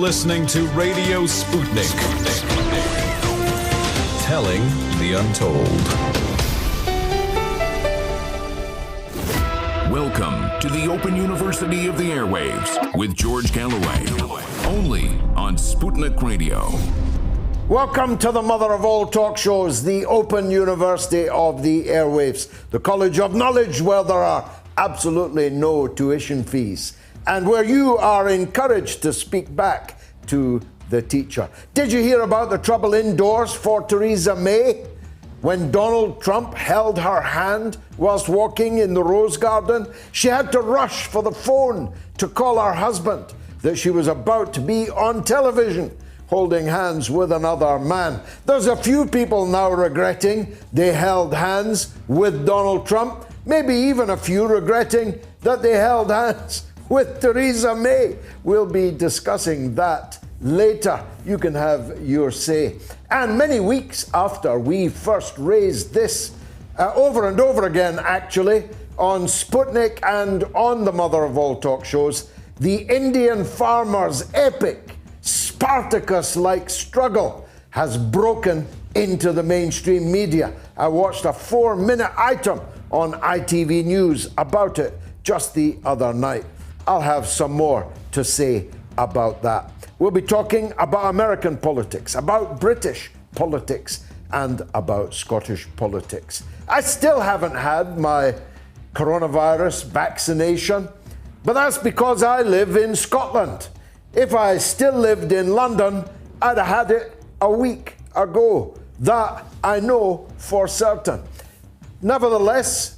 listening to Radio Sputnik. Telling the untold. Welcome to the Open University of the Airwaves with George Galloway. Only on Sputnik Radio. Welcome to the mother of all talk shows, the Open University of the Airwaves, the College of Knowledge where there are absolutely no tuition fees, and where you are encouraged to speak back to the teacher. Did you hear about the trouble indoors for Theresa May when Donald Trump held her hand whilst walking in the Rose Garden? She had to rush for the phone to call her husband that she was about to be on television holding hands with another man. There's a few people now regretting they held hands with Donald Trump, maybe even a few regretting that they held hands with Theresa May. We'll be discussing that later. You can have your say. And many weeks after we first raised this, over and over again actually, on Sputnik and on the mother of all talk shows, the Indian farmers' epic Spartacus-like struggle has broken into the mainstream media. I watched a 4-minute item on ITV News about it just the other night. I'll have some more to say about that. We'll be talking about American politics, about British politics, and about Scottish politics. I still haven't had my coronavirus vaccination, but that's because I live in Scotland. If I still lived in London, I'd have had it a week ago. That I know for certain. Nevertheless,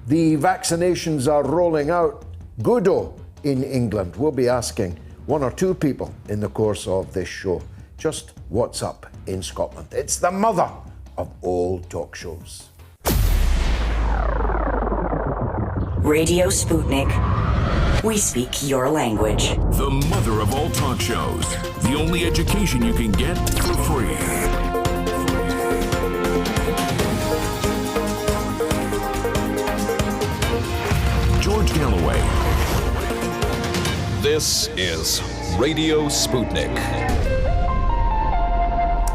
the vaccinations are rolling out goodo in England. We'll be asking one or two people in the course of this show just what's up in Scotland. It's the mother of all talk shows. Radio Sputnik. We speak your language. The mother of all talk shows. The only education you can get for free. George Galloway. This is Radio Sputnik.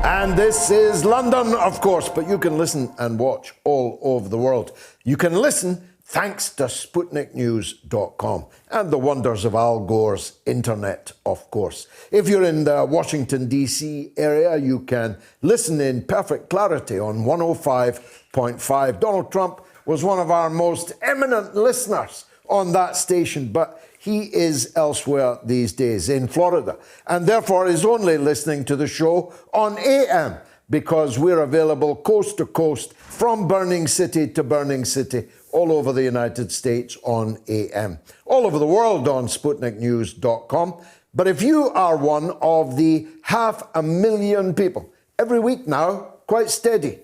And this is London, of course, but you can listen and watch all over the world. You can listen thanks to SputnikNews.com and the wonders of Al Gore's internet, of course. If you're in the Washington, D.C. area, you can listen in perfect clarity on 105.5. Donald Trump was one of our most eminent listeners on that station, but he is elsewhere these days in Florida, and therefore is only listening to the show on AM, because we're available coast to coast from burning city to burning city all over the United States on AM, all over the world on SputnikNews.com. But if you are one of the 500,000 people every week now, quite steady,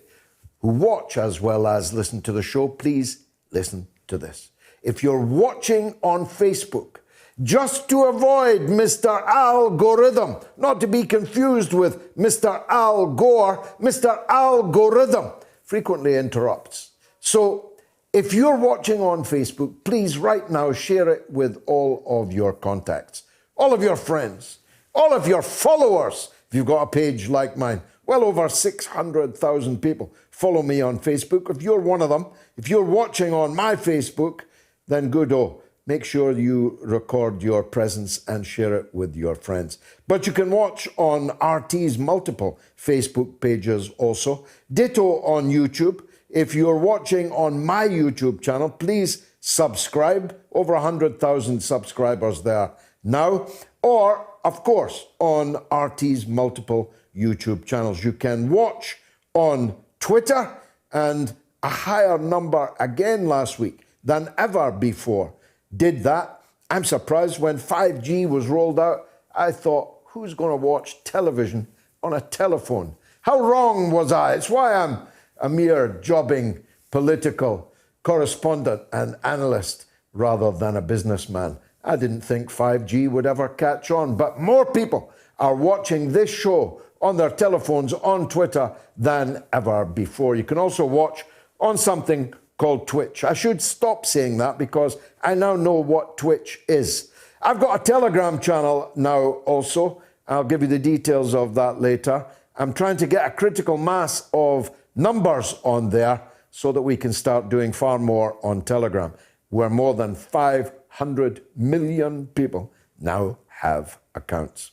who watch as well as listen to the show, please listen to this. If you're watching on Facebook, just to avoid Mr. Algorithm, not to be confused with Mr. Al Gore, Mr. Algorithm frequently interrupts. So if you're watching on Facebook, please right now share it with all of your contacts, all of your friends, all of your followers. If you've got a page like mine, well over 600,000 people follow me on Facebook. If you're one of them, if you're watching on my Facebook, then goodo. Make sure you record your presence and share it with your friends. But you can watch on RT's multiple Facebook pages also. Ditto on YouTube. If you're watching on my YouTube channel, please subscribe. Over 100,000 subscribers there now. Or, of course, on RT's multiple YouTube channels. You can watch on Twitter, and a higher number again last week than ever before did that. I'm surprised when 5G was rolled out, I thought, who's going to watch television on a telephone? How wrong was I? It's why I'm a mere jobbing political correspondent and analyst rather than a businessman. I didn't think 5G would ever catch on, but more people are watching this show on their telephones on Twitter than ever before. You can also watch on something called Twitch. I should stop saying that because I now know what Twitch is. I've got a Telegram channel now also, I'll give you the details of that later. I'm trying to get a critical mass of numbers on there so that we can start doing far more on Telegram, where more than 500 million people now have accounts.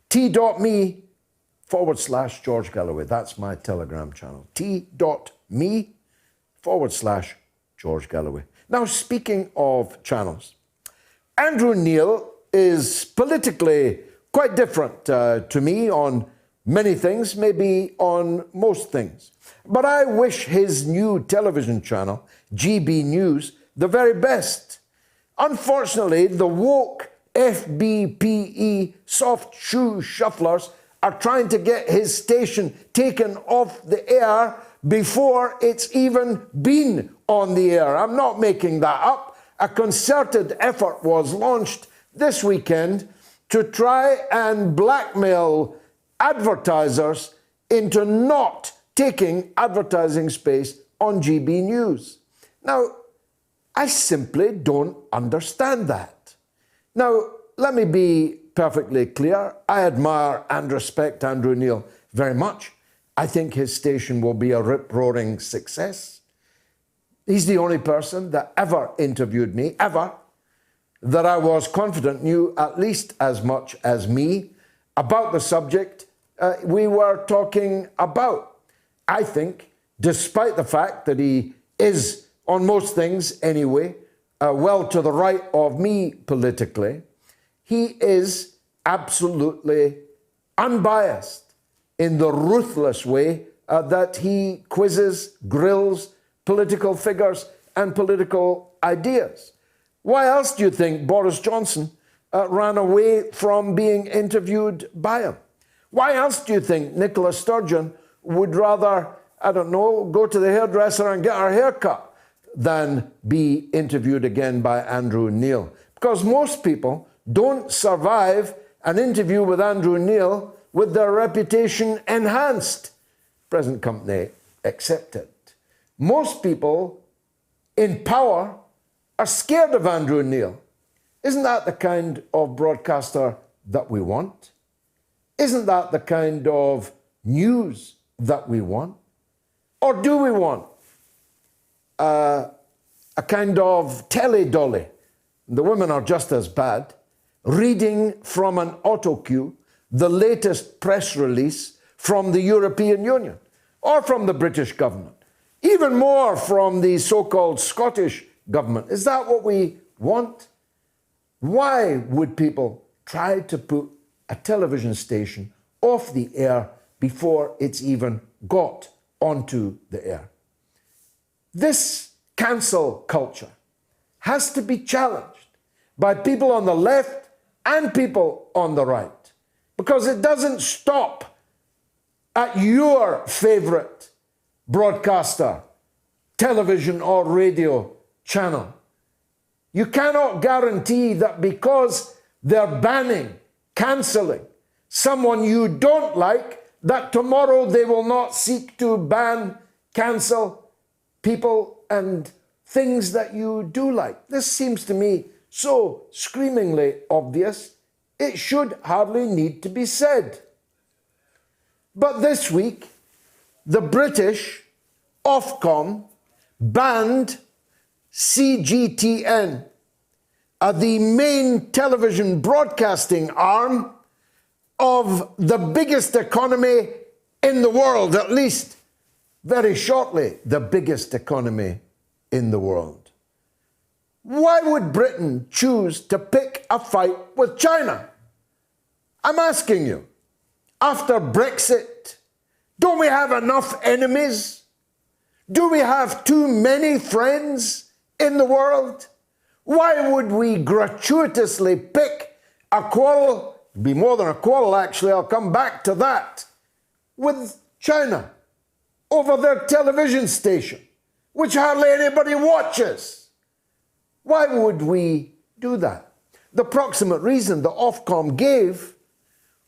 T.me/George Galloway. That's my Telegram channel. T.me/George Galloway. Now, speaking of channels, Andrew Neil is politically quite different to me on many things, maybe on most things. But I wish his new television channel, GB News, the very best. Unfortunately, the woke FBPE soft shoe shufflers are trying to get his station taken off the air before it's even been on the air. I'm not making that up. A concerted effort was launched this weekend to try and blackmail advertisers into not taking advertising space on GB News. Now, I simply don't understand that. Now, let me be perfectly clear. I admire and respect Andrew Neil very much. I think his station will be a rip-roaring success. He's the only person that ever interviewed me, ever, that I was confident knew at least as much as me about the subject we were talking about. I think, despite the fact that he is, on most things anyway, well to the right of me politically, he is absolutely unbiased in the ruthless way that he quizzes, grills political figures and political ideas. Why else do you think Boris Johnson ran away from being interviewed by him? Why else do you think Nicola Sturgeon would rather, I don't know, go to the hairdresser and get her hair cut than be interviewed again by Andrew Neil? Because most people don't survive an interview with Andrew Neil with their reputation enhanced, present company accepted. Most people in power are scared of Andrew Neil. Isn't that the kind of broadcaster that we want? Isn't that the kind of news that we want? Or do we want a kind of telly-dolly? The women are just as bad, reading from an autocue the latest press release from the European Union or from the British government, even more from the so-called Scottish government. Is that what we want? Why would people try to put a television station off the air before it's even got onto the air? This cancel culture has to be challenged by people on the left and people on the right, because it doesn't stop at your favorite broadcaster, television or radio channel. You cannot guarantee that because they're banning, cancelling someone you don't like, that tomorrow they will not seek to ban, cancel people and things that you do like. This seems to me so screamingly obvious, it should hardly need to be said. But this week, the British Ofcom banned CGTN, the main television broadcasting arm of the biggest economy in the world, at least very shortly, the biggest economy in the world. Why would Britain choose to pick a fight with China? I'm asking you, after Brexit, don't we have enough enemies? Do we have too many friends in the world? Why would we gratuitously pick a quarrel, it'd be more than a quarrel actually, I'll come back to that, with China over their television station, which hardly anybody watches? Why would we do that? The proximate reason the Ofcom gave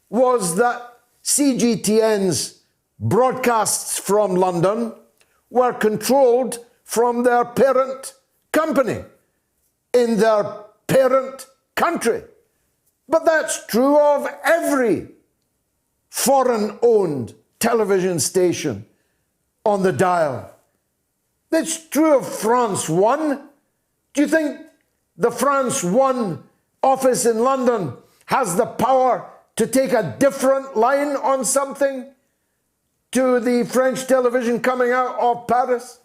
was that CGTN's broadcasts from London were controlled from their parent company in their parent country. But that's true of every foreign-owned television station on the dial. It's true of France 1. Do you think the France 1 office in London has the power to take a different line on something to the French television coming out of Paris?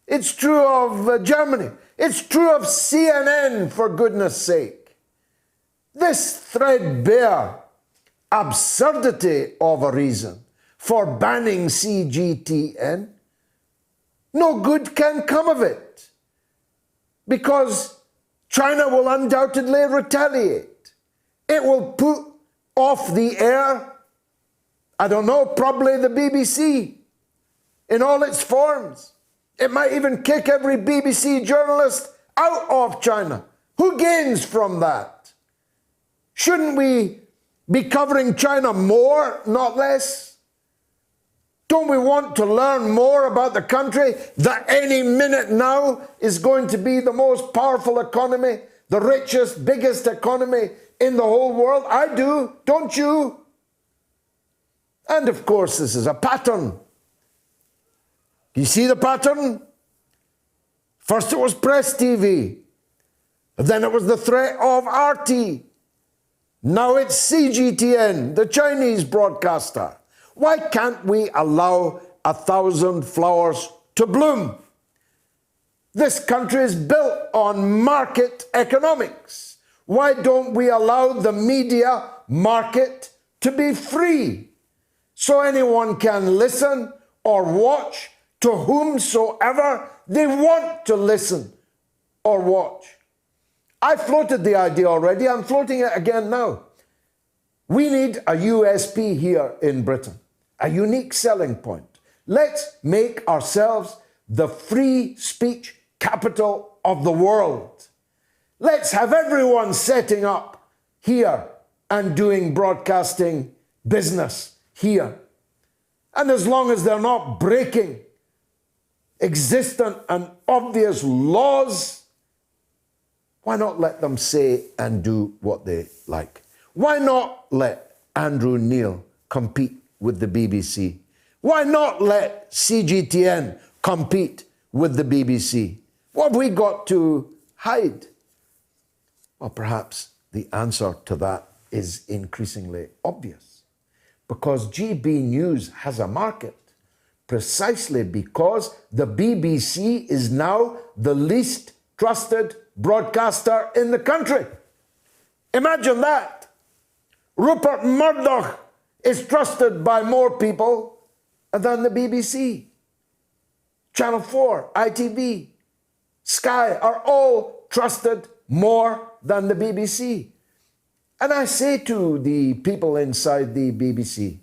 It's true of Germany. It's true of CNN, for goodness sake. This threadbare absurdity of a reason for banning CGTN, no good can come of it, because China will undoubtedly retaliate. It will put off the air, I don't know, probably the BBC in all its forms. It might even kick every BBC journalist out of China. Who gains from that? Shouldn't we be covering China more, not less? Don't we want to learn more about the country that any minute now is going to be the most powerful economy, the richest, biggest economy in the whole world? I do, don't you? And of course, this is a pattern. You see the pattern? First it was Press TV, then it was the threat of RT. Now it's CGTN, the Chinese broadcaster. Why can't we allow 1,000 flowers to bloom? This country is built on market economics. Why don't we allow the media market to be free, so anyone can listen or watch to whomsoever they want to listen or watch? I floated the idea already. I'm floating it again now. We need a USP here in Britain, a unique selling point. Let's make ourselves the free speech capital of the world. Let's have everyone setting up here and doing broadcasting business here. And as long as they're not breaking existent and obvious laws, why not let them say and do what they like? Why not let Andrew Neil compete with the BBC? Why not let CGTN compete with the BBC? What have we got to hide? Well, perhaps the answer to that is increasingly obvious. Because GB News has a market, precisely because the BBC is now the least trusted broadcaster in the country. Imagine that. Rupert Murdoch is trusted by more people than the BBC. Channel 4, ITV, Sky are all trusted more than the BBC. And I say to the people inside the BBC,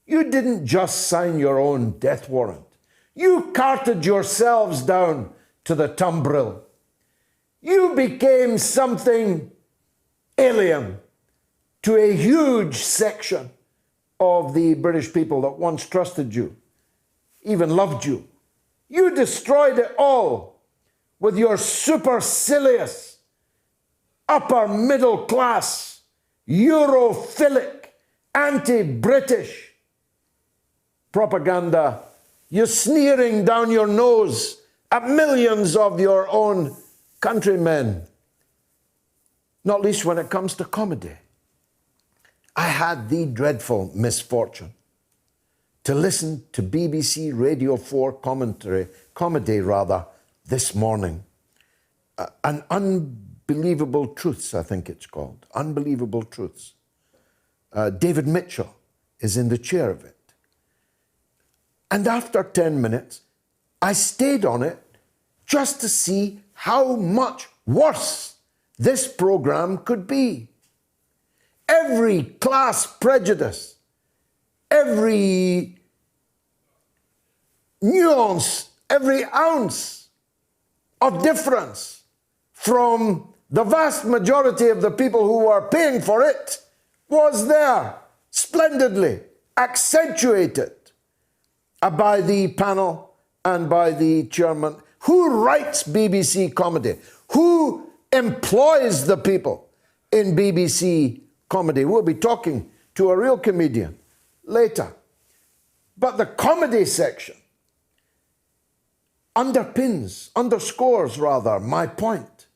you didn't just sign your own death warrant. You carted yourselves down to the tumbril. You became something alien to a huge section of the British people that once trusted you, even loved you. You destroyed it all with your supercilious, upper middle class, Europhilic, anti-British propaganda. You're sneering down your nose at millions of your own countrymen, not least when it comes to comedy. I had the dreadful misfortune to listen to BBC Radio 4 comedy this morning. An Unbelievable Truths, I think it's called. Unbelievable Truths. David Mitchell is in the chair of it. And after 10 minutes, I stayed on it just to see how much worse this program could be. Every class prejudice, every nuance, every ounce of difference from the vast majority of the people who were paying for it was there, splendidly accentuated by the panel and by the chairman. Who writes BBC comedy? Who employs the people in BBC comedy. We'll be talking to a real comedian later. But the comedy section underscores my point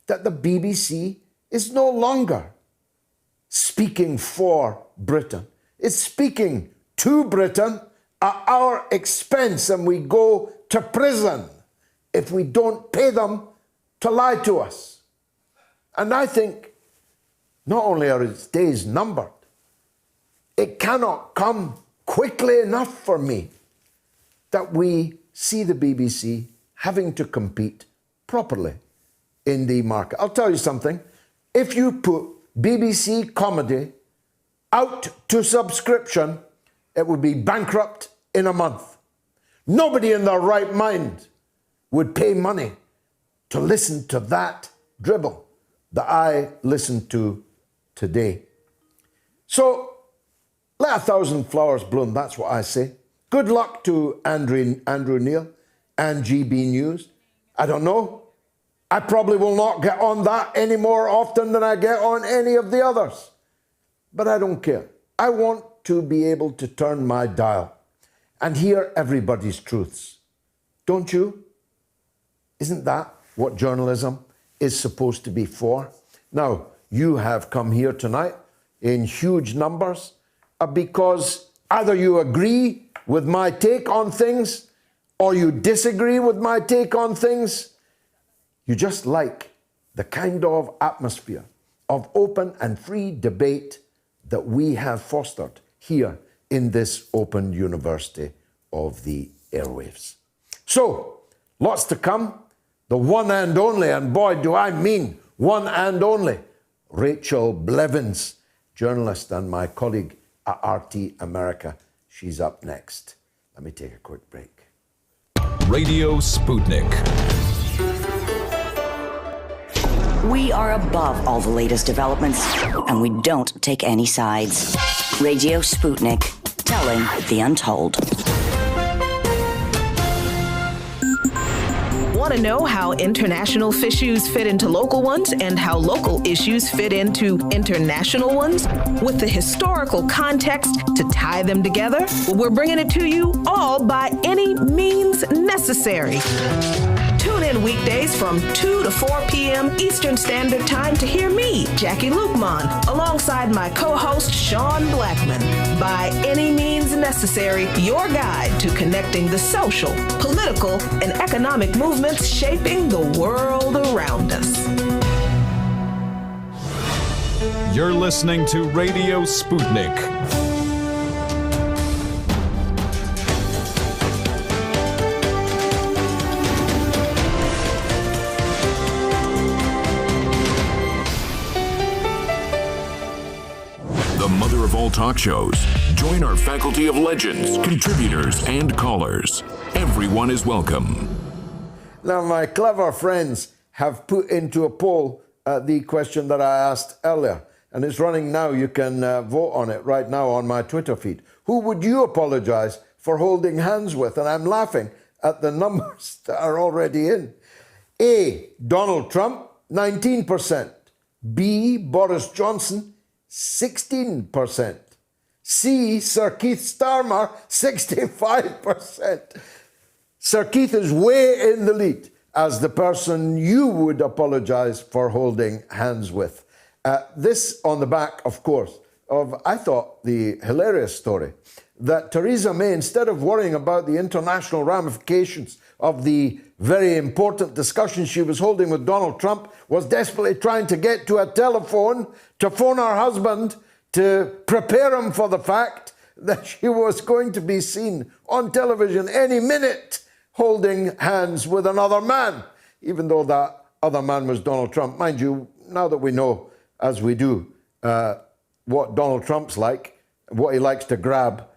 that the BBC is no longer speaking for Britain. It's speaking to Britain at our expense, and we go to prison if we don't pay them to lie to us. And I think not only are its days numbered, it cannot come quickly enough for me that we see the BBC having to compete properly in the market. I'll tell you something. If you put BBC comedy out to subscription, it would be bankrupt in a month. Nobody in their right mind would pay money to listen to that dribble that I listened to today. So let 1,000 flowers bloom, that's what I say. Good luck to Andrew Neil and GB News. I don't know. I probably will not get on that any more often than I get on any of the others. But I don't care. I want to be able to turn my dial and hear everybody's truths. Don't you? Isn't that what journalism is supposed to be for? Now, you have come here tonight in huge numbers because either you agree with my take on things or you disagree with my take on things. You just like the kind of atmosphere of open and free debate that we have fostered here in this open university of the airwaves. So, lots to come. The one and only, and boy, do I mean one and only, Rachel Blevins, journalist and my colleague at RT America. She's up next. Let me take a quick break. Radio Sputnik. We are above all the latest developments, and we don't take any sides. Radio Sputnik, telling the untold. Want to know how international issues fit into local ones and how local issues fit into international ones? With the historical context to tie them together, we're bringing it to you all by any means necessary. Tune in weekdays from 2 to 4 p.m. Eastern Standard Time to hear me, Jackie Lukman, alongside my co-host, Sean Blackman. By any means necessary, your guide to connecting the social, political, and economic movements shaping the world around us. You're listening to Radio Sputnik. Of all talk shows. Join our faculty of legends, contributors, and callers. Everyone is welcome. Now, my clever friends have put into a poll the question that I asked earlier, and it's running now. You can vote on it right now on my Twitter feed. Who would you apologize for holding hands with? And I'm laughing at the numbers that are already in. A, Donald Trump, 19%. B, Boris Johnson, 16%. C, Sir Keith Starmer, 65%. Sir Keith is way in the lead as the person you would apologize for holding hands with. This on the back, of course, of, I thought, the hilarious story that Theresa May, instead of worrying about the international ramifications of the very important discussion she was holding with Donald Trump, was desperately trying to get to a telephone to phone her husband to prepare him for the fact that she was going to be seen on television any minute holding hands with another man, even though that other man was Donald Trump. Mind you, now that we know, as we do, what Donald Trump's like, what he likes to grab,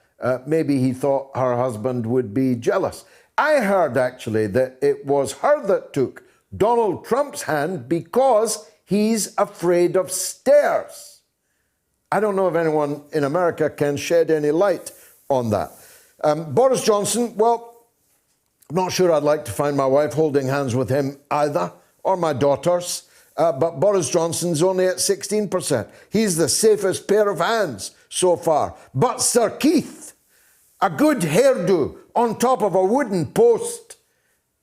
maybe he thought her husband would be jealous. I heard, actually, that it was her that took Donald Trump's hand because he's afraid of stairs. I don't know if anyone in America can shed any light on that. Boris Johnson, well, I'm not sure I'd like to find my wife holding hands with him either, or my daughters. but Boris Johnson's only at 16%. He's the safest pair of hands so far. But Sir Keith, a good hairdo on top of a wooden post,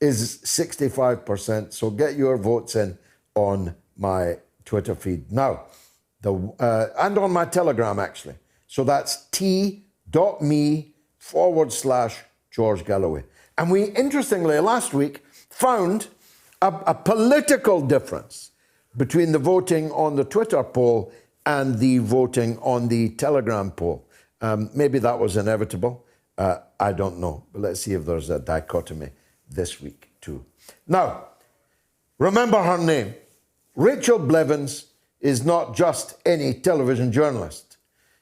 is 65%. So get your votes in on my Twitter feed. Now, and on my Telegram, actually. So that's t.me/George Galloway. And we, interestingly, last week found a political difference between the voting on the Twitter poll and the voting on the Telegram poll. Maybe that was inevitable. I don't know. But let's see if there's a dichotomy this week, too. Now, remember her name. Rachel Blevins is not just any television journalist.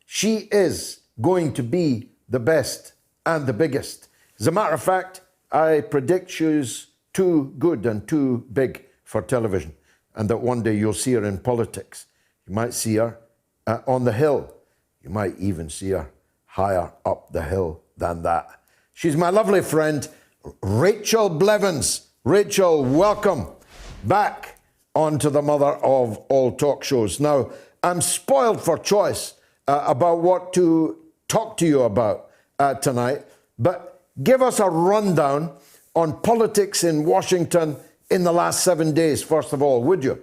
She is going to be the best and the biggest. As a matter of fact, I predict she's too good and too big for television, and that one day you'll see her in politics. You might see her on the Hill. You might even see her higher up the hill than that. She's my lovely friend, Rachel Blevins. Rachel, welcome back onto the mother of all talk shows. Now, I'm spoiled for choice about what to talk to you about tonight, but give us a rundown on politics in Washington in the last 7 days, first of all, would you?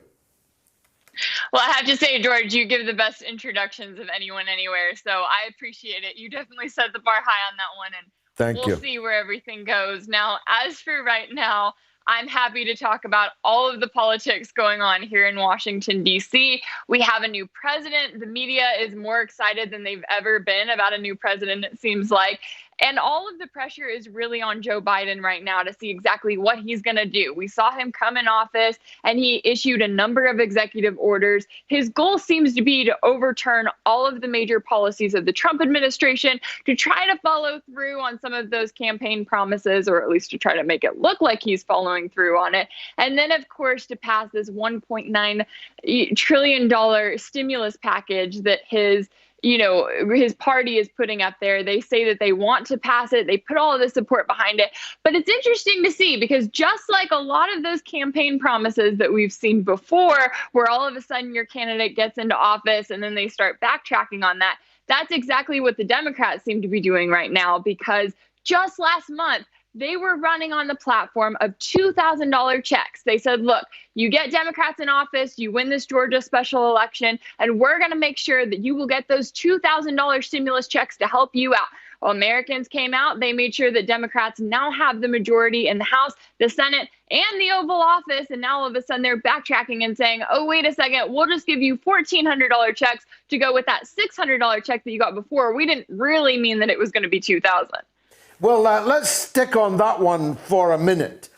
Well, I have to say, George, you give the best introductions of anyone anywhere, so I appreciate it. You definitely set the bar high on that one, and we'll see where everything goes. Now, as for right now, I'm happy to talk about all of the politics going on here in Washington, D.C. We have a new president. The media is more excited than they've ever been about a new president, it seems like. And all of the pressure is really on Joe Biden right now to see exactly what he's going to do. We saw him come in office and he issued a number of executive orders. His goal seems to be to overturn all of the major policies of the Trump administration, to try to follow through on some of those campaign promises, or at least to try to make it look like he's following through on it. And then, of course, to pass this $1.9 trillion stimulus package that his party is putting up there. They say that they want to pass it. They put all of the support behind it. But it's interesting to see, because just like a lot of those campaign promises that we've seen before, where all of a sudden your candidate gets into office and then they start backtracking on that, that's exactly what the Democrats seem to be doing right now, because just last month, they were running on the platform of $2,000 checks. They said, look, you get Democrats in office, you win this Georgia special election, and we're going to make sure that you will get those $2,000 stimulus checks to help you out. Well, Americans came out. They made sure that Democrats now have the majority in the House, the Senate, and the Oval Office. And now all of a sudden they're backtracking and saying, oh, wait a second, we'll just give you $1,400 checks to go with that $600 check that you got before. We didn't really mean that it was going to be $2,000. Well, let's stick on that one for a minute.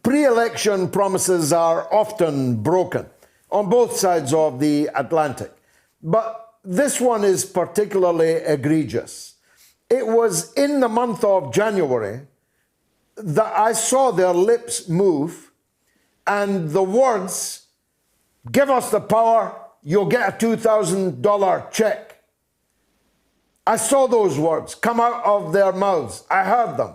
Pre-election promises are often broken on both sides of the Atlantic, but this one is particularly egregious. It was in the month of January that I saw their lips move and the words, "Give us the power, you'll get a $2,000 check." I saw those words come out of their mouths. I heard them.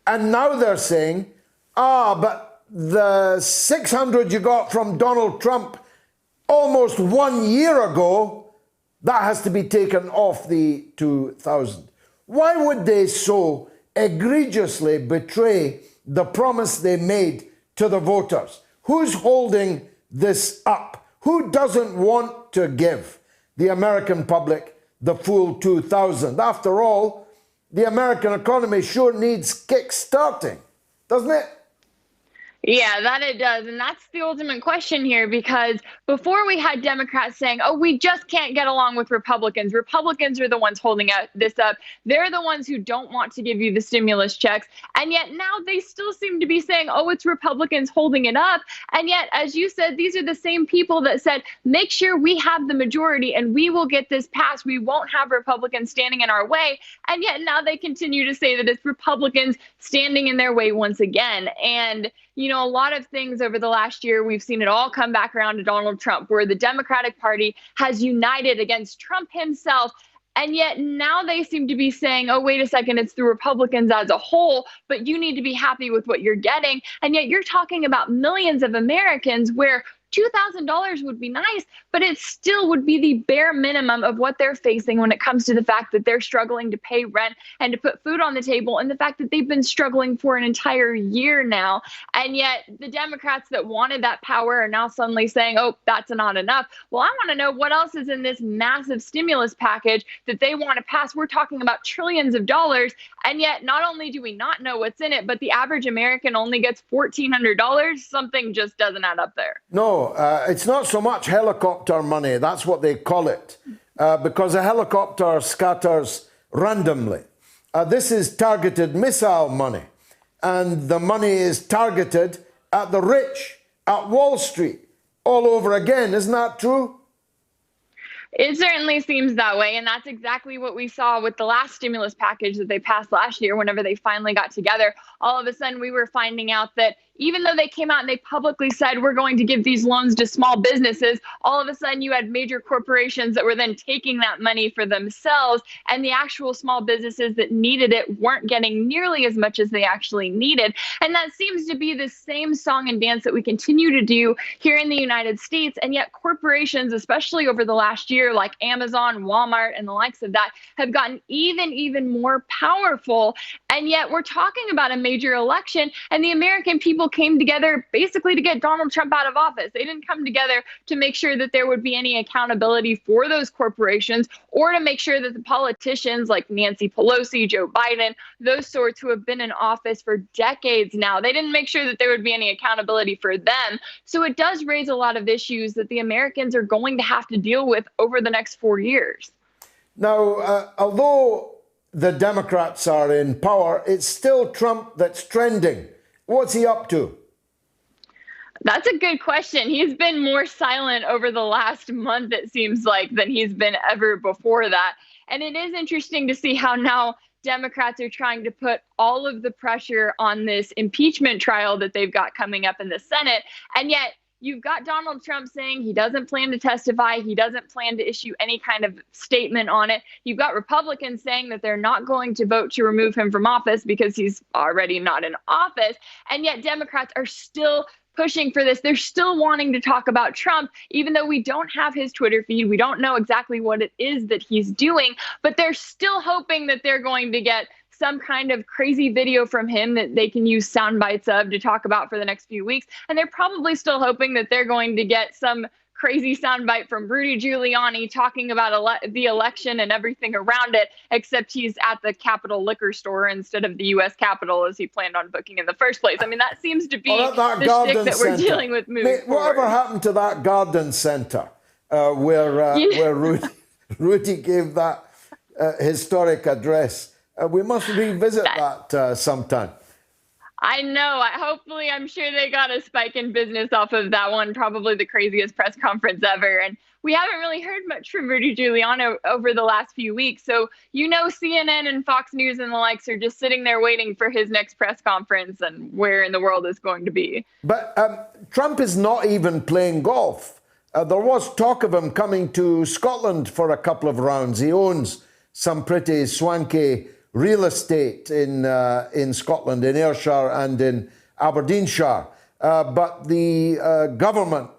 And now they're saying, but the 600 you got from Donald Trump almost 1 year ago, that has to be taken off the 2,000. Why would they so egregiously betray the promise they made to the voters? Who's holding this up? Who doesn't want to give the American public the full 2,000? After all, the American economy sure needs kick-starting, doesn't it? Yeah, that it does. And that's the ultimate question here, because before we had Democrats saying, oh, we just can't get along with Republicans. Republicans are the ones holding this up. They're the ones who don't want to give you the stimulus checks. And yet now they still seem to be saying, oh, it's Republicans holding it up. And yet, as you said, these are the same people that said, make sure we have the majority and we will get this passed. We won't have Republicans standing in our way. And yet now they continue to say that it's Republicans standing in their way once again. And a lot of things over the last year, we've seen it all come back around to Donald Trump, where the Democratic Party has united against Trump himself. And yet now they seem to be saying, oh, wait a second, it's the Republicans as a whole, but you need to be happy with what you're getting. And yet you're talking about millions of Americans where $2,000 would be nice, but it still would be the bare minimum of what they're facing when it comes to the fact that they're struggling to pay rent and to put food on the table, and the fact that they've been struggling for an entire year now. And yet the Democrats that wanted that power are now suddenly saying, oh, that's not enough. Well, I want to know what else is in this massive stimulus package that they want to pass. We're talking about trillions of dollars. And yet not only do we not know what's in it, but the average American only gets $1,400. Something just doesn't add up there. No, it's not so much helicopter money. That's what they call it, because a helicopter scatters randomly. This is targeted missile money, and the money is targeted at the rich, at Wall Street, all over again. Isn't that true? It certainly seems that way. And that's exactly what we saw with the last stimulus package that they passed last year. Whenever they finally got together, all of a sudden we were finding out that even though they came out and they publicly said we're going to give these loans to small businesses, all of a sudden you had major corporations that were then taking that money for themselves, and the actual small businesses that needed it weren't getting nearly as much as they actually needed. And that seems to be the same song and dance that we continue to do here in the United States. And yet corporations, especially over the last year, like Amazon, Walmart, and the likes of that, have gotten even more powerful. And yet we're talking about a major election, and the American people came together basically to get Donald Trump out of office. They didn't come together to make sure that there would be any accountability for those corporations, or to make sure that the politicians like Nancy Pelosi, Joe Biden, those sorts who have been in office for decades now, they didn't make sure that there would be any accountability for them. So it does raise a lot of issues that the Americans are going to have to deal with over the next 4 years. Now, although the Democrats are in power, it's still Trump that's trending. What's he up to? That's a good question. He's been more silent over the last month, it seems like, than he's been ever before that. And it is interesting to see how now Democrats are trying to put all of the pressure on this impeachment trial that they've got coming up in the Senate. And yet you've got Donald Trump saying he doesn't plan to testify. He doesn't plan to issue any kind of statement on it. You've got Republicans saying that they're not going to vote to remove him from office because he's already not in office. And yet Democrats are still pushing for this. They're still wanting to talk about Trump, even though we don't have his Twitter feed. We don't know exactly what it is that he's doing, but they're still hoping that they're going to get some kind of crazy video from him that they can use sound bites of to talk about for the next few weeks. And they're probably still hoping that they're going to get some crazy soundbite from Rudy Giuliani talking about the election and everything around it, except he's at the Capitol liquor store instead of the U.S. Capitol as he planned on booking in the first place. I mean, that seems to be the shtick that we're dealing with moving forward. Whatever happened to that garden center where Rudy gave that historic address? We must revisit that sometime. I know. Hopefully, I'm sure they got a spike in business off of that one. Probably the craziest press conference ever. And we haven't really heard much from Rudy Giuliani over the last few weeks. So, CNN and Fox News and the likes are just sitting there waiting for his next press conference and where in the world it's going to be. But Trump is not even playing golf. There was talk of him coming to Scotland for a couple of rounds. He owns some pretty swanky real estate in Scotland, in Ayrshire and in Aberdeenshire. But the government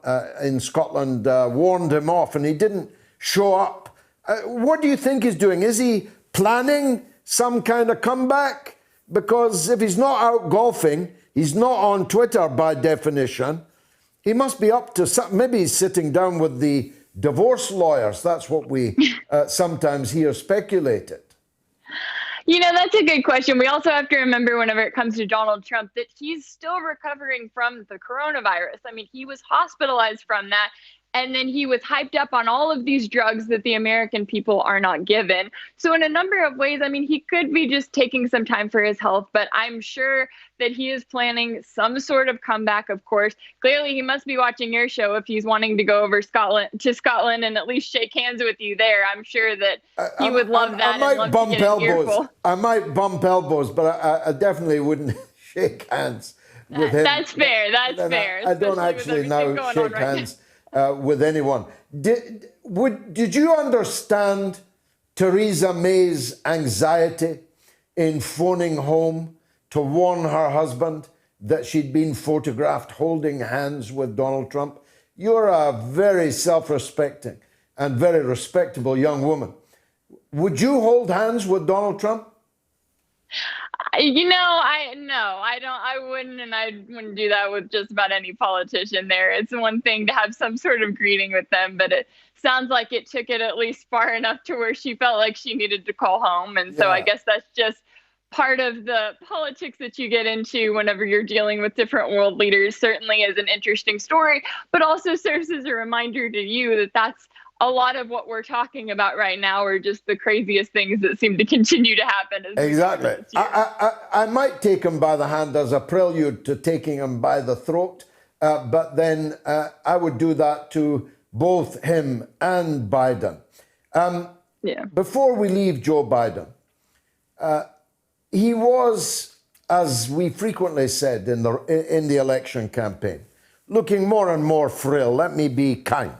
in Scotland warned him off and he didn't show up. What do you think he's doing? Is he planning some kind of comeback? Because if he's not out golfing, he's not on Twitter by definition, he must be up to something. Maybe he's sitting down with the divorce lawyers. That's what we sometimes hear speculated. That's a good question. We also have to remember whenever it comes to Donald Trump that he's still recovering from the coronavirus. I mean, he was hospitalized from that. And then he was hyped up on all of these drugs that the American people are not given. So in a number of ways, I mean, he could be just taking some time for his health, but I'm sure that he is planning some sort of comeback, of course. Clearly, he must be watching your show if he's wanting to go over to Scotland and at least shake hands with you there. I'm sure that he would love that. I might bump elbows. I might bump elbows, but I definitely wouldn't shake hands with him. That's fair. That's fair. I don't actually now shake hands with anyone. Did you understand Theresa May's anxiety in phoning home to warn her husband that she'd been photographed holding hands with Donald Trump? you're a very self-respecting and very respectable young woman. Would you hold hands with Donald Trump? I wouldn't, and I wouldn't do that with just about any politician there. It's one thing to have some sort of greeting with them, but it sounds like it took it at least far enough to where she felt like she needed to call home. And so I guess that's just part of the politics that you get into whenever you're dealing with different world leaders. Certainly is an interesting story, but also serves as a reminder to you that that's a lot of what we're talking about right now are just the craziest things that seem to continue to happen. Exactly. I might take him by the hand as a prelude to taking him by the throat, but then I would do that to both him and Biden. Before we leave Joe Biden, he was, as we frequently said in the election campaign, looking more and more frail. Let me be kind.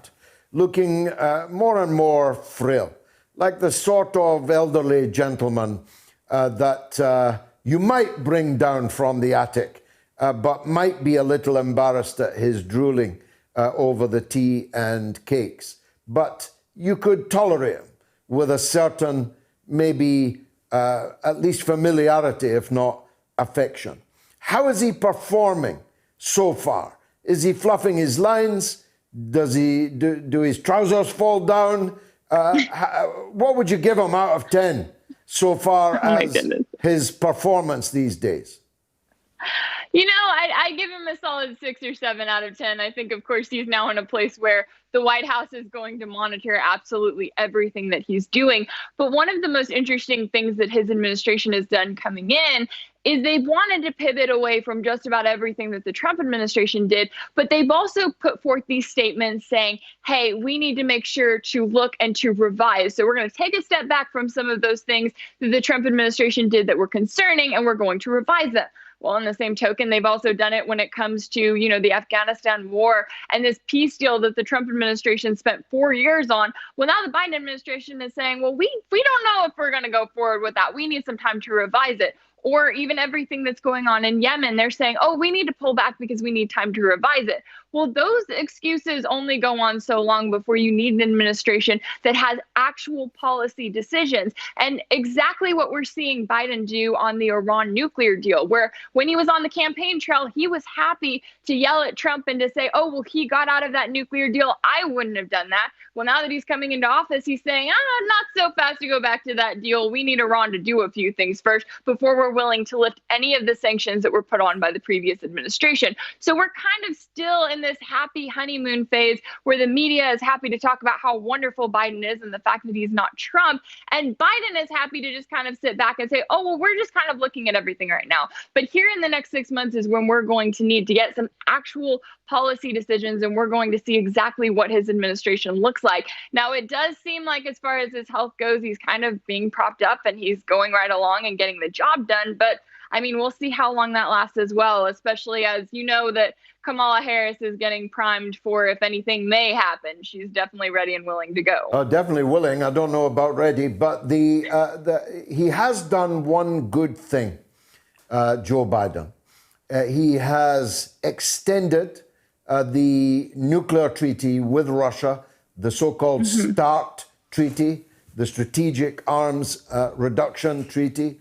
Looking more and more frail, like the sort of elderly gentleman that you might bring down from the attic, but might be a little embarrassed at his drooling over the tea and cakes. But you could tolerate him with a certain, maybe at least familiarity, if not affection. How is he performing so far? Is he fluffing his lines? Does he do his trousers fall down? What would you give him out of 10 so far as his performance these days? I give him a solid 6 or 7 out of 10. I think, of course, he's now in a place where the White House is going to monitor absolutely everything that he's doing. But one of the most interesting things that his administration has done coming in is they've wanted to pivot away from just about everything that the Trump administration did, but they've also put forth these statements saying, hey, we need to make sure to look and to revise. So we're going to take a step back from some of those things that the Trump administration did that were concerning, and we're going to revise them. Well, in the same token, they've also done it when it comes to, the Afghanistan war and this peace deal that the Trump administration spent 4 years on. Well, now the Biden administration is saying, well, we don't know if we're going to go forward with that. We need some time to revise it. Or even everything that's going on in Yemen, they're saying, oh, we need to pull back because we need time to revise it. Well, those excuses only go on so long before you need an administration that has actual policy decisions. And exactly what we're seeing Biden do on the Iran nuclear deal, where when he was on the campaign trail, he was happy to yell at Trump and to say, oh, well, he got out of that nuclear deal. I wouldn't have done that. Well, now that he's coming into office, he's saying, not so fast to go back to that deal. We need Iran to do a few things first before we're willing to lift any of the sanctions that were put on by the previous administration. So we're kind of still in this happy honeymoon phase where the media is happy to talk about how wonderful Biden is and the fact that he's not Trump. And Biden is happy to just kind of sit back and say, oh, well, we're just kind of looking at everything right now. But here in the next 6 months is when we're going to need to get some actual policy decisions, and we're going to see exactly what his administration looks like. Now, it does seem like as far as his health goes, he's kind of being propped up and he's going right along and getting the job done. But I mean, we'll see how long that lasts as well, especially as you know that Kamala Harris is getting primed for if anything may happen. She's definitely ready and willing to go. Definitely willing. I don't know about ready, but he has done one good thing, Joe Biden. He has extended the nuclear treaty with Russia, the so-called START treaty, the Strategic Arms Reduction Treaty.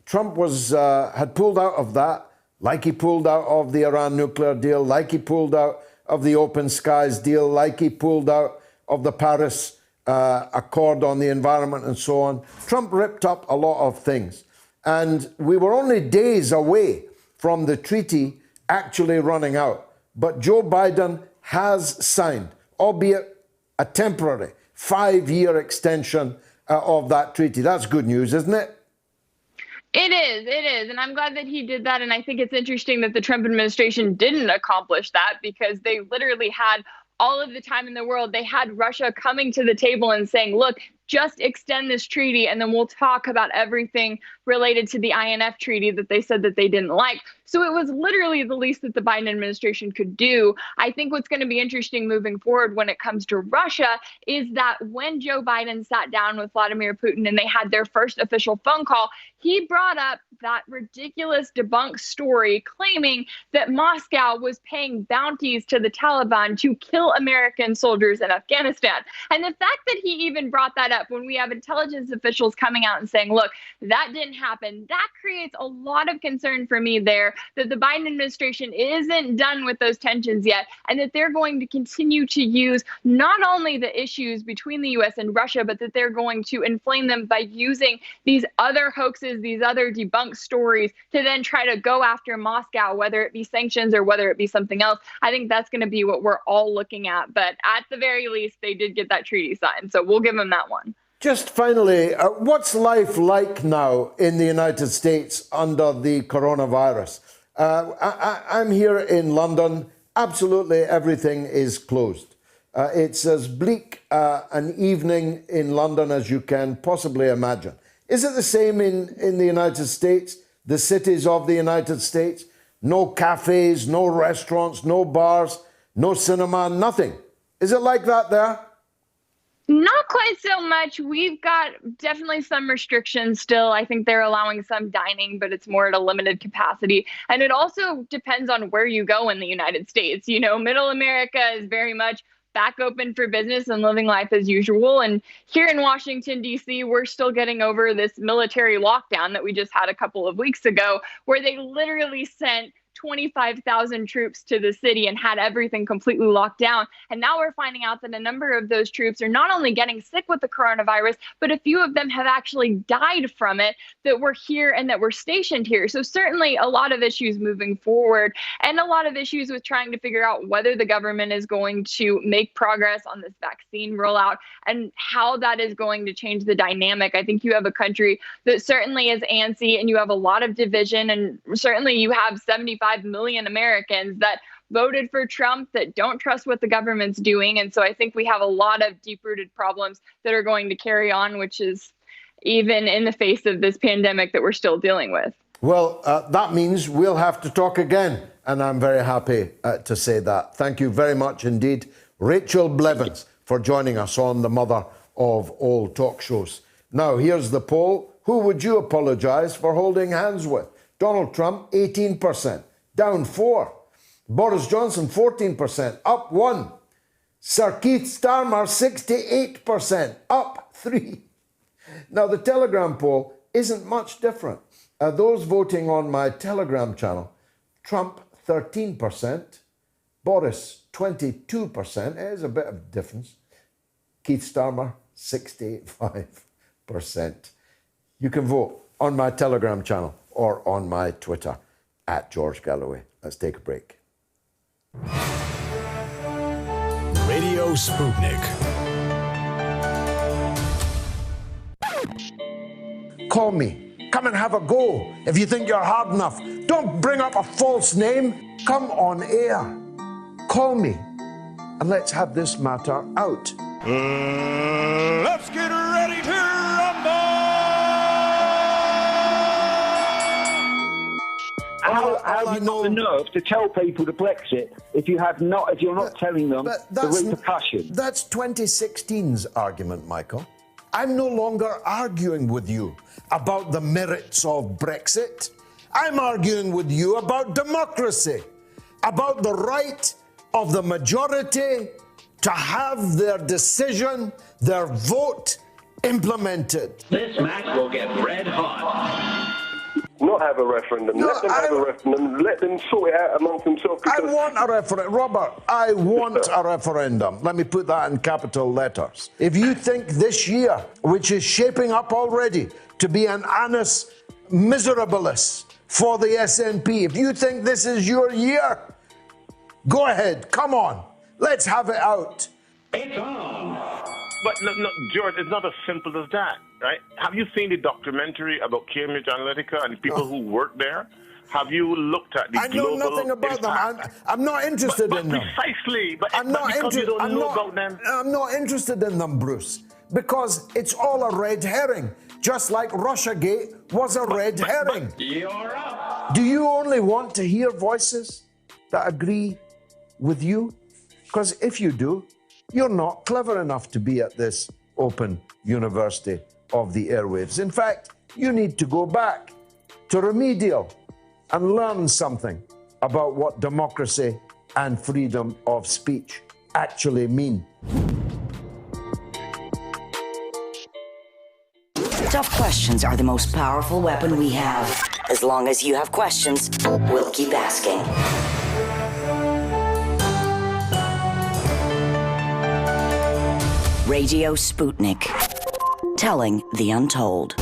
Trump had pulled out of that, like he pulled out of the Iran nuclear deal, like he pulled out of the Open Skies deal, like he pulled out of the Paris Accord on the environment and so on. Trump ripped up a lot of things. And we were only days away from the treaty actually running out. But Joe Biden has signed, albeit a temporary 5-year extension of that treaty. That's good news, isn't it? It is. And I'm glad that he did that. And I think it's interesting that the Trump administration didn't accomplish that because they literally had all of the time in the world. They had Russia coming to the table and saying, look, just extend this treaty and then we'll talk about everything related to the INF treaty that they said that they didn't like. So it was literally the least that the Biden administration could do. I think what's going to be interesting moving forward when it comes to Russia is that when Joe Biden sat down with Vladimir Putin and they had their first official phone call, he brought up that ridiculous debunked story claiming that Moscow was paying bounties to the Taliban to kill American soldiers in Afghanistan. And the fact that he even brought that up when we have intelligence officials coming out and saying, look, that didn't happen, that creates a lot of concern for me there, that the Biden administration isn't done with those tensions yet, and that they're going to continue to use not only the issues between the U.S. and Russia, but that they're going to inflame them by using these other hoaxes, these other debunked stories to then try to go after Moscow, whether it be sanctions or whether it be something else. I think that's going to be what we're all looking at. But at the very least, they did get that treaty signed. So we'll give them that one. Just finally, what's life like now in the United States under the coronavirus? I'm here in London. Absolutely everything is closed. It's as bleak an evening in London as you can possibly imagine. Is it the same in the United States, the cities of the United States? No cafes, no restaurants, no bars, no cinema, nothing. Is it like that there? Not quite so much. We've got definitely some restrictions still. I think they're allowing some dining, but it's more at a limited capacity. And it also depends on where you go in the United States. You know, Middle America is very much back open for business and living life as usual. And here in Washington, D.C., we're still getting over this military lockdown that we just had a couple of weeks ago, where they literally sent 25,000 troops to the city and had everything completely locked down. And now we're finding out that a number of those troops are not only getting sick with the coronavirus, but a few of them have actually died from it that were here and that were stationed here. So certainly a lot of issues moving forward and a lot of issues with trying to figure out whether the government is going to make progress on this vaccine rollout and how that is going to change the dynamic. I think you have a country that certainly is antsy and you have a lot of division, and certainly you have 75 million Americans that voted for Trump that don't trust what the government's doing. And so I think we have a lot of deep-rooted problems that are going to carry on, which is even in the face of this pandemic that we're still dealing with. Well, that means we'll have to talk again. And I'm very happy to say that. Thank you very much indeed, Rachel Blevins, for joining us on the mother of all talk shows. Now, here's the poll. Who would you apologize for holding hands with? Donald Trump, 18%. Down 4. Boris Johnson, 14%. Up 1. Sir Keith Starmer, 68%. Up 3. Now, the Telegram poll isn't much different. Those voting on my Telegram channel, Trump, 13%. Boris, 22%. There's a bit of difference. Keith Starmer, 65%. You can vote on my Telegram channel or on my Twitter, at George Galloway. Let's take a break. Radio Sputnik. Call me. Come and have a go. If you think you're hard enough, don't bring up a false name. Come on air. Call me and let's have this matter out. Let's get ready to rumble! How have you got the nerve to tell people to Brexit if you're not telling them the repercussions? That's 2016's argument, Michael. I'm no longer arguing with you about the merits of Brexit. I'm arguing with you about democracy, about the right of the majority to have their decision, their vote implemented. This match will get red hot. Not have a referendum. Let them have a referendum. Let them sort it out amongst themselves. I want a referendum. Robert, I want a referendum. Let me put that in capital letters. If you think this year, which is shaping up already to be an annus miserabilis for the SNP, if you think this is your year, go ahead. Come on. Let's have it out. It's on. But no, George, it's not as simple as that, right? Have you seen the documentary about Cambridge Analytica and the people who work there? Have you looked at the global I know nothing about them. I'm not interested in them. Precisely. I'm not interested in them, Bruce, because it's all a red herring. just like Russiagate was a red herring. You're up. Do you only want to hear voices that agree with you? Because if you do, you're not clever enough to be at this open university of the airwaves. In fact, you need to go back to remedial and learn something about what democracy and freedom of speech actually mean. Tough questions are the most powerful weapon we have. As long as you have questions, we'll keep asking. Radio Sputnik, telling the untold.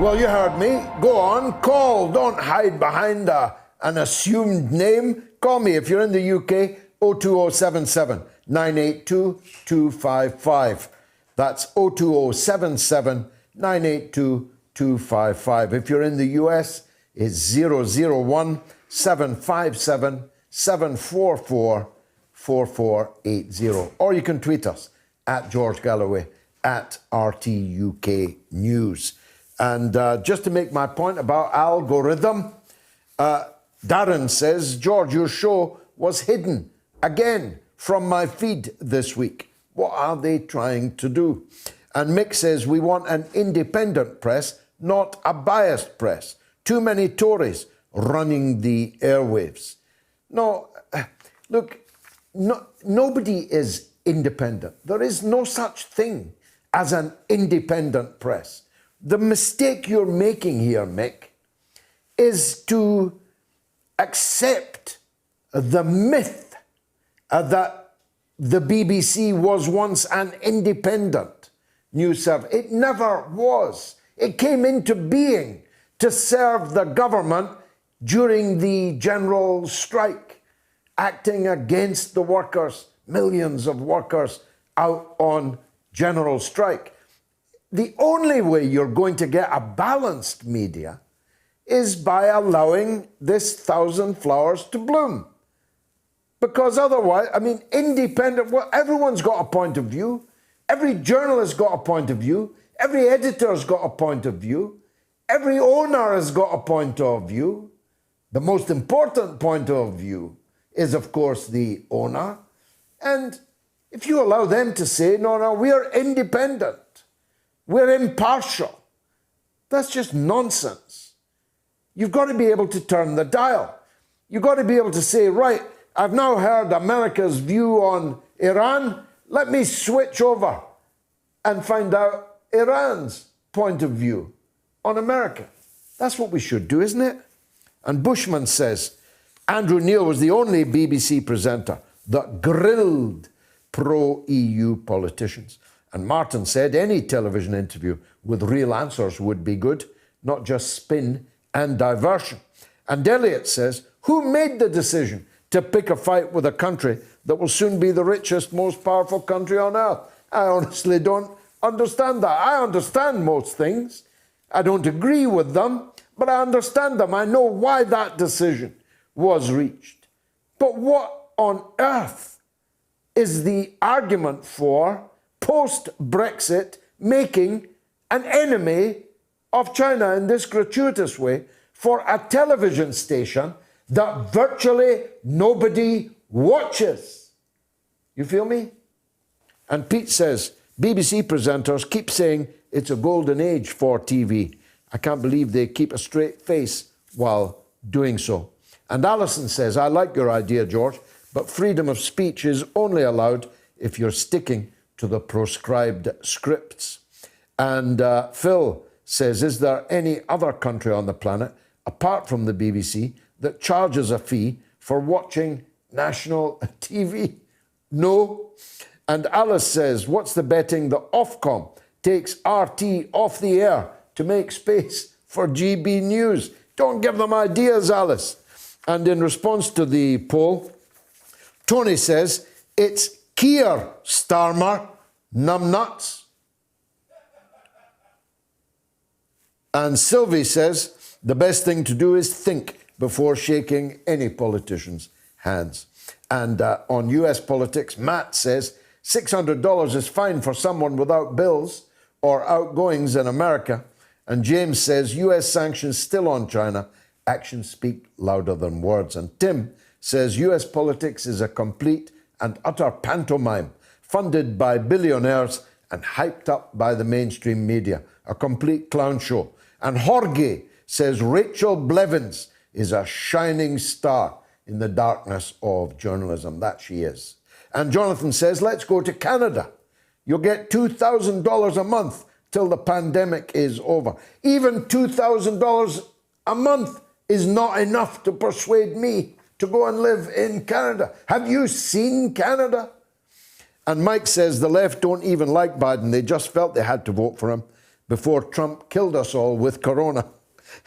Well, you heard me. Go on, call. Don't hide behind an assumed name. Call me if you're in the UK, 02077 982 255. That's 02077 982 255. If you're in the US, it's 001 757 744 4480. Or you can tweet us at George Galloway, at RTUK News. And just to make my point about algorithm, Darren says, George, your show was hidden again from my feed this week. What are they trying to do? And Mick says, we want an independent press, not a biased press. Too many Tories running the airwaves. No, look, nobody is independent. There is no such thing as an independent press. The mistake you're making here, Mick, is to accept the myth that the BBC was once an independent news service. It never was. It came into being to serve the government during the general strike, acting against the workers, millions of workers out on general strike. The only way you're going to get a balanced media is by allowing this thousand flowers to bloom. Because otherwise, I mean, independent, well, everyone's got a point of view. Every journalist's got a point of view. Every editor's got a point of view. Every owner has got a point of view. The most important point of view is, of course, the owner. And if you allow them to say, no, we're independent, we're impartial, that's just nonsense. You've got to be able to turn the dial. You've got to be able to say, right, I've now heard America's view on Iran. Let me switch over and find out Iran's point of view on America. That's what we should do, isn't it? And Bushman says, Andrew Neil was the only BBC presenter that grilled pro-EU politicians. And Martin said any television interview with real answers would be good, not just spin and diversion. And Elliot says, who made the decision to pick a fight with a country that will soon be the richest, most powerful country on earth? I honestly don't understand that. I understand most things. I don't agree with them, but I understand them. I know why that decision was reached. But what on earth is the argument for post-Brexit making an enemy of China in this gratuitous way for a television station that virtually nobody watches? You feel me? And Pete says, BBC presenters keep saying it's a golden age for TV. I can't believe they keep a straight face while doing so. And Alison says, I like your idea, George, but freedom of speech is only allowed if you're sticking to the proscribed scripts. And Phil says, is there any other country on the planet, apart from the BBC, that charges a fee for watching national TV? No. And Alice says, what's the betting that Ofcom takes RT off the air to make space for GB News? Don't give them ideas, Alice. And in response to the poll, Tony says, it's Keir Starmer, numbnuts. And Sylvie says, the best thing to do is think before shaking any politician's hands. And on US politics, Matt says, $600 is fine for someone without bills. or outgoings in America. And James says, US sanctions still on China. Actions speak louder than words. And Tim says, US politics is a complete and utter pantomime, funded by billionaires and hyped up by the mainstream media. A complete clown show. And Jorge says, Rachel Blevins is a shining star in the darkness of journalism. That she is. And Jonathan says, let's go to Canada. You'll get $2,000 a month till the pandemic is over. Even $2,000 a month is not enough to persuade me to go and live in Canada. Have you seen Canada? And Mike says the left don't even like Biden. They just felt they had to vote for him before Trump killed us all with corona.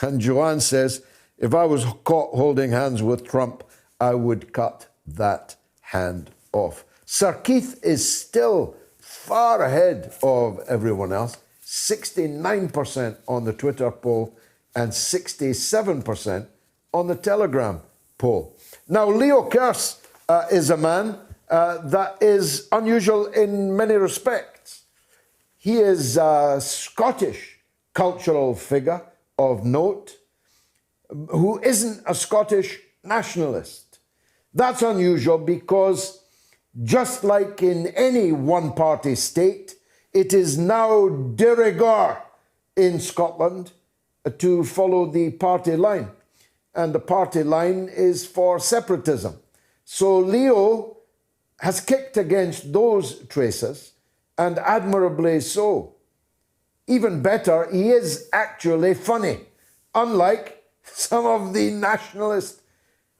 And Joanne says, if I was caught holding hands with Trump, I would cut that hand off. Sir Keith is still far ahead of everyone else. 69% on the Twitter poll and 67% on the Telegram poll. Now, Leo Kearse is a man that is unusual in many respects. He is a Scottish cultural figure of note who isn't a Scottish nationalist. That's unusual because just like in any one-party state, it is now de rigueur in Scotland to follow the party line. And the party line is for separatism. So Leo has kicked against those traces, and admirably so. Even better, he is actually funny, unlike some of the nationalist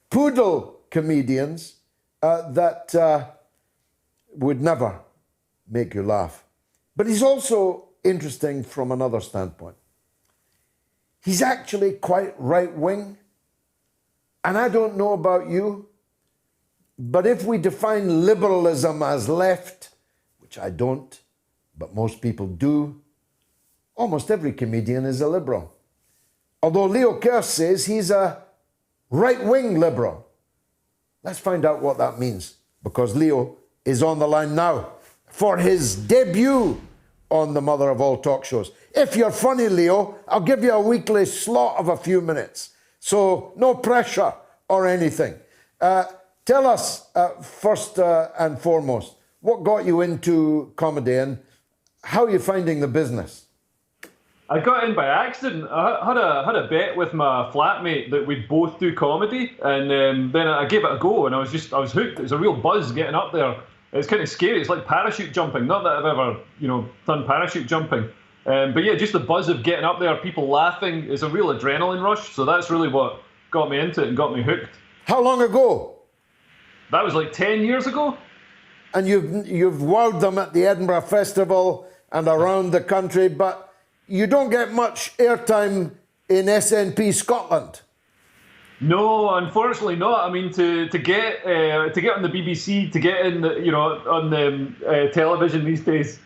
poodle comedians that would never make you laugh. But he's also interesting from another standpoint. He's actually quite right-wing. And I don't know about you, but if we define liberalism as left, which I don't, but most people do, almost every comedian is a liberal. Although Leo Kearse says he's a right-wing liberal. Let's find out what that means, because Leo is on the line now for his debut on the mother of all talk shows. If you're funny, Leo, I'll give you a weekly slot of a few minutes. So no pressure or anything. Tell us, first and foremost, what got you into comedy and how are you finding the business? I got in by accident. I had a bet with my flatmate that we'd both do comedy, and then I gave it a go, and I was hooked. It was a real buzz getting up there. It's kind of scary. It's like parachute jumping. Not that I've ever, done parachute jumping, but yeah, just the buzz of getting up there, people laughing, is a real adrenaline rush. So that's really what got me into it and got me hooked. How long ago? That was like 10 years ago. And you've wowed them at the Edinburgh Festival and around the country, but you don't get much airtime in SNP Scotland. No, unfortunately not. I mean, to get on the BBC, to get in on the television these days,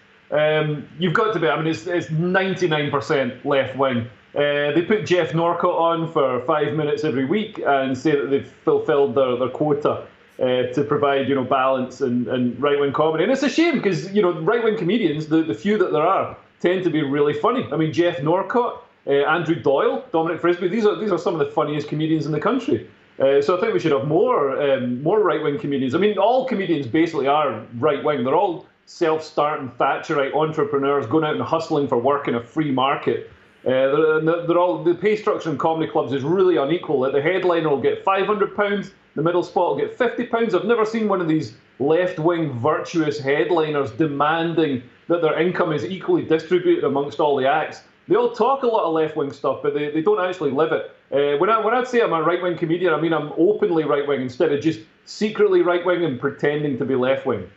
you've got to be. I mean, it's 99% left wing. They put Jeff Norcott on for 5 minutes every week and say that they've fulfilled their quota to provide balance and right wing comedy. And it's a shame because right wing comedians, the few that there are, tend to be really funny. I mean, Jeff Norcott. Andrew Doyle, Dominic Frisby, these are some of the funniest comedians in the country. So I think we should have more right-wing comedians. I mean, all comedians basically are right-wing. They're all self-starting Thatcherite entrepreneurs going out and hustling for work in a free market. They're all, the pay structure in comedy clubs is really unequal. The headliner will get £500, the middle spot will get £50. I've never seen one of these left-wing virtuous headliners demanding that their income is equally distributed amongst all the acts. They all talk a lot of left-wing stuff, but they don't actually live it. When I'd say I'm a right-wing comedian, I mean I'm openly right-wing instead of just secretly right-wing and pretending to be left-wing.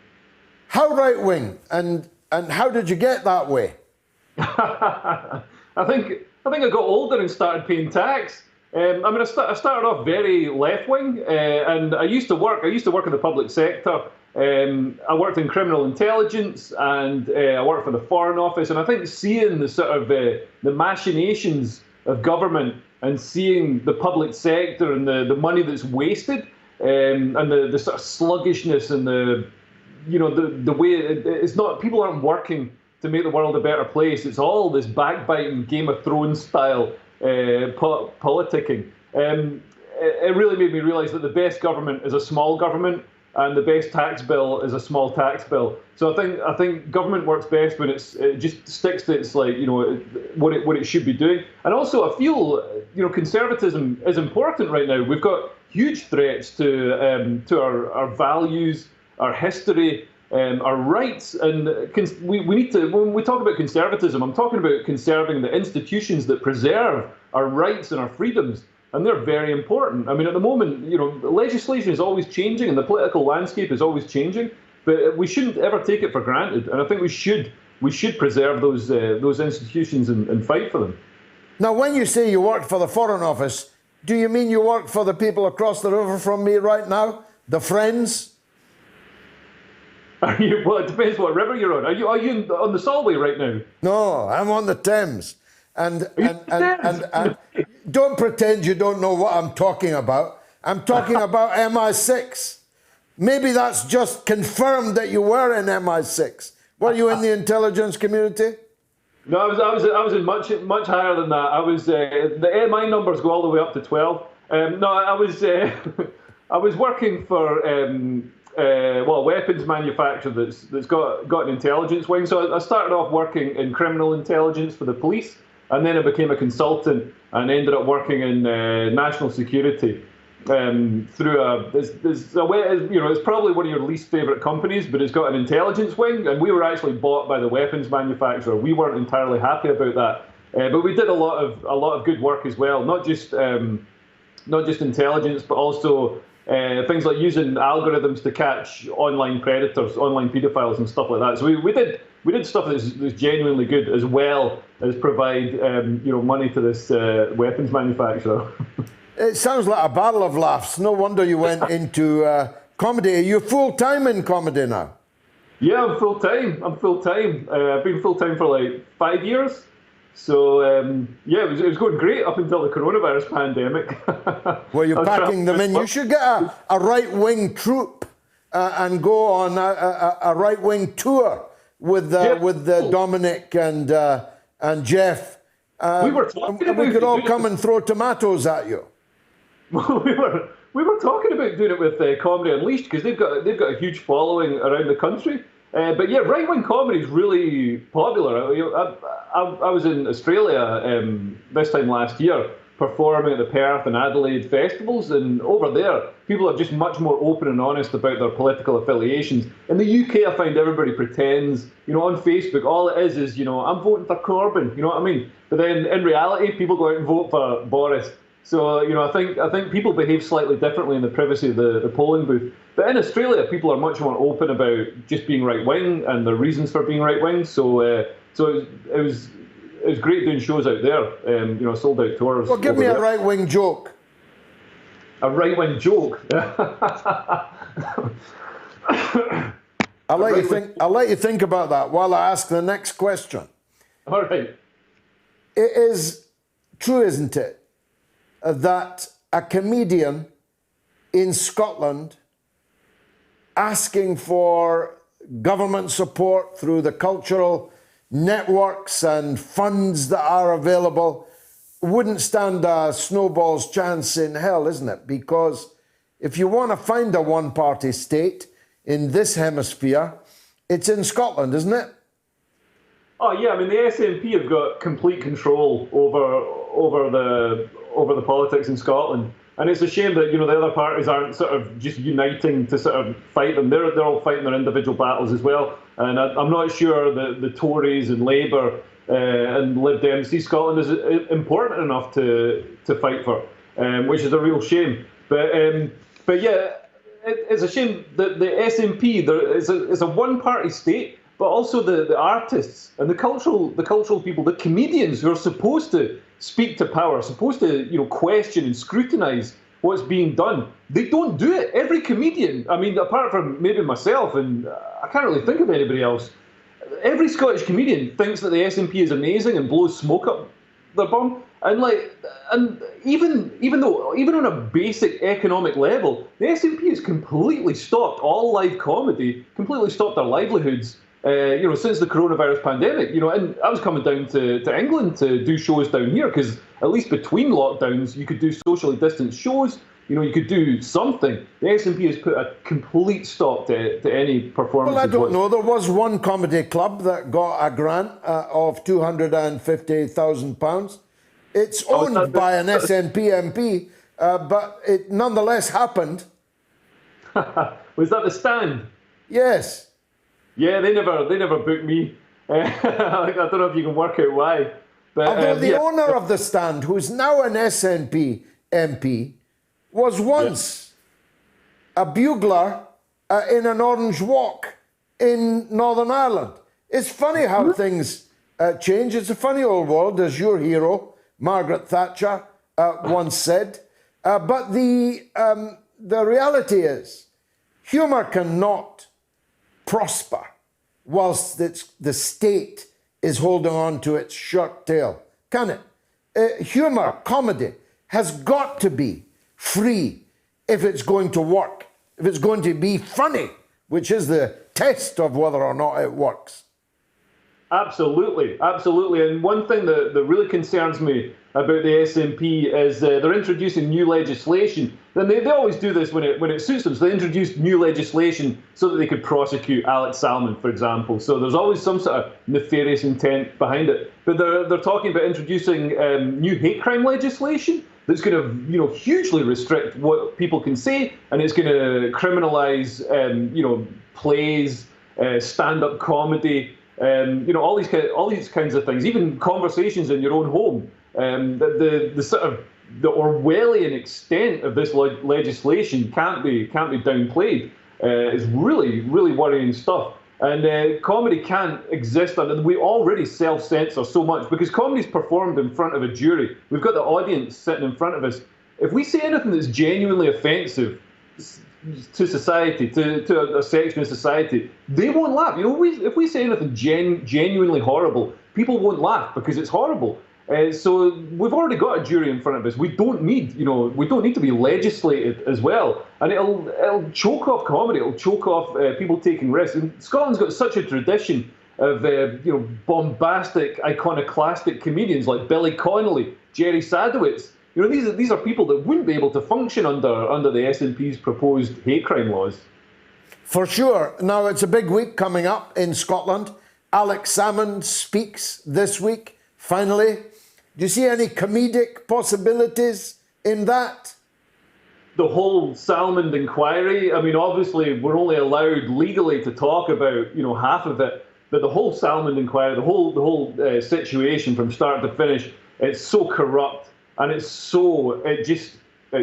How right-wing? And how did you get that way? I think I got older and started paying tax. I started off very left-wing, and I used to work in the public sector. I worked in criminal intelligence and I worked for the Foreign Office, and I think seeing the sort of the machinations of government and seeing the public sector and the money that's wasted and the sort of sluggishness and the way it's not, people aren't working to make the world a better place. It's all this backbiting Game of Thrones style politicking. It really made me realise that the best government is a small government, and the best tax bill is a small tax bill. So I think government works best when it just sticks to its what it should be doing. And also I feel conservatism is important right now. We've got huge threats to our values, our history, our rights, and we need to. When we talk about conservatism, I'm talking about conserving the institutions that preserve our rights and our freedoms. And they're very important. I mean, at the moment, legislation is always changing and the political landscape is always changing, but we shouldn't ever take it for granted. And I think we should preserve those institutions and fight for them. Now, when you say you worked for the Foreign Office, do you mean you work for the people across the river from me right now? The Friends? Well, it depends what river you're on. Are you on the Solway right now? No, I'm on the Thames. And don't pretend you don't know what I'm talking about. I'm talking about MI6. Maybe that's just confirmed that you were in MI6. Were you in the intelligence community? No, I was in much higher than that. I was the MI numbers go all the way up to 12. No, I was working for a weapons manufacturer that's got an intelligence wing. So I started off working in criminal intelligence for the police. And then I became a consultant and ended up working in national security through it's probably one of your least favourite companies, but it's got an intelligence wing, and we were actually bought by the weapons manufacturer. We weren't entirely happy about that, but we did a lot of good work as well, not just intelligence, but also things like using algorithms to catch online predators, online paedophiles, and stuff like that. So we did stuff that's genuinely good, as well as provide money to this weapons manufacturer. It sounds like a battle of laughs. No wonder you went into comedy. Are you full-time in comedy now? Yeah, I'm full-time. I've been full-time for like 5 years. So, it was going great up until the coronavirus pandemic. Well, you're packing them in. You should get a right-wing troupe and go on a right-wing tour with Dominic and Jeff. We were talking about we could all come and throw tomatoes at you. We were talking about doing it with Comedy Unleashed, because they've got a huge following around the country. But yeah, right-wing comedy is really popular. I was in Australia this time last year, performing at the Perth and Adelaide festivals, and over there, people are just much more open and honest about their political affiliations. In the UK, I find everybody pretends, on Facebook, all it is, I'm voting for Corbyn, you know what I mean? But then in reality, people go out and vote for Boris. So, I think people behave slightly differently in the privacy of the polling booth. But in Australia, people are much more open about just being right-wing and their reasons for being right-wing. So it was great doing shows out there, sold-out tours. Well, give me a right-wing joke. A right-wing joke? I'll let you think about that while I ask the next question. All right. It is true, isn't it, that a comedian in Scotland asking for government support through the cultural networks and funds that are available wouldn't stand a snowball's chance in hell, isn't it? Because if you want to find a one-party state in this hemisphere, it's in Scotland, isn't it? Oh yeah, I mean the SNP have got complete control over the politics in Scotland, and it's a shame that the other parties aren't sort of just uniting to sort of fight them. They're all fighting their individual battles as well, and I'm not sure that the Tories and Labour and Lib Dem see Scotland as important enough to fight for, which is a real shame. But yeah, it's a shame that the SNP is a one-party state. But also the artists and the cultural people, the comedians who are supposed to speak to power, supposed to question and scrutinise what's being done. They don't do it. Every comedian, I mean, apart from maybe myself, and I can't really think of anybody else, every Scottish comedian thinks that the SNP is amazing and blows smoke up their bum. And even on a basic economic level, the SNP has completely stopped all live comedy, completely stopped their livelihoods. since the coronavirus pandemic, and I was coming down to England to do shows down here because at least between lockdowns, you could do socially distanced shows. You could do something. The SNP has put a complete stop to any performances. Well, I don't know. There was one comedy club that got a grant of £250,000. It's owned by an SNP MP, but it nonetheless happened. Was that the Stand? Yes. Yeah, they never booked me. I don't know if you can work out why. But, although the owner of the Stand, who's now an SNP MP, was once a bugler in an Orange Walk in Northern Ireland. It's funny how things change. It's a funny old world, as your hero, Margaret Thatcher, once said. But the reality is, humour cannot prosper whilst the state is holding on to its shirt tail, can it? Humour, comedy, has got to be free if it's going to work, if it's going to be funny, which is the test of whether or not it works. Absolutely. And one thing that really concerns me about the SNP is they're introducing new legislation. And they always do this when it suits them. So they introduced new legislation so that they could prosecute Alex Salmond, for example. So there's always some sort of nefarious intent behind it. But they're talking about introducing new hate crime legislation that's going to, hugely restrict what people can say, and it's going to criminalise, plays, stand-up comedy, all these kinds of things, even conversations in your own home. The sort of the Orwellian extent of this legislation can't be downplayed. It's really, really worrying stuff. And comedy can't exist under. We already self-censor so much because comedy's performed in front of a jury. We've got the audience sitting in front of us. If we say anything that's genuinely offensive to society, to a section of society, they won't laugh. If we say anything genuinely horrible, people won't laugh because it's horrible. So we've already got a jury in front of us. We don't need to be legislated as well. And it'll choke off comedy. It'll choke off people taking risks. And Scotland's got such a tradition of bombastic, iconoclastic comedians like Billy Connolly, Jerry Sadowitz. These are people that wouldn't be able to function under the SNP's proposed hate crime laws. For sure. Now, it's a big week coming up in Scotland. Alex Salmond speaks this week, finally. Do you see any comedic possibilities in that? The whole Salmond inquiry, obviously we're only allowed legally to talk about, half of it, but the whole Salmond inquiry, the whole situation from start to finish, it's so corrupt and it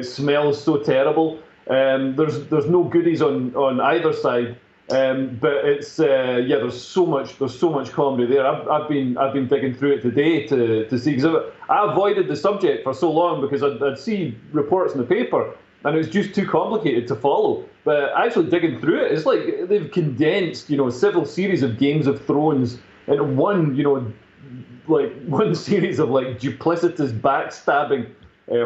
smells so terrible. There's no goodies on either side. But it's there's so much comedy there. I've been digging through it today to see, because I avoided the subject for so long because I'd see reports in the paper and it was just too complicated to follow. But actually digging through it, it's like they've condensed several series of Games of Thrones into one series of duplicitous backstabbing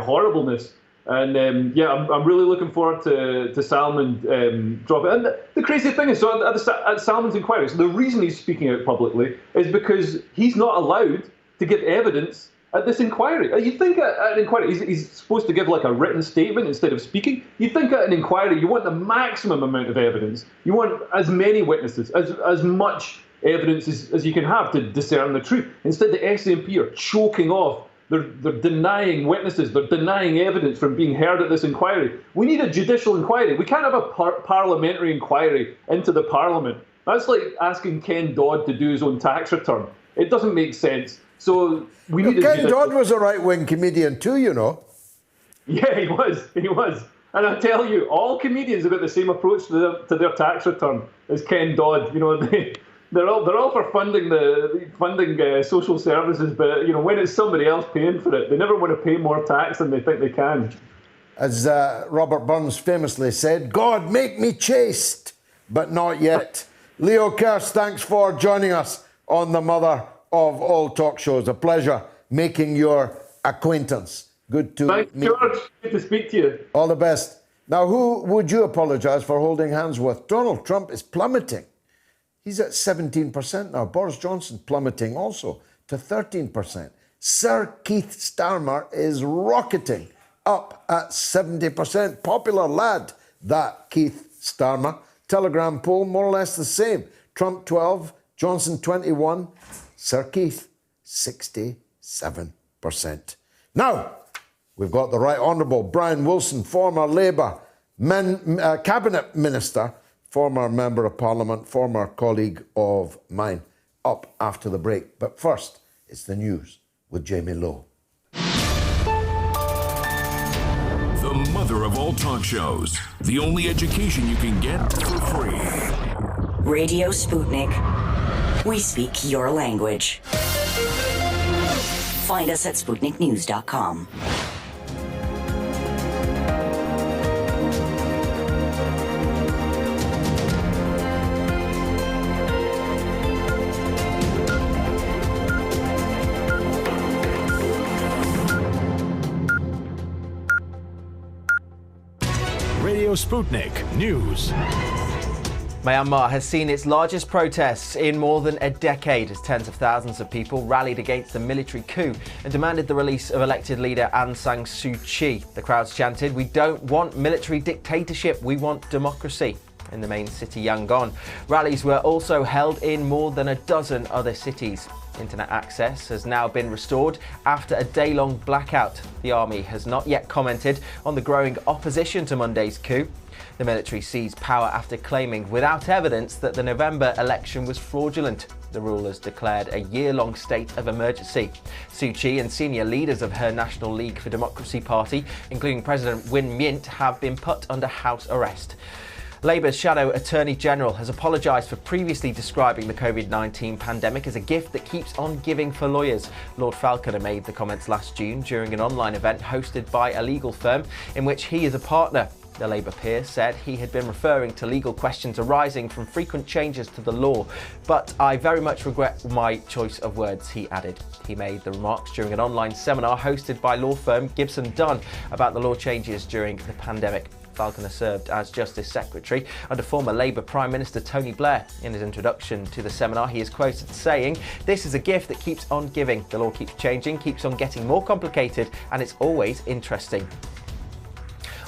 horribleness. And I'm really looking forward to Salmond dropping. And the crazy thing is, so at Salmond's inquiry, so the reason he's speaking out publicly is because he's not allowed to give evidence at this inquiry. You think at an inquiry, he's supposed to give a written statement instead of speaking. You think at an inquiry, you want the maximum amount of evidence. You want as many witnesses, as much evidence as you can have to discern the truth. Instead, the SNP are choking off. They're denying witnesses. They're denying evidence from being heard at this inquiry. We need a judicial inquiry. We can't have a parliamentary inquiry into the Parliament. That's like asking Ken Dodd to do his own tax return. It doesn't make sense. So we need. Ken Dodd was a right-wing comedian too, Yeah, he was. And I tell you, all comedians have got the same approach to their tax return as Ken Dodd. They're all for funding social services, but when it's somebody else paying for it, they never want to pay more tax than they think they can. As Robert Burns famously said, "God make me chaste, but not yet." Leo Kearse, thanks for joining us on the mother of all talk shows. A pleasure making your acquaintance. Good to meet you. George. Good to speak to you. All the best. Now, who would you apologise for holding hands with? Donald Trump is plummeting. He's at 17% now. Boris Johnson plummeting also to 13%. Sir Keith Starmer is rocketing up at 70%. Popular lad, that Keith Starmer. Telegram poll, more or less the same. Trump 12, Johnson 21, Sir Keith 67%. Now, we've got the Right Honourable Brian Wilson, former Labour Cabinet Minister, former Member of Parliament, former colleague of mine, up after the break. But first, it's the news with Jamie Lowe. The mother of all talk shows. The only education you can get for free. Radio Sputnik. We speak your language. Find us at SputnikNews.com. Radio Sputnik News. Myanmar has seen its largest protests in more than a decade as tens of thousands of people rallied against the military coup and demanded the release of elected leader Aung San Suu Kyi. The crowds chanted, "We don't want military dictatorship, we want democracy." In the main city, Yangon. Rallies were also held in more than a dozen other cities. Internet access has now been restored after a day-long blackout. The army has not yet commented on the growing opposition to Monday's coup. The military seized power after claiming without evidence that the November election was fraudulent. The rulers declared a year-long state of emergency. Suu Kyi and senior leaders of her National League for Democracy party, including President Win Myint, have been put under house arrest. Labour's Shadow Attorney General has apologised for previously describing the COVID-19 pandemic as a gift that keeps on giving for lawyers. Lord Falconer made the comments last June during an online event hosted by a legal firm in which he is a partner. The Labour peer said he had been referring to legal questions arising from frequent changes to the law, but I very much regret my choice of words, he added. He made the remarks during an online seminar hosted by law firm Gibson Dunn about the law changes during the pandemic. Falconer served as Justice Secretary under former Labour Prime Minister Tony Blair. In his introduction to the seminar, he is quoted saying, "This is a gift that keeps on giving. The law keeps changing, keeps on getting more complicated, and it's always interesting."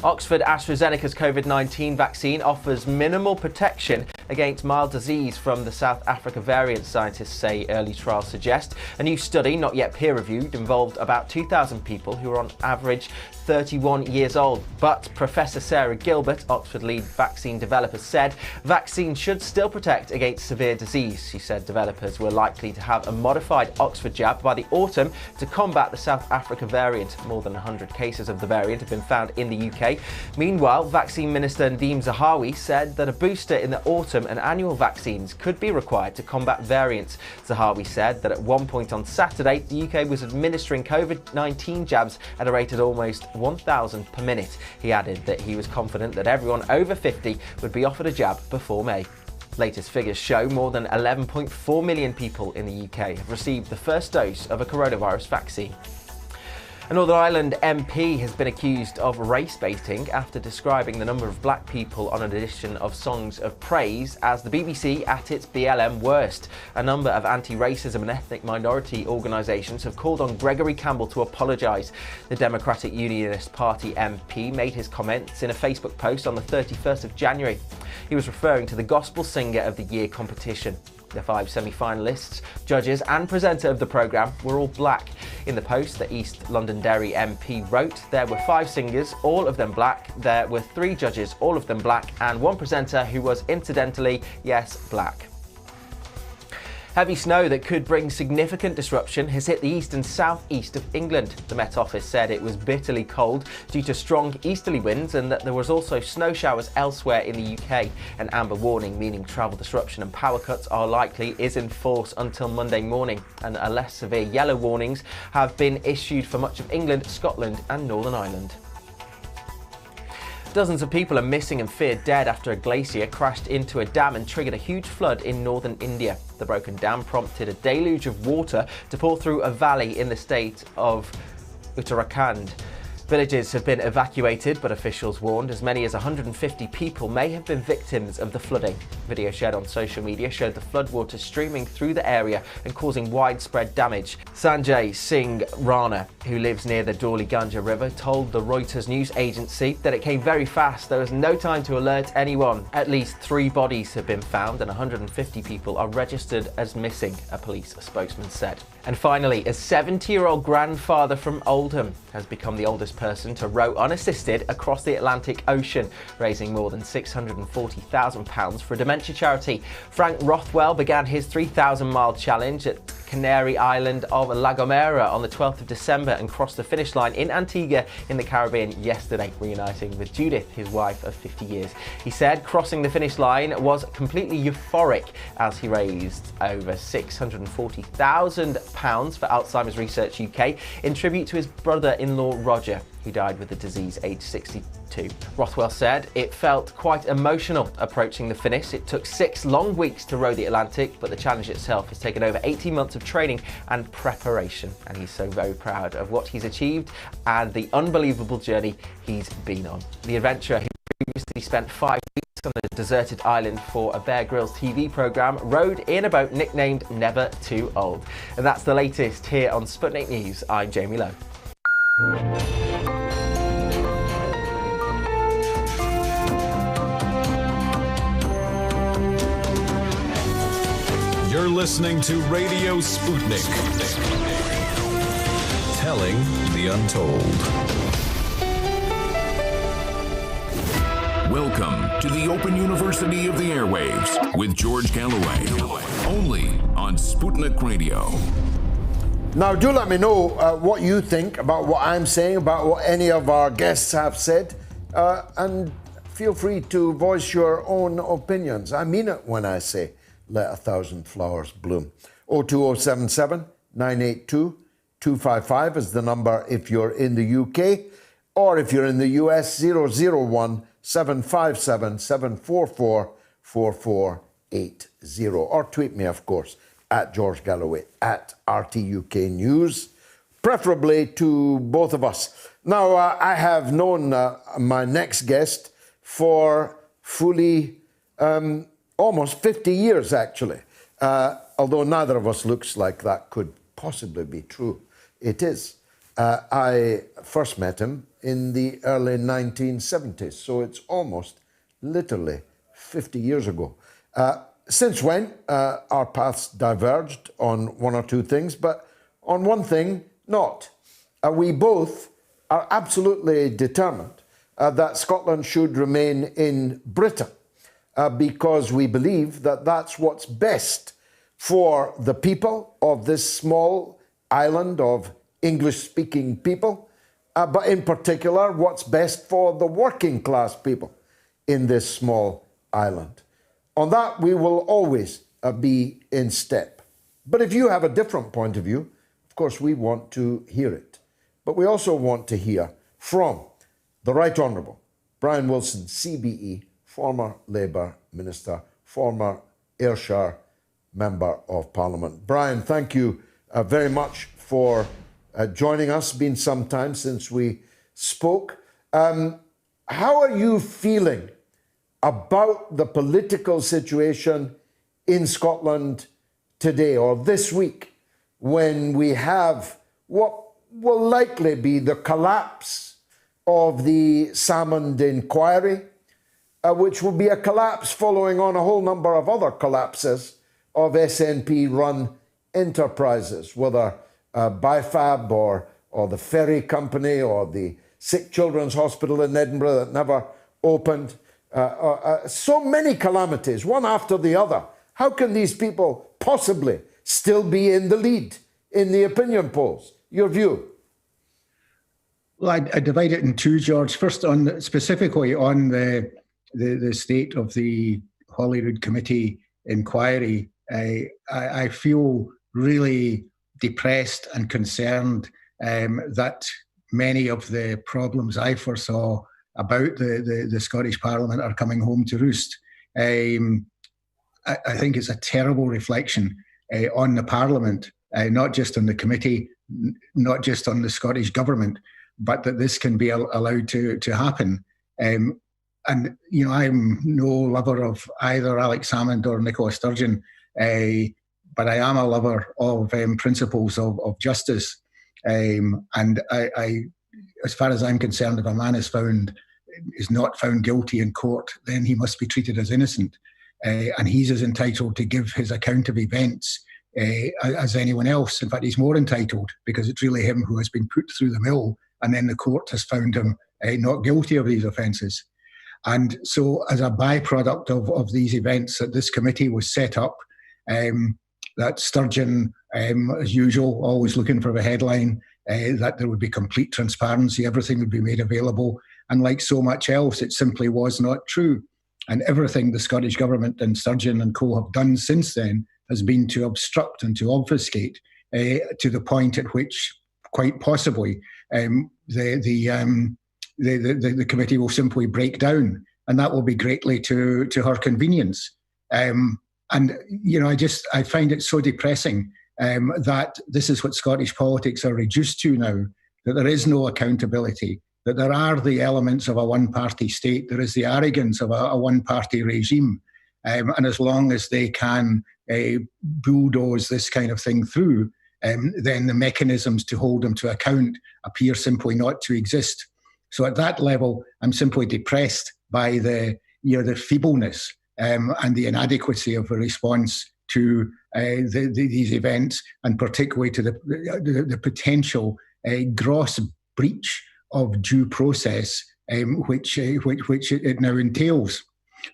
Oxford AstraZeneca's COVID-19 vaccine offers minimal protection against mild disease from the South Africa variant, scientists say early trials suggest. A new study, not yet peer-reviewed, involved about 2,000 people who are on average 31 years old. But Professor Sarah Gilbert, Oxford lead vaccine developer, said vaccines should still protect against severe disease. She said developers were likely to have a modified Oxford jab by the autumn to combat the South Africa variant. More than 100 cases of the variant have been found in the UK. Meanwhile, Vaccine Minister Nadeem Zahawi said that a booster in the autumn and annual vaccines could be required to combat variants. Zahawi said that at one point on Saturday, the UK was administering COVID-19 jabs at a rate of almost 1,000 per minute. He added that he was confident that everyone over 50 would be offered a jab before May. Latest figures show more than 11.4 million people in the UK have received the first dose of a coronavirus vaccine. A Northern Ireland MP has been accused of race baiting after describing the number of black people on an edition of Songs of Praise as the BBC at its BLM worst. A number of anti-racism and ethnic minority organisations have called on Gregory Campbell to apologise. The Democratic Unionist Party MP made his comments in a Facebook post on the 31st of January. He was referring to the Gospel Singer of the Year competition. The 5 semi-finalists, judges and presenter of the programme were all black. In the post, the East Londonderry MP wrote, "There were 5 singers, all of them black. There were 3 judges, all of them black, and 1 presenter who was incidentally, yes, black." Heavy snow that could bring significant disruption has hit the east and southeast of England. The Met Office said it was bitterly cold due to strong easterly winds and that there was also snow showers elsewhere in the UK. An amber warning, meaning travel disruption and power cuts are likely, is in force until Monday morning, and a less severe yellow warnings have been issued for much of England, Scotland and Northern Ireland. Dozens of people are missing and feared dead after a glacier crashed into a dam and triggered a huge flood in northern India. The broken dam prompted a deluge of water to pour through a valley in the state of Uttarakhand. Villages have been evacuated, but officials warned as many as 150 people may have been victims of the flooding. Video shared on social media showed the floodwater streaming through the area and causing widespread damage. Sanjay Singh Rana, who lives near the Dawli Ganga River, told the Reuters news agency that it came very fast. There was no time to alert anyone. At least 3 bodies have been found and 150 people are registered as missing, a police spokesman said. And finally, a 70-year-old grandfather from Oldham has become the oldest person to row unassisted across the Atlantic Ocean, raising more than £640,000 for a dementia charity. Frank Rothwell began his 3,000-mile challenge at Canary Island of La Gomera on the 12th of December and crossed the finish line in Antigua in the Caribbean yesterday, reuniting with Judith, his wife of 50 years. He said crossing the finish line was completely euphoric as he raised over £640,000 for Alzheimer's Research UK in tribute to his brother-in-law Roger, who died with the disease aged 62. Rothwell said it felt quite emotional approaching the finish. It took 6 long weeks to row the Atlantic, but the challenge itself has taken over 18 months of training and preparation, and he's so very proud of what he's achieved and the unbelievable journey he's been on. The adventurer, who previously spent 5 weeks on a deserted island for a Bear Grylls TV programme, rowed in a boat nicknamed Never Too Old. And that's the latest here on Sputnik News. I'm Jamie Lowe. You're listening to Radio Sputnik. Telling the untold. Welcome to the Open University of the Airwaves with George Galloway. Only on Sputnik Radio. Now, do let me know what you think about what I'm saying, about what any of our guests have said, and feel free to voice your own opinions. I mean it when I say, let 1,000 flowers bloom. 02077 982 255 is the number if you're in the UK, or if you're in the US, 001 757 744 4480. Or tweet me, of course, at George Galloway, at RTUK News, preferably to both of us. Now, I have known my next guest for fully almost 50 years, actually, although neither of us looks like that could possibly be true. It is. I first met him in the early 1970s, so it's almost literally 50 years ago. Since when, our paths diverged on one or two things, but on one thing, not. We both are absolutely determined that Scotland should remain in Britain, because we believe that that's what's best for the people of this small island of English-speaking people, but in particular, what's best for the working class people in this small island. On that, we will always be in step. But if you have a different point of view, of course, we want to hear it. But we also want to hear from the Right Honourable Brian Wilson CBE, former Labour Minister, former Ayrshire Member of Parliament. Brian, thank you very much for joining us. Been some time since we spoke. How are you feeling about the political situation in Scotland today or this week, when we have what will likely be the collapse of the Salmond inquiry, which will be a collapse following on a whole number of other collapses of SNP-run enterprises, whether BIFAB or the ferry company or the sick children's hospital in Edinburgh that never opened. So many calamities, one after the other. How can these people possibly still be in the lead in the opinion polls? Your view? Well, I divide it in two, George. First, specifically on the state of the Holyrood Committee inquiry. I feel really depressed and concerned that many of the problems I foresaw about the Scottish Parliament are coming home to roost. I think it's a terrible reflection on the Parliament, not just on the committee, not just on the Scottish Government, but that this can be allowed to happen. And, I'm no lover of either Alex Salmond or Nicola Sturgeon, but I am a lover of principles of justice. And I, as far as I'm concerned, if a man is not found guilty in court, then he must be treated as innocent. And he's as entitled to give his account of events as anyone else. In fact, he's more entitled, because it's really him who has been put through the mill, and then the court has found him not guilty of these offences. And so as a byproduct of these events, that this committee was set up, that Sturgeon, as usual, always looking for the headline, that there would be complete transparency, everything would be made available. And like so much else, it simply was not true. And everything the Scottish Government and Sturgeon and co have done since then has been to obstruct and to obfuscate, to the point at which, quite possibly, the committee will simply break down, and that will be greatly to her convenience. I find it so depressing that this is what Scottish politics are reduced to now, that there is no accountability, that there are the elements of a one-party state, there is the arrogance of a one-party regime. And as long as they can bulldoze this kind of thing through, then the mechanisms to hold them to account appear simply not to exist. So at that level, I'm simply depressed by the feebleness and the inadequacy of the response to these events, and particularly to the potential gross breach of due process, which it now entails.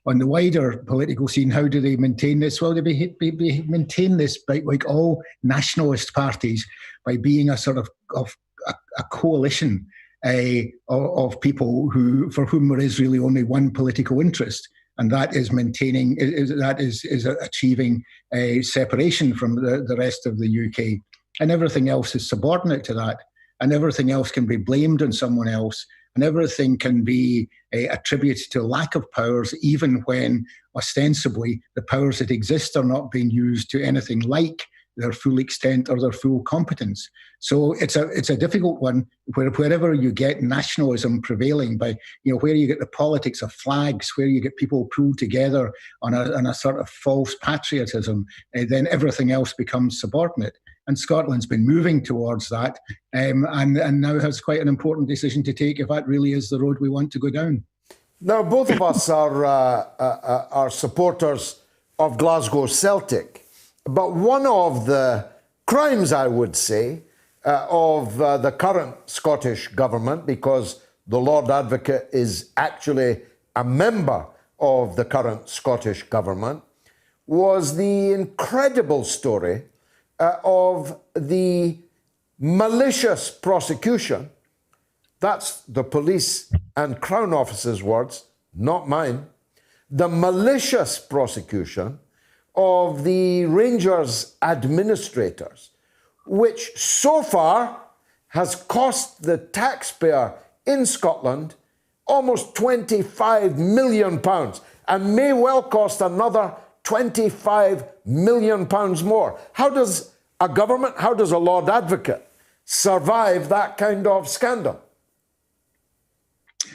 On the wider political scene, how do they maintain this? Well, they maintain this by, like all nationalist parties, by being a sort of a coalition of people for whom there is really only one political interest, and that is achieving a separation from the rest of the UK, and everything else is subordinate to that, and everything else can be blamed on someone else, and everything can be attributed to lack of powers, even when ostensibly the powers that exist are not being used to anything like their full extent or their full competence. So it's a difficult one, wherever you get nationalism prevailing, by where you get the politics of flags, where you get people pulled together on a sort of false patriotism, then everything else becomes subordinate. And Scotland's been moving towards that, and now has quite an important decision to take if that really is the road we want to go down. Now, both of us are supporters of Glasgow Celtic, but one of the crimes, I would say, of the current Scottish government, because the Lord Advocate is actually a member of the current Scottish government, was the incredible story of the malicious prosecution. That's the police and Crown Office's words, not mine. The malicious prosecution of the Rangers administrators, which so far has cost the taxpayer in Scotland almost £25 million, and may well cost another £25 million more. How does a government, how does a Lord Advocate survive that kind of scandal?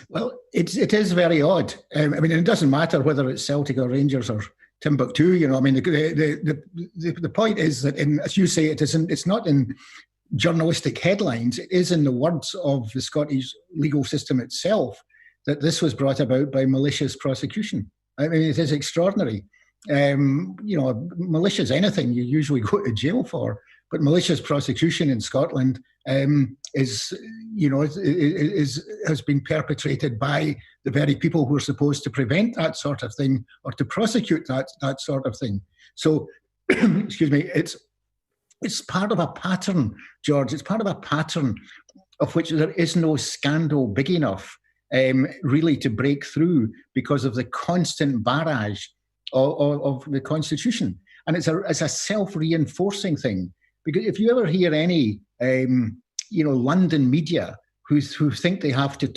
Well, it is very odd. It doesn't matter whether it's Celtic or Rangers or Timbuktu. The point is that, as you say, it's not in journalistic headlines. It is in the words of the Scottish legal system itself that this was brought about by malicious prosecution. It is extraordinary. Malicious anything you usually go to jail for, but malicious prosecution in Scotland has been perpetrated by the very people who are supposed to prevent that sort of thing or to prosecute that sort of thing. So, excuse me, it's part of a pattern, George. It's part of a pattern of which there is no scandal big enough really to break through because of the constant barrage of the Constitution. And it's a self-reinforcing thing. Because if you ever hear any, London media who think they have to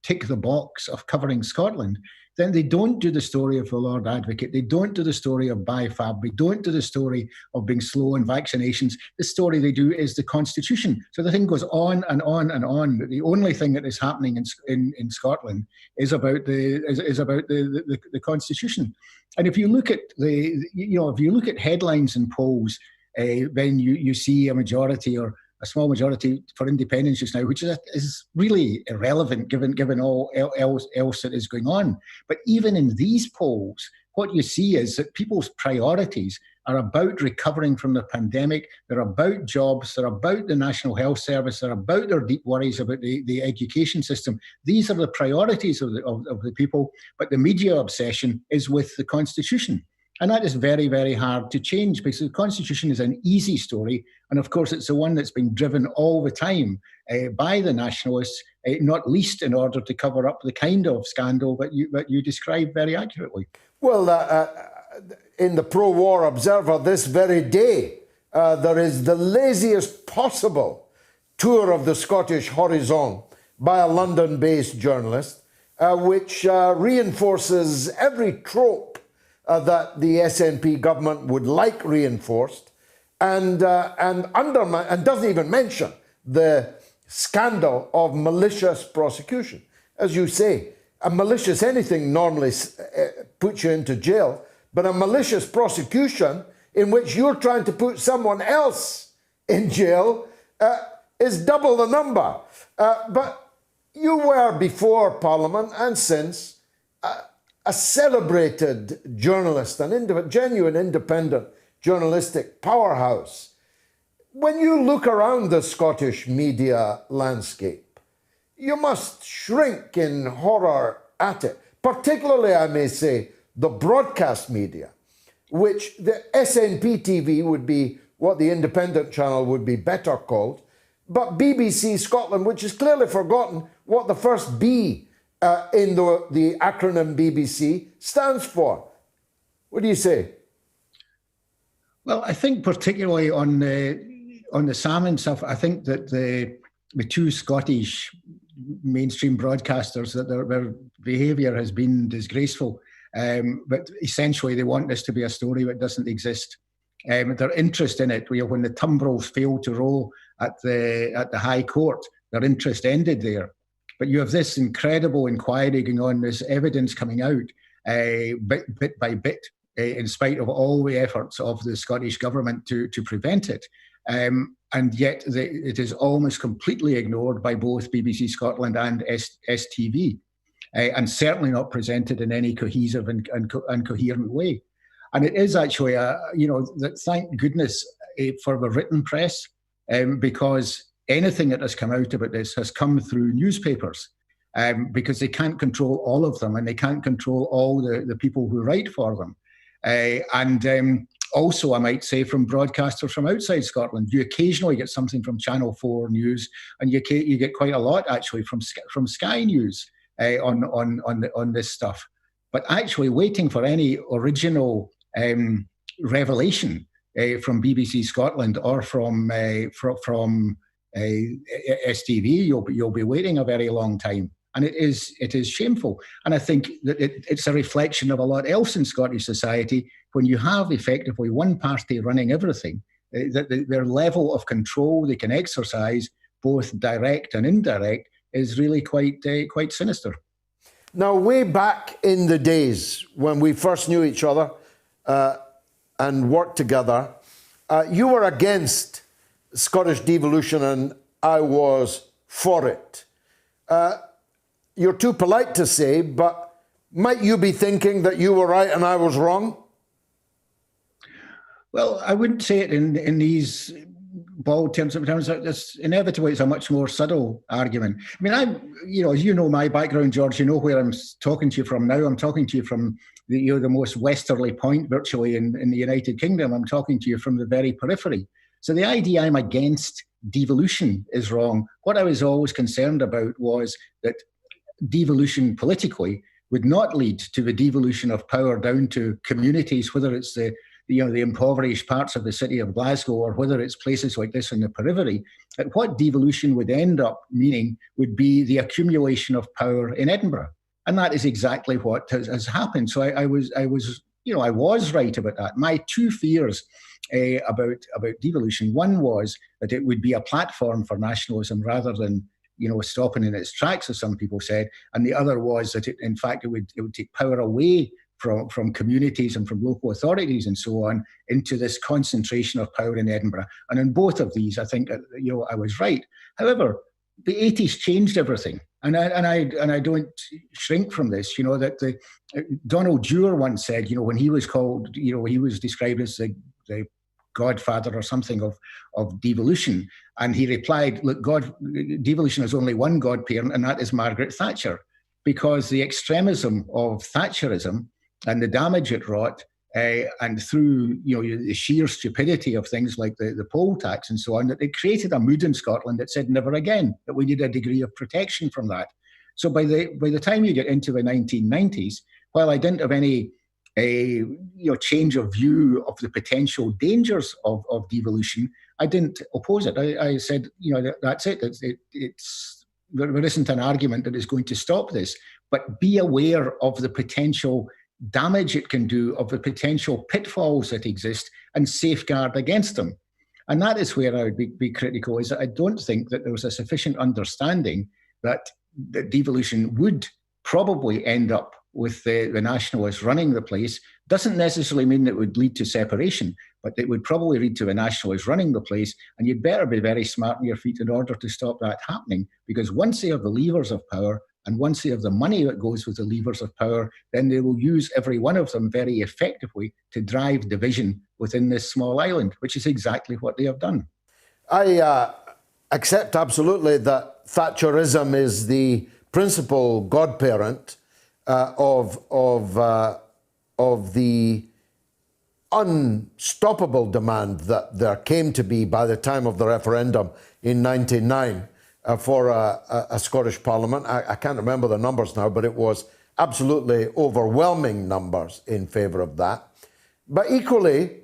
tick the box of covering Scotland, then they don't do the story of the Lord Advocate. They don't do the story of BIFAB. They don't do the story of being slow on vaccinations. The story they do is the Constitution. So the thing goes on and on and on. The only thing that is happening in Scotland is about the Constitution. And if you look at headlines and polls, then you see a majority or a small majority for independence just now, which is really irrelevant given all else that is going on. But even in these polls, what you see is that people's priorities are about recovering from the pandemic. They're about jobs. They're about the National Health Service. They're about their deep worries about the education system. These are the priorities of the people. But the media obsession is with the Constitution. And that is very, very hard to change because the Constitution is an easy story. And of course, it's the one that's been driven all the time by the nationalists, not least in order to cover up the kind of scandal that you described very accurately. Well, in the Pro-War Observer this very day, there is the laziest possible tour of the Scottish horizon by a London-based journalist, which reinforces every trope that the SNP government would like reinforced, and doesn't even mention the scandal of malicious prosecution. As you say, a malicious anything normally puts you into jail, but a malicious prosecution in which you're trying to put someone else in jail is double the number. But you were before Parliament and since a celebrated journalist, genuine independent journalistic powerhouse. When you look around the Scottish media landscape, you must shrink in horror at it, particularly, I may say, the broadcast media, which the SNP TV would be what the independent channel would be better called, but BBC Scotland, which has clearly forgotten what the first B in the acronym BBC stands for. What do you say? Well, I think particularly on the salmon stuff, I think that the two Scottish mainstream broadcasters, that their behaviour has been disgraceful. But essentially, they want this to be a story that doesn't exist. Their interest in it, when the tumbrils failed to roll at the High Court, their interest ended there. But you have this incredible inquiry going on, this evidence coming out bit by bit, in spite of all the efforts of the Scottish government to prevent it. And yet it is almost completely ignored by both BBC Scotland and STV, and certainly not presented in any cohesive and coherent way. And it is actually, that thank goodness for the written press, because anything that has come out about this has come through newspapers, because they can't control all of them and they can't control all the people who write for them. Also, I might say, from broadcasters from outside Scotland. You occasionally get something from Channel 4 News, and you get quite a lot actually from Sky News on this stuff. But actually waiting for any original revelation from BBC Scotland or from STV, you'll be waiting a very long time, and it is shameful. And I think that it's a reflection of a lot else in Scottish society. When you have effectively one party running everything, that their level of control they can exercise, both direct and indirect, is really quite sinister. Now, way back in the days when we first knew each other and worked together, you were against Scottish devolution and I was for it. You're too polite to say, but might you be thinking that you were right and I was wrong? Well, I wouldn't say it in these bald terms. Sometimes it's inevitably it's a much more subtle argument. I mean, as you know my background, George, you know where I'm talking to you from now. I'm talking to you from the most westerly point virtually in the United Kingdom. I'm talking to you from the very periphery. So the idea I'm against devolution is wrong. What I was always concerned about was that devolution politically would not lead to the devolution of power down to communities, whether it's the the impoverished parts of the city of Glasgow, or whether it's places like this in the periphery, that what devolution would end up meaning would be the accumulation of power in Edinburgh. And that is exactly what has happened. So I was right about that. My two fears about devolution, one was that it would be a platform for nationalism rather than stopping in its tracks, as some people said, and the other was that in fact it would take power away from communities and from local authorities and so on into this concentration of power in Edinburgh. And in both of these, I think I was right. However, the 80s changed everything, and I don't shrink from this. That Donald Dewar once said, when he was called, he was described as the godfather or something of devolution, and he replied, "Look, devolution has only one godparent, and that is Margaret Thatcher, because the extremism of Thatcherism and the damage it wrought." And through the sheer stupidity of things like the poll tax and so on, that it created a mood in Scotland that said never again, that we need a degree of protection from that. So by the time you get into the 1990s, while I didn't have any change of view of the potential dangers of devolution, I didn't oppose it. I said, that's it. There isn't an argument that is going to stop this, but be aware of the potential damage it can do, of the potential pitfalls that exist, and safeguard against them. And that is where I would be critical, is that I don't think that there was a sufficient understanding that devolution would probably end up with the nationalists running the place. Doesn't necessarily mean that it would lead to separation, but it would probably lead to the nationalists running the place, and you'd better be very smart on your feet in order to stop that happening, because once they have the levers of power, and once they have the money that goes with the levers of power, then they will use every one of them very effectively to drive division within this small island, which is exactly what they have done. I accept absolutely that Thatcherism is the principal godparent of the unstoppable demand that there came to be by the time of the referendum in 1999 for a Scottish Parliament. I can't remember the numbers now, but it was absolutely overwhelming numbers in favour of that. But equally,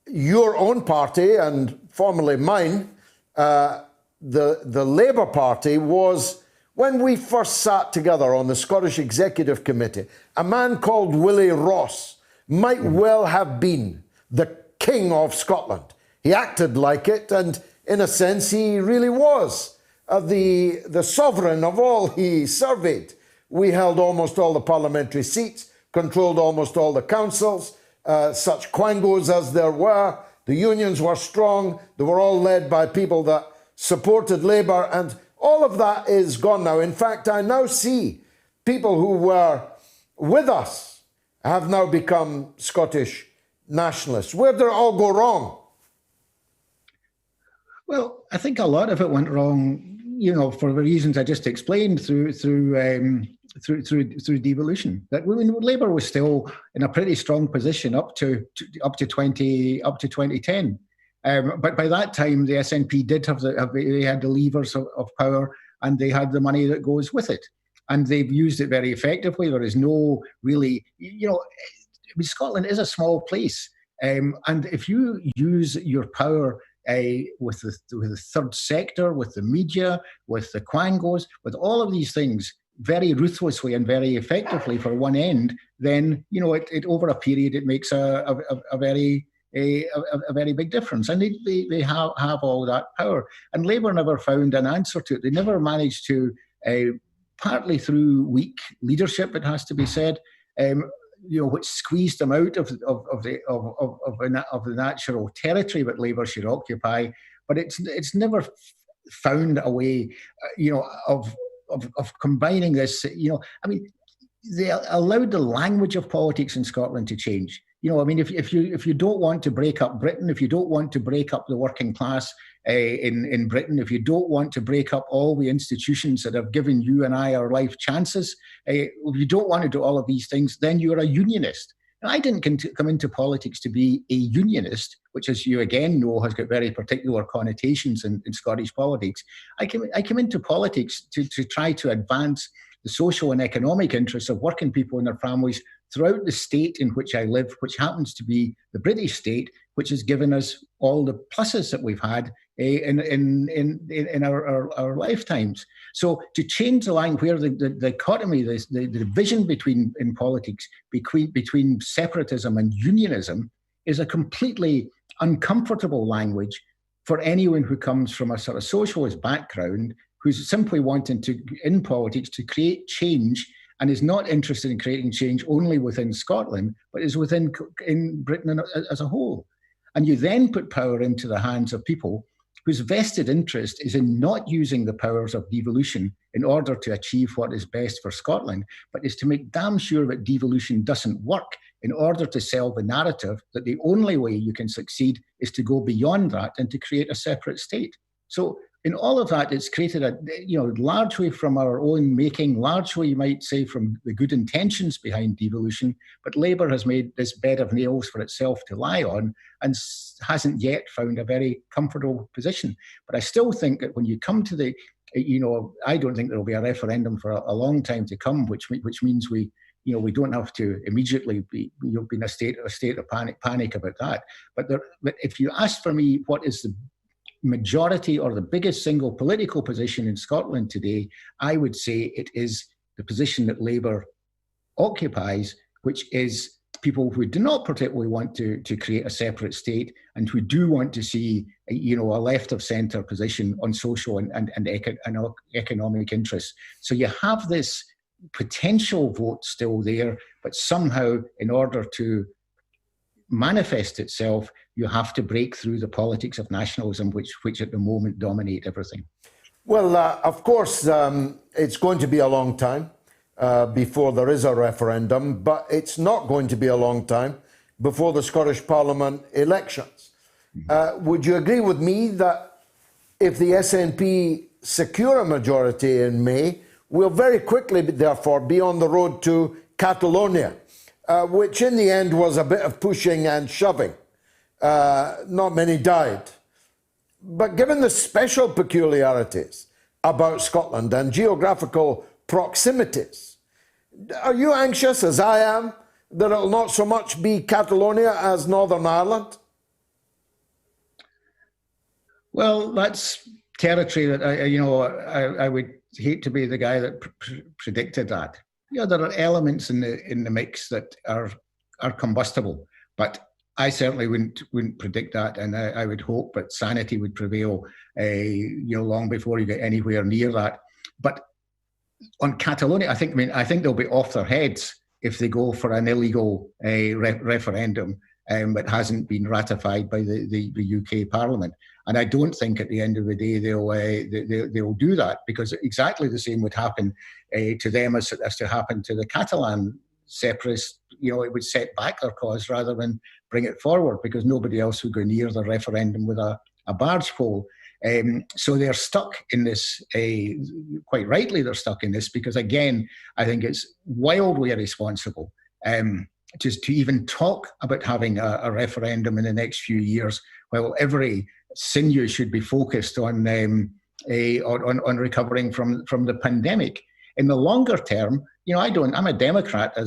your own party, and formerly mine, the Labour Party, was, when we first sat together on the Scottish Executive Committee, a man called Willie Ross might well have been the King of Scotland. He acted like it, and in a sense, he really was the sovereign of all he surveyed. We held almost all the parliamentary seats, controlled almost all the councils, such quangos as there were. The unions were strong. They were all led by people that supported Labour, and all of that is gone now. In fact, I now see people who were with us have now become Scottish nationalists. Where did it all go wrong? Well, I think a lot of it went wrong, for the reasons I just explained through devolution. That Labour was still in a pretty strong position up to 2010. But by that time, the SNP did they had the levers of power, and they had the money that goes with it, and they've used it very effectively. There is no really, Scotland is a small place, and if you use your power with the third sector, with the media, with the quangos, with all of these things very ruthlessly and very effectively for one end, then it over a period it makes a very big difference, and they have all that power. And Labour never found an answer to it. They never managed to, partly through weak leadership, it has to be said, which squeezed them out of the natural territory that Labour should occupy. But it's never found a way, of combining this. They allowed the language of politics in Scotland to change. If you don't want to break up Britain, if you don't want to break up the working class in Britain, if you don't want to break up all the institutions that have given you and I our life chances, if you don't want to do all of these things, then you're a unionist. And I didn't come into politics to be a unionist, which, as you again know, has got very particular connotations in Scottish politics. I came into politics to try to advance the social and economic interests of working people and their families throughout the state in which I live, which happens to be the British state, which has given us all the pluses that we've had in our lifetimes. So to change the line where the dichotomy, the division in politics between separatism and unionism is a completely uncomfortable language for anyone who comes from a sort of socialist background, who's simply wanting to, in politics, to create change and is not interested in creating change only within Scotland, but is in Britain as a whole. And you then put power into the hands of people whose vested interest is in not using the powers of devolution in order to achieve what is best for Scotland, but is to make damn sure that devolution doesn't work in order to sell the narrative that the only way you can succeed is to go beyond that and to create a separate state. So in all of that, it's created largely from our own making, largely you might say from the good intentions behind devolution, but Labour has made this bed of nails for itself to lie on and hasn't yet found a very comfortable position. But I still think that when you come to I don't think there will be a referendum for a long time to come, which means we don't have to immediately be in a state of panic about that. But if you ask for me, what is the majority or the biggest single political position in Scotland today, I would say it is the position that Labour occupies, which is people who do not particularly want to create a separate state and who do want to see a left of centre position on social and economic interests. So you have this potential vote still there, but somehow in order to manifest itself, you have to break through the politics of nationalism, which at the moment dominate everything. Well, of course, it's going to be a long time before there is a referendum, but it's not going to be a long time before the Scottish Parliament elections. Would you agree with me that if the SNP secure a majority in May, we'll very quickly, therefore, be on the road to Catalonia, which in the end was a bit of pushing and shoving. Not many died. But given the special peculiarities about Scotland and geographical proximities, are you anxious, as I am, that it'll not so much be Catalonia as Northern Ireland? Well, that's territory that I would hate to be the guy that predicted that. There are elements in the mix that are combustible, but I certainly wouldn't predict that, and I would hope that sanity would prevail, long before you get anywhere near that. But on Catalonia, I think they'll be off their heads if they go for an illegal referendum that hasn't been ratified by the UK Parliament. And I don't think at the end of the day they'll do that, because exactly the same would happen to them as to happen to the Catalan separatists. It would set back their cause rather than bring it forward, because nobody else would go near the referendum with a barge pole. So they're stuck in this, quite rightly they're stuck in this, because again, I think it's wildly irresponsible to even talk about having a referendum in the next few years, while every sinew should be focused on recovering from the pandemic. In the longer term, I'm a Democrat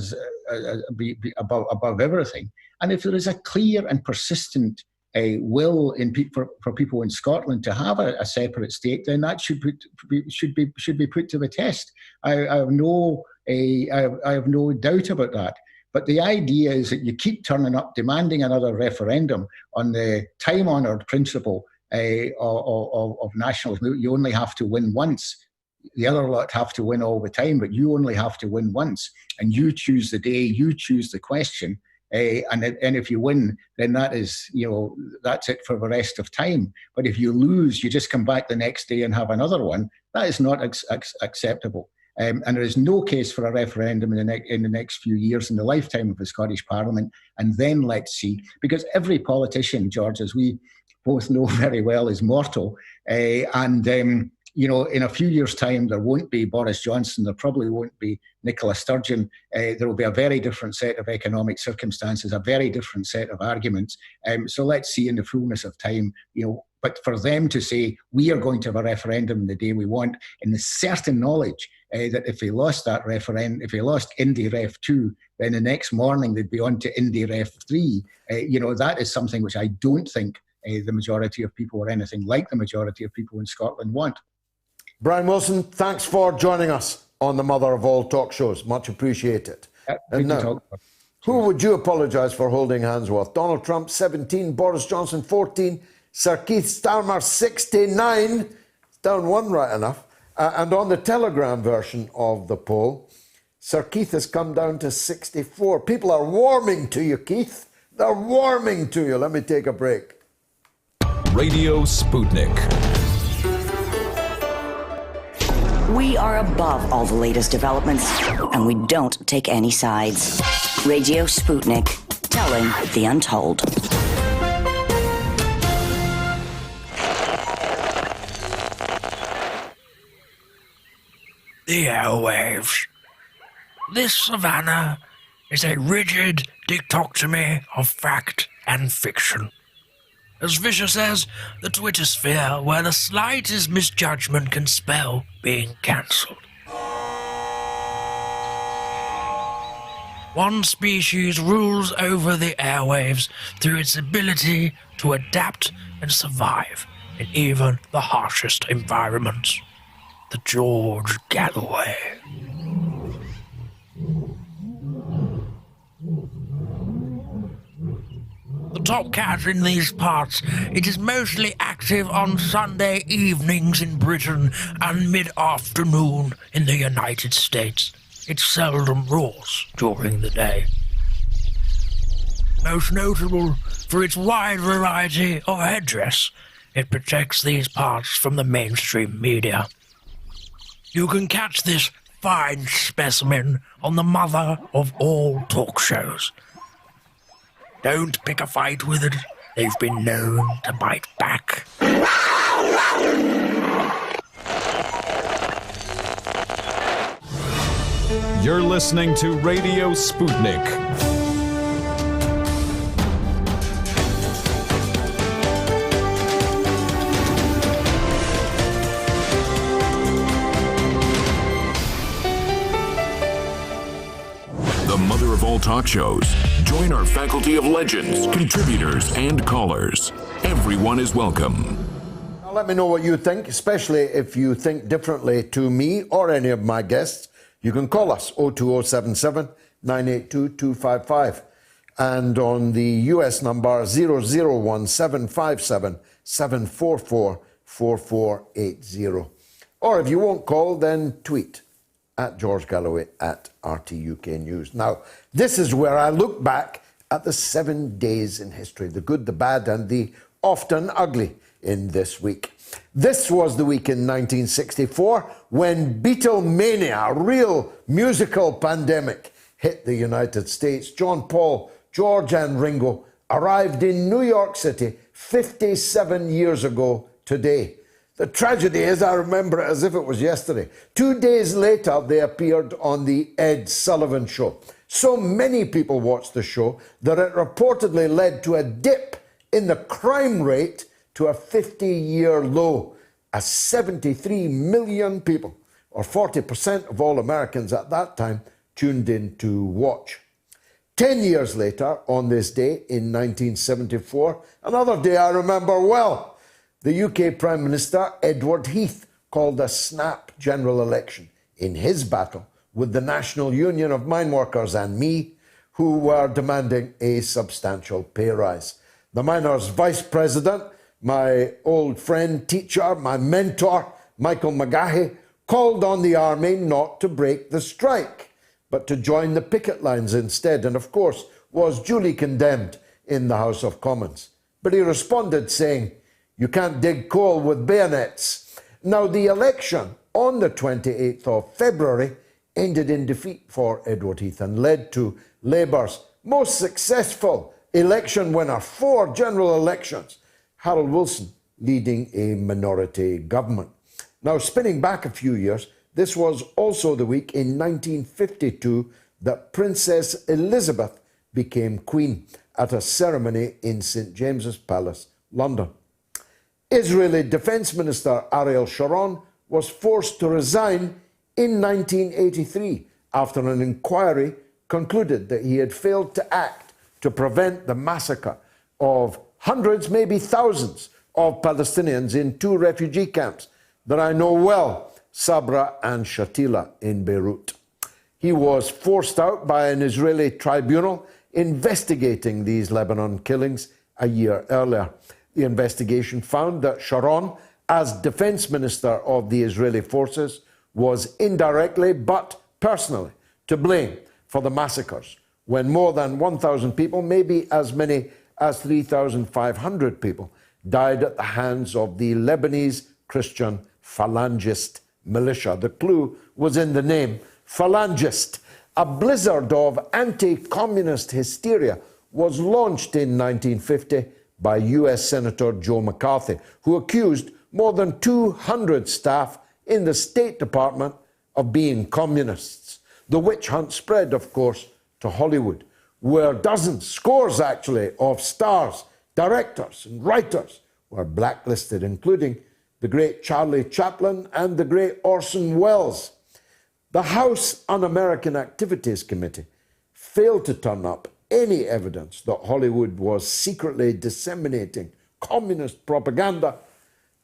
above everything. And if there is a clear and persistent will for people in Scotland to have a separate state, then that should be put to the test. I have no doubt about that. But the idea is that you keep turning up demanding another referendum on the time-honoured principle of nationalism. You only have to win once. The other lot have to win all the time, but you only have to win once. And you choose the day, you choose the question. And if you win, then that is, that's it for the rest of time. But if you lose, you just come back the next day and have another one. That is not acceptable. And there is no case for a referendum in the next few years in the lifetime of the Scottish Parliament. And then let's see, because every politician, George, as we both know very well, is mortal. In a few years' time, there won't be Boris Johnson, there probably won't be Nicola Sturgeon. There will be a very different set of economic circumstances, a very different set of arguments. So let's see in the fullness of time, But for them to say, we are going to have a referendum the day we want, in the certain knowledge that if they lost that referendum, if they lost Indy Ref 2, then the next morning they'd be on to Indy Ref 3. That is something which I don't think the majority of people, or anything like the majority of people in Scotland, want. Brian Wilson, thanks for joining us on the mother of all talk shows. Much appreciated. And now, who would you apologise for holding hands with? Donald Trump, 17, Boris Johnson, 14, Sir Keith Starmer, 69, down one right enough. And on the Telegram version of the poll, Sir Keith has come down to 64. People are warming to you, Keith. They're warming to you. Let me take a break. Radio Sputnik. We are above all the latest developments, and we don't take any sides. Radio Sputnik, telling the untold. The airwaves. This savannah is a rigid dichotomy of fact and fiction. As Fisher says, the Twitter sphere where the slightest misjudgment can spell being cancelled. One species rules over the airwaves through its ability to adapt and survive in even the harshest environments. The George Galloway. The top cat in these parts, it is mostly active on Sunday evenings in Britain and mid-afternoon in the United States. It seldom roars during the day. Most notable for its wide variety of headdress, it protects these parts from the mainstream media. You can catch this fine specimen on the mother of all talk shows. Don't pick a fight with it. They've been known to bite back. You're listening to Radio Sputnik. The mother of all talk shows. Join our faculty of legends, contributors, and callers. Everyone is welcome. Now let me know what you think, especially if you think differently to me or any of my guests. You can call us 02077 982 255 and on the US number 001757 744 4480. Or if you won't call, then tweet at George Galloway at RTUK News. Now, this is where I look back at the 7 days in history, the good, the bad, and the often ugly in this week. This was the week in 1964 when Beatlemania, a real musical pandemic, hit the United States. John, Paul, George, and Ringo arrived in New York City 57 years ago today. The tragedy is, I remember it as if it was yesterday. 2 days later, they appeared on the Ed Sullivan Show. So many people watched the show that it reportedly led to a dip in the crime rate to a 50-year low, as 73 million people, or 40% of all Americans at that time, tuned in to watch. 10 years later, on this day in 1974, another day I remember well, the UK Prime Minister, Edward Heath, called a snap general election in his battle with the National Union of Mine Workers and me, who were demanding a substantial pay rise. The miners' vice president, my old friend, teacher, my mentor, Michael McGahey, called on the army not to break the strike, but to join the picket lines instead, and of course was duly condemned in the House of Commons. But he responded saying, "You can't dig coal with bayonets." Now, the election on the 28th of February ended in defeat for Edward Heath and led to Labour's most successful election winner, 4 general elections, Harold Wilson, leading a minority government. Now, spinning back a few years, this was also the week in 1952 that Princess Elizabeth became Queen at a ceremony in St James's Palace, London. Israeli Defense Minister Ariel Sharon was forced to resign in 1983 after an inquiry concluded that he had failed to act to prevent the massacre of hundreds, maybe thousands, of Palestinians in two refugee camps that I know well, Sabra and Shatila in Beirut. He was forced out by an Israeli tribunal investigating these Lebanon killings a year earlier. The investigation found that Sharon, as defense minister of the Israeli forces, was indirectly but personally to blame for the massacres, when more than 1,000 people, maybe as many as 3,500 people, died at the hands of the Lebanese Christian Phalangist militia. The clue was in the name, Phalangist. A blizzard of anti-communist hysteria was launched in 1950 by US Senator Joe McCarthy, who accused more than 200 staff in the State Department of being communists. The witch hunt spread, of course, to Hollywood, where dozens, scores actually, of stars, directors and writers were blacklisted, including the great Charlie Chaplin and the great Orson Welles. The House Un-American Activities Committee failed to turn up any evidence that Hollywood was secretly disseminating communist propaganda,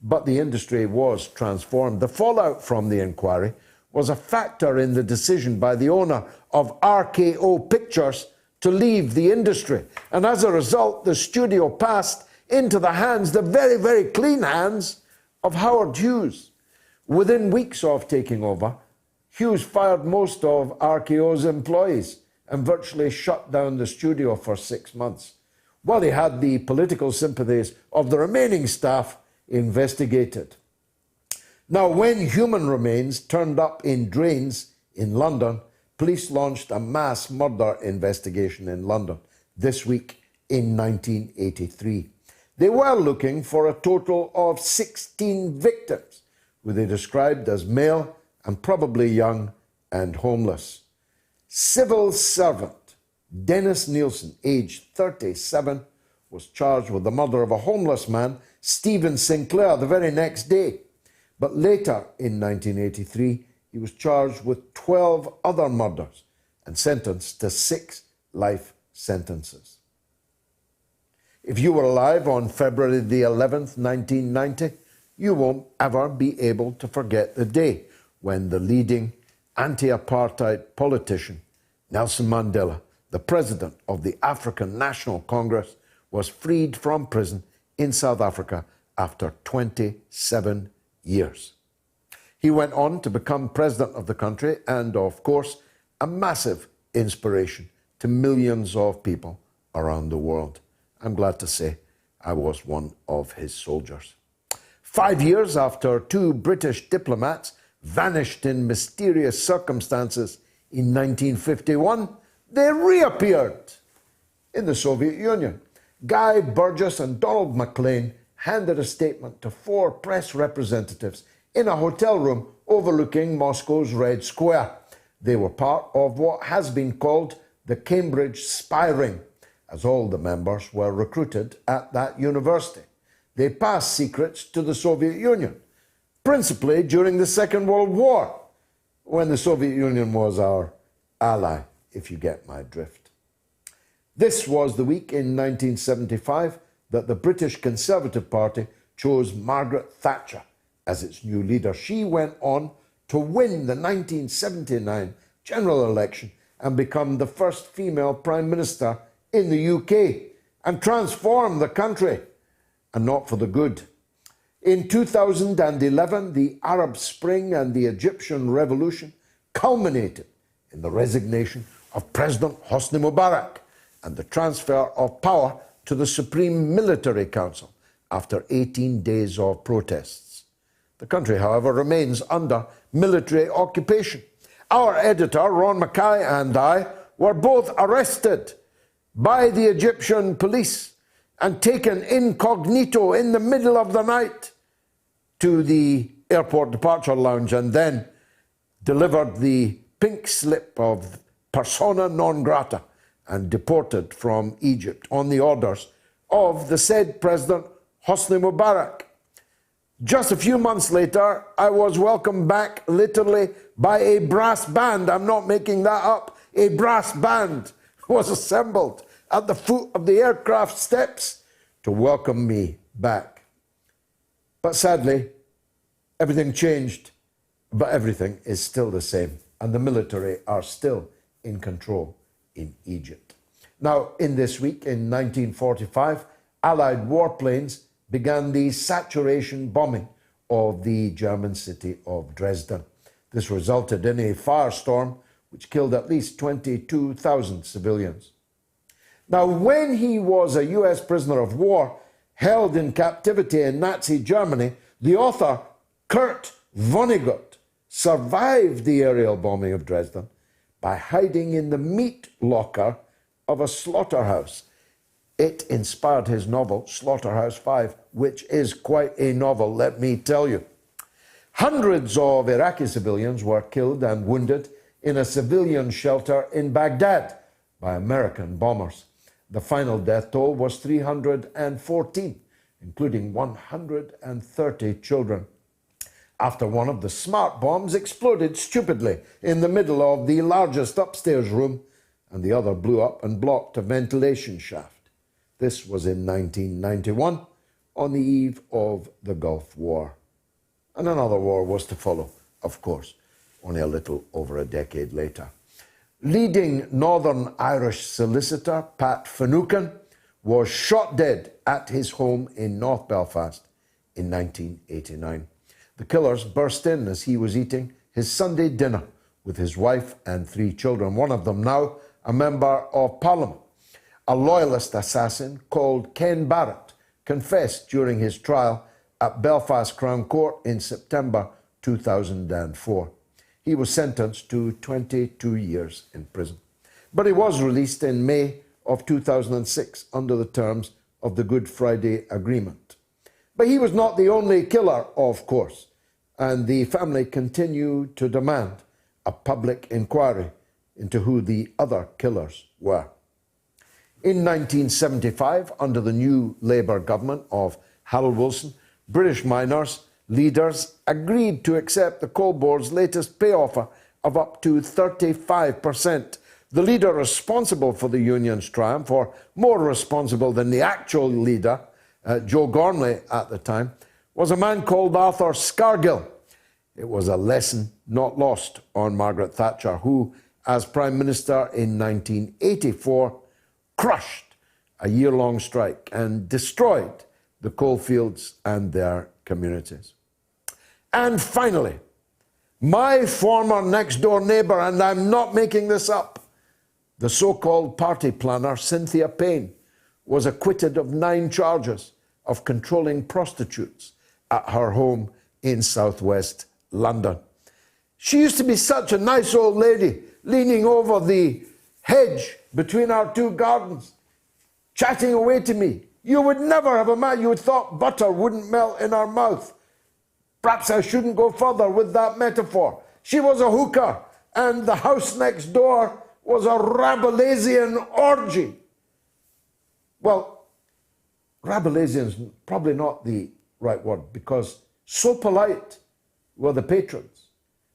but the industry was transformed. The fallout from the inquiry was a factor in the decision by the owner of RKO Pictures to leave the industry. And as a result, the studio passed into the hands, the very, very clean hands, of Howard Hughes. Within weeks of taking over, Hughes fired most of RKO's employees and virtually shut down the studio for 6 months, while he had the political sympathies of the remaining staff investigated. Now, when human remains turned up in drains in London, police launched a mass murder investigation in London this week in 1983. They were looking for a total of 16 victims, who they described as male and probably young and homeless. Civil servant Dennis Nielsen, aged 37, was charged with the murder of a homeless man, Stephen Sinclair, the very next day. But later in 1983, he was charged with 12 other murders and sentenced to 6 life sentences. If you were alive on February the 11th, 1990, you won't ever be able to forget the day when the leading anti-apartheid politician, Nelson Mandela, the president of the African National Congress, was freed from prison in South Africa after 27 years. He went on to become president of the country and, of course, a massive inspiration to millions of people around the world. I'm glad to say I was one of his soldiers. 5 years after 2 British diplomats vanished in mysterious circumstances in 1951, they reappeared in the Soviet Union. Guy Burgess and Donald MacLean handed a statement to 4 press representatives in a hotel room overlooking Moscow's Red Square. They were part of what has been called the Cambridge Spy Ring, as all the members were recruited at that university. They passed secrets to the Soviet Union, principally during the Second World War, when the Soviet Union was our ally, if you get my drift. This was the week in 1975 that the British Conservative Party chose Margaret Thatcher as its new leader. She went on to win the 1979 general election and become the first female Prime Minister in the UK and transform the country, and not for the good. In 2011, the Arab Spring and the Egyptian Revolution culminated in the resignation of President Hosni Mubarak and the transfer of power to the Supreme Military Council after 18 days of protests. The country, however, remains under military occupation. Our editor, Ron Mackay, and I were both arrested by the Egyptian police and taken incognito in the middle of the night to the airport departure lounge, and then delivered the pink slip of persona non grata and deported from Egypt on the orders of the said President Hosni Mubarak. Just a few months later, I was welcomed back literally by a brass band. I'm not making that up. A brass band was assembled at the foot of the aircraft steps to welcome me back. But sadly, everything changed, but everything is still the same, and the military are still in control in Egypt. Now, in this week, in 1945, Allied warplanes began the saturation bombing of the German city of Dresden. This resulted in a firestorm which killed at least 22,000 civilians. Now, when he was a US prisoner of war held in captivity in Nazi Germany, the author Kurt Vonnegut survived the aerial bombing of Dresden by hiding in the meat locker of a slaughterhouse. It inspired his novel, Slaughterhouse-Five, which is quite a novel, let me tell you. Hundreds of Iraqi civilians were killed and wounded in a civilian shelter in Baghdad by American bombers. The final death toll was 314, including 130 children, after one of the smart bombs exploded stupidly in the middle of the largest upstairs room, and the other blew up and blocked a ventilation shaft. This was in 1991, on the eve of the Gulf War. And another war was to follow, of course, only a little over a decade later. Leading Northern Irish solicitor Pat Finucane was shot dead at his home in North Belfast in 1989. The killers burst in as he was eating his Sunday dinner with his wife and 3 children, one of them now a member of Parliament. A loyalist assassin called Ken Barrett confessed during his trial at Belfast Crown Court in September 2004. He was sentenced to 22 years in prison. But he was released in May of 2006 under the terms of the Good Friday Agreement. But he was not the only killer, of course, and the family continued to demand a public inquiry into who the other killers were. In 1975, under the new Labour government of Harold Wilson, British miners' leaders agreed to accept the Coal Board's latest pay offer of up to 35%. The leader responsible for the union's triumph, or more responsible than the actual leader, Joe Gormley at the time, was a man called Arthur Scargill. It was a lesson not lost on Margaret Thatcher, who, as Prime Minister in 1984, crushed a year-long strike and destroyed the coalfields and their communities. And finally, my former next-door neighbour, and I'm not making this up, the so-called party planner Cynthia Payne, was acquitted of 9 charges of controlling prostitutes at her home in southwest London. She used to be such a nice old lady, leaning over the hedge between our 2 gardens, chatting away to me. You would never have imagined, you would thought butter wouldn't melt in her mouth. Perhaps I shouldn't go further with that metaphor. She was a hooker, and the house next door was a Rabelaisian orgy. Well, Rabelaisian's probably not the right word, because so polite were the patrons.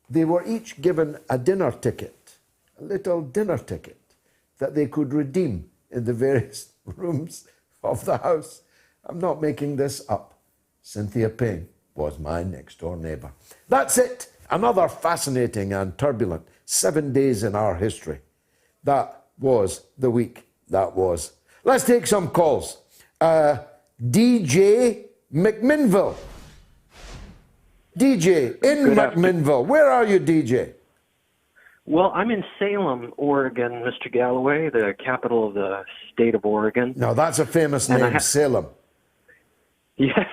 They were each given a dinner ticket, a little dinner ticket, that they could redeem in the various rooms of the house. I'm not making this up. Cynthia Payne was my next-door neighbour. That's it. Another fascinating and turbulent 7 days in our history. That was the week that was. Let's take some calls. DJ McMinnville. DJ in McMinnville. Where are you, DJ? Well, I'm in Salem, Oregon, Mr. Galloway, the capital of the state of Oregon. Now, that's a famous name, Salem. Yes,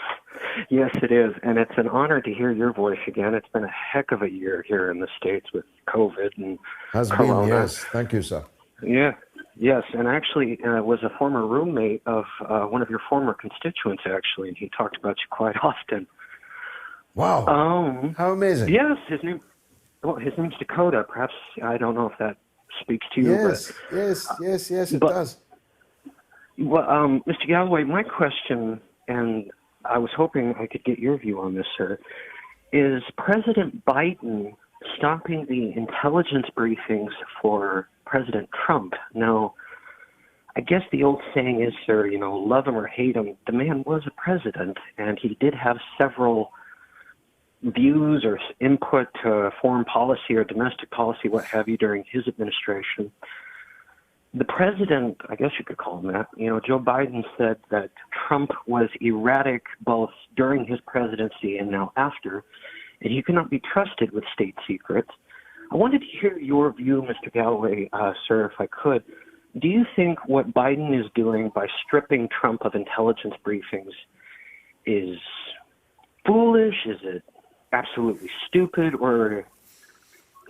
yes, it is. And it's an honor to hear your voice again. It's been a heck of a year here in the States with COVID and Corona. Been, yes. Thank you, sir. Yeah, yes. And actually was a former roommate of one of your former constituents, actually, and he talked about you quite often. Wow. How amazing. Yes, his name's Dakota. Perhaps, I don't know if that speaks to you. Yes, it does. Well, Mr. Galloway, my question, and I was hoping I could get your view on this, sir. Is President Biden stopping the intelligence briefings for President Trump? Now, I guess the old saying is, sir, you know, love him or hate him, the man was a president, and he did have several views or input to foreign policy or domestic policy, what have you, during his administration. The president, I guess you could call him that, you know, Joe Biden said that Trump was erratic both during his presidency and now after, and he cannot be trusted with state secrets. I wanted to hear your view, Mr. Galloway, sir, if I could. Do you think what Biden is doing by stripping Trump of intelligence briefings is foolish? Is it absolutely stupid? Or,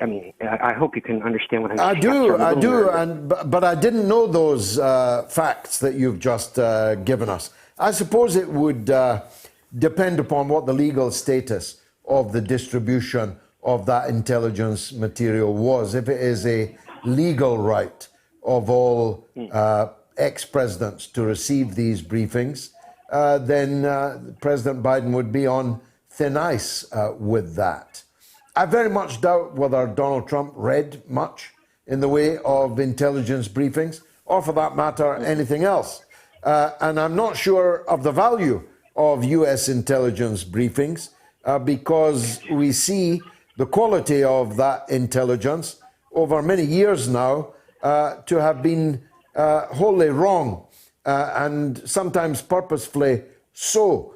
I mean, I hope you can understand what I'm saying. I do, but I didn't know those facts that you've just given us. I suppose it would depend upon what the legal status of the distribution of that intelligence material was. If it is a legal right of all ex-presidents to receive these briefings, then President Biden would be on thin ice with that. I very much doubt whether Donald Trump read much in the way of intelligence briefings, or for that matter, anything else. And I'm not sure of the value of U.S. intelligence briefings because we see the quality of that intelligence over many years now to have been wholly wrong and sometimes purposefully so.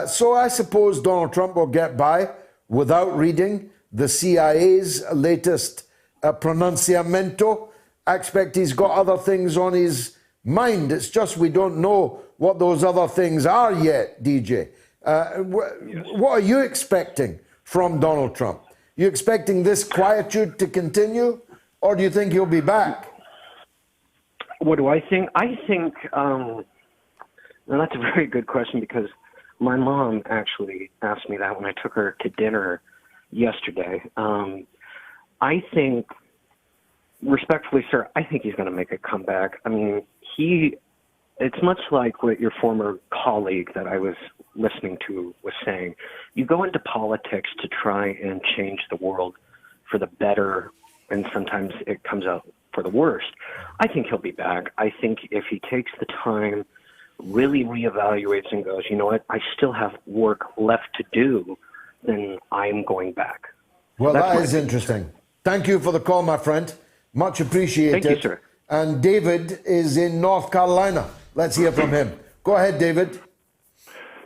So I suppose Donald Trump will get by without reading the CIA's latest pronunciamento. I expect he's got other things on his mind. It's just we don't know what those other things are yet, DJ. What are you expecting from Donald Trump? You expecting this quietude to continue, or do you think he'll be back? What do I think? I think, well, that's a very good question because my mom actually asked me that when I took her to dinner yesterday. I think, respectfully, sir, I think he's going to make a comeback. I mean, it's much like what your former colleague that I was listening to was saying. You go into politics to try and change the world for the better, and sometimes it comes out for the worst. I think he'll be back. I think if he takes the time, really reevaluates and goes, you know what, I still have work left to do, then I'm going back. Well, that is interesting. Thank you for the call, my friend. Much appreciated. Thank you, sir. And David is in North Carolina. Let's hear from him. Go ahead, David.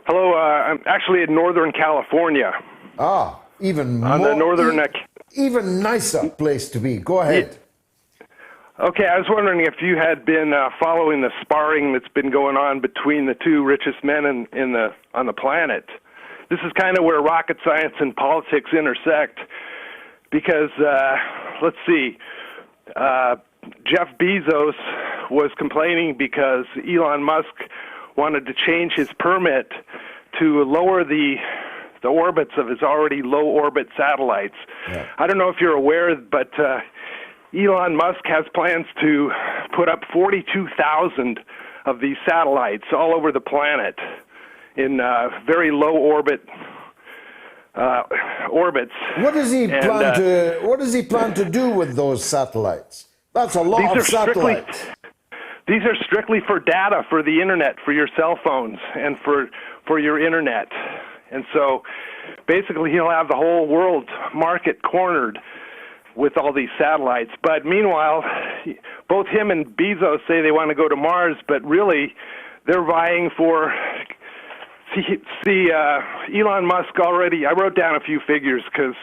Hello, I'm actually in Northern California. Ah, even on more, the northern, even nicer place to be. Go ahead. Yeah. Okay, I was wondering if you had been following the sparring that's been going on between the two richest men on the planet. This is kind of where rocket science and politics intersect, because let's see, Jeff Bezos was complaining because Elon Musk wanted to change his permit to lower the orbits of his already low orbit satellites. Yeah. I don't know if you're aware, but Elon Musk has plans to put up 42,000 of these satellites all over the planet in very low orbits. What does he plan to do with those satellites? That's a lot of satellites. These are strictly for data, for the internet, for your cell phones, and for your internet. And so basically he'll have the whole world market cornered with all these satellites. But meanwhile, both him and Bezos say they want to go to Mars, but really they're vying for... See, Elon Musk already... I wrote down a few figures because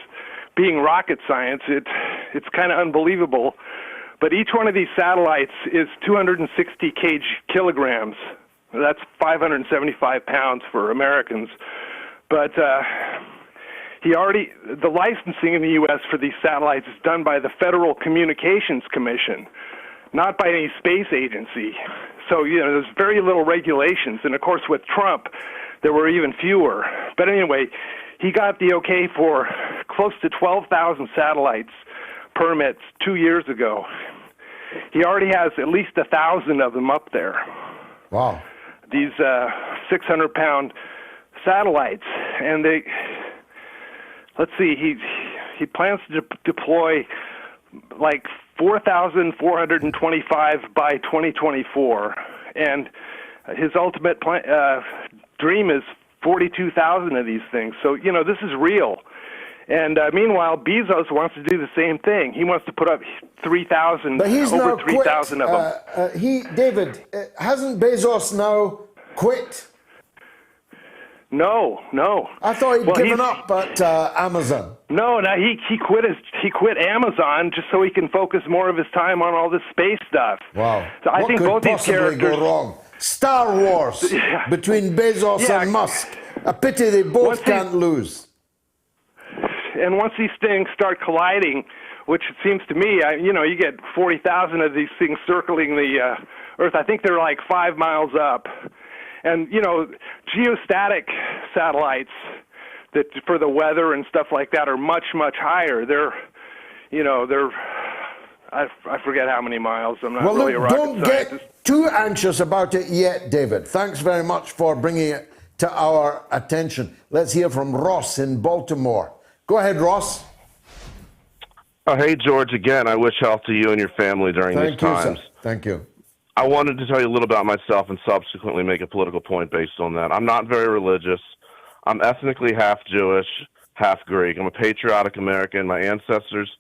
being rocket science, it's kind of unbelievable. But each one of these satellites is 260 kilograms. That's 575 pounds for Americans. But the licensing in the U.S. for these satellites is done by the Federal Communications Commission, not by any space agency. So, there's very little regulations. And, of course, with Trump, there were even fewer. But anyway, he got the okay for close to 12,000 satellites permits 2 years ago. He already has at least 1,000 of them up there. Wow. These 600-pound satellites, and let's see, he plans to deploy like 4,425 by 2024, and his ultimate dream is 42,000 of these things. So, this is real. And meanwhile, Bezos wants to do the same thing. He wants to put up 3,000, over 3,000 of them. David, hasn't Bezos now quit? No. I thought he'd given up at Amazon. No, he quit Amazon just so he can focus more of his time on all this space stuff. Wow. So I think both these characters go wrong. Star Wars between Bezos and Musk. A pity they both can't lose. And once these things start colliding, which it seems to me, you get 40,000 of these things circling the Earth. I think they're like 5 miles up. And, geostatic satellites that for the weather and stuff like that are much, much higher. I forget how many miles. I'm not really a rocket don't scientist. Get too anxious about it yet, David. Thanks very much for bringing it to our attention. Let's hear from Ross in Baltimore. Go ahead, Ross. Oh, hey, George, again, I wish health to you and your family during these times. Thank you. I wanted to tell you a little about myself and subsequently make a political point based on that. I'm not very religious. I'm ethnically half Jewish, half Greek. I'm a patriotic American. My ancestors,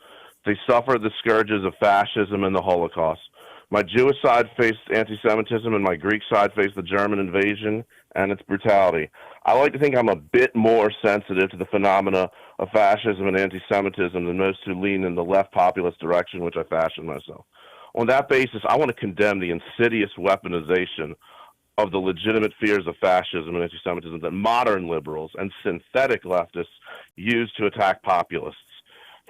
they suffered the scourges of fascism and the Holocaust. My Jewish side faced anti-Semitism, and my Greek side faced the German invasion and its brutality. I like to think I'm a bit more sensitive to the phenomena of fascism and anti-Semitism than most who lean in the left populist direction, which I fashion myself. On that basis, I want to condemn the insidious weaponization of the legitimate fears of fascism and anti-Semitism that modern liberals and synthetic leftists use to attack populists.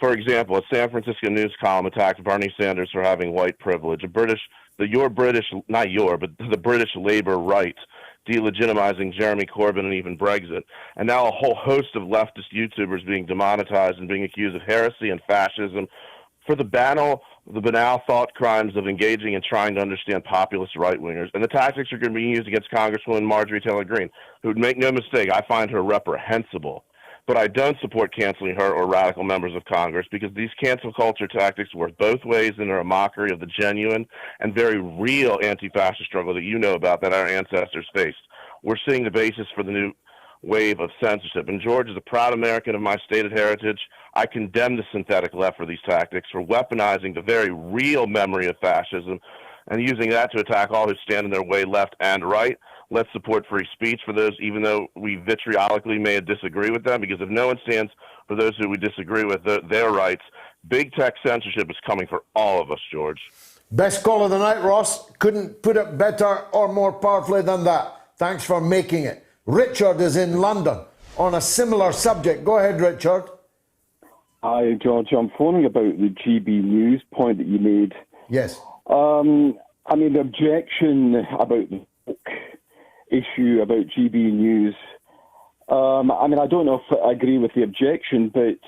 For example, a San Francisco News column attacked Bernie Sanders for having white privilege, the British Labour right, delegitimizing Jeremy Corbyn and even Brexit, and now a whole host of leftist YouTubers being demonetized and being accused of heresy and fascism for the banal thought crimes of engaging and trying to understand populist right-wingers. And the tactics are going to be used against Congresswoman Marjorie Taylor Greene, who, make no mistake, I find her reprehensible. But I don't support canceling her or radical members of Congress because these cancel culture tactics work both ways and are a mockery of the genuine and very real anti-fascist struggle that you know about that our ancestors faced. We're seeing the basis for the new wave of censorship. And George, as a proud American of my stated heritage, I condemn the synthetic left for these tactics, for weaponizing the very real memory of fascism and using that to attack all who stand in their way, left and right. Let's support free speech for those, even though we vitriolically may disagree with them, because if no one stands for those who we disagree with, their rights, big tech censorship is coming for all of us, George. Best call of the night, Ross. Couldn't put it better or more powerfully than that. Thanks for making it. Richard is in London on a similar subject. Go ahead, Richard. Hi, George. I'm phoning about the GB News point that you made. Yes. The objection about the book issue about GB News. I don't know if I agree with the objection, but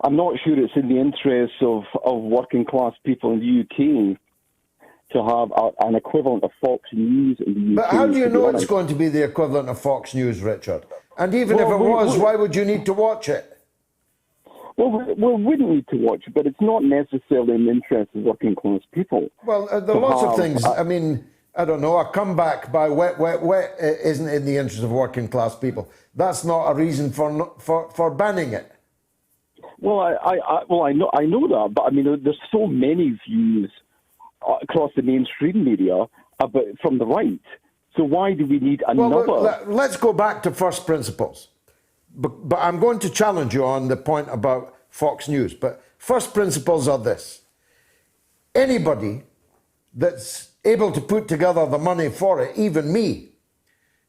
I'm not sure it's in the interests of working class people in the UK to have an equivalent of Fox News in the UK. But how do you know it's going to be the equivalent of Fox News, Richard? And even if it was, why would you need to watch it? Well, we wouldn't need to watch it, but it's not necessarily in the interest of working class people. Well, there are lots of things. I don't know, a comeback by wet isn't in the interest of working class people. That's not a reason for banning it. Well, I know that, but there's so many views across the mainstream media from the right. So why do we need another? Well, let's go back to first principles. But I'm going to challenge you on the point about Fox News. But first principles are this. Anybody that's able to put together the money for it, even me,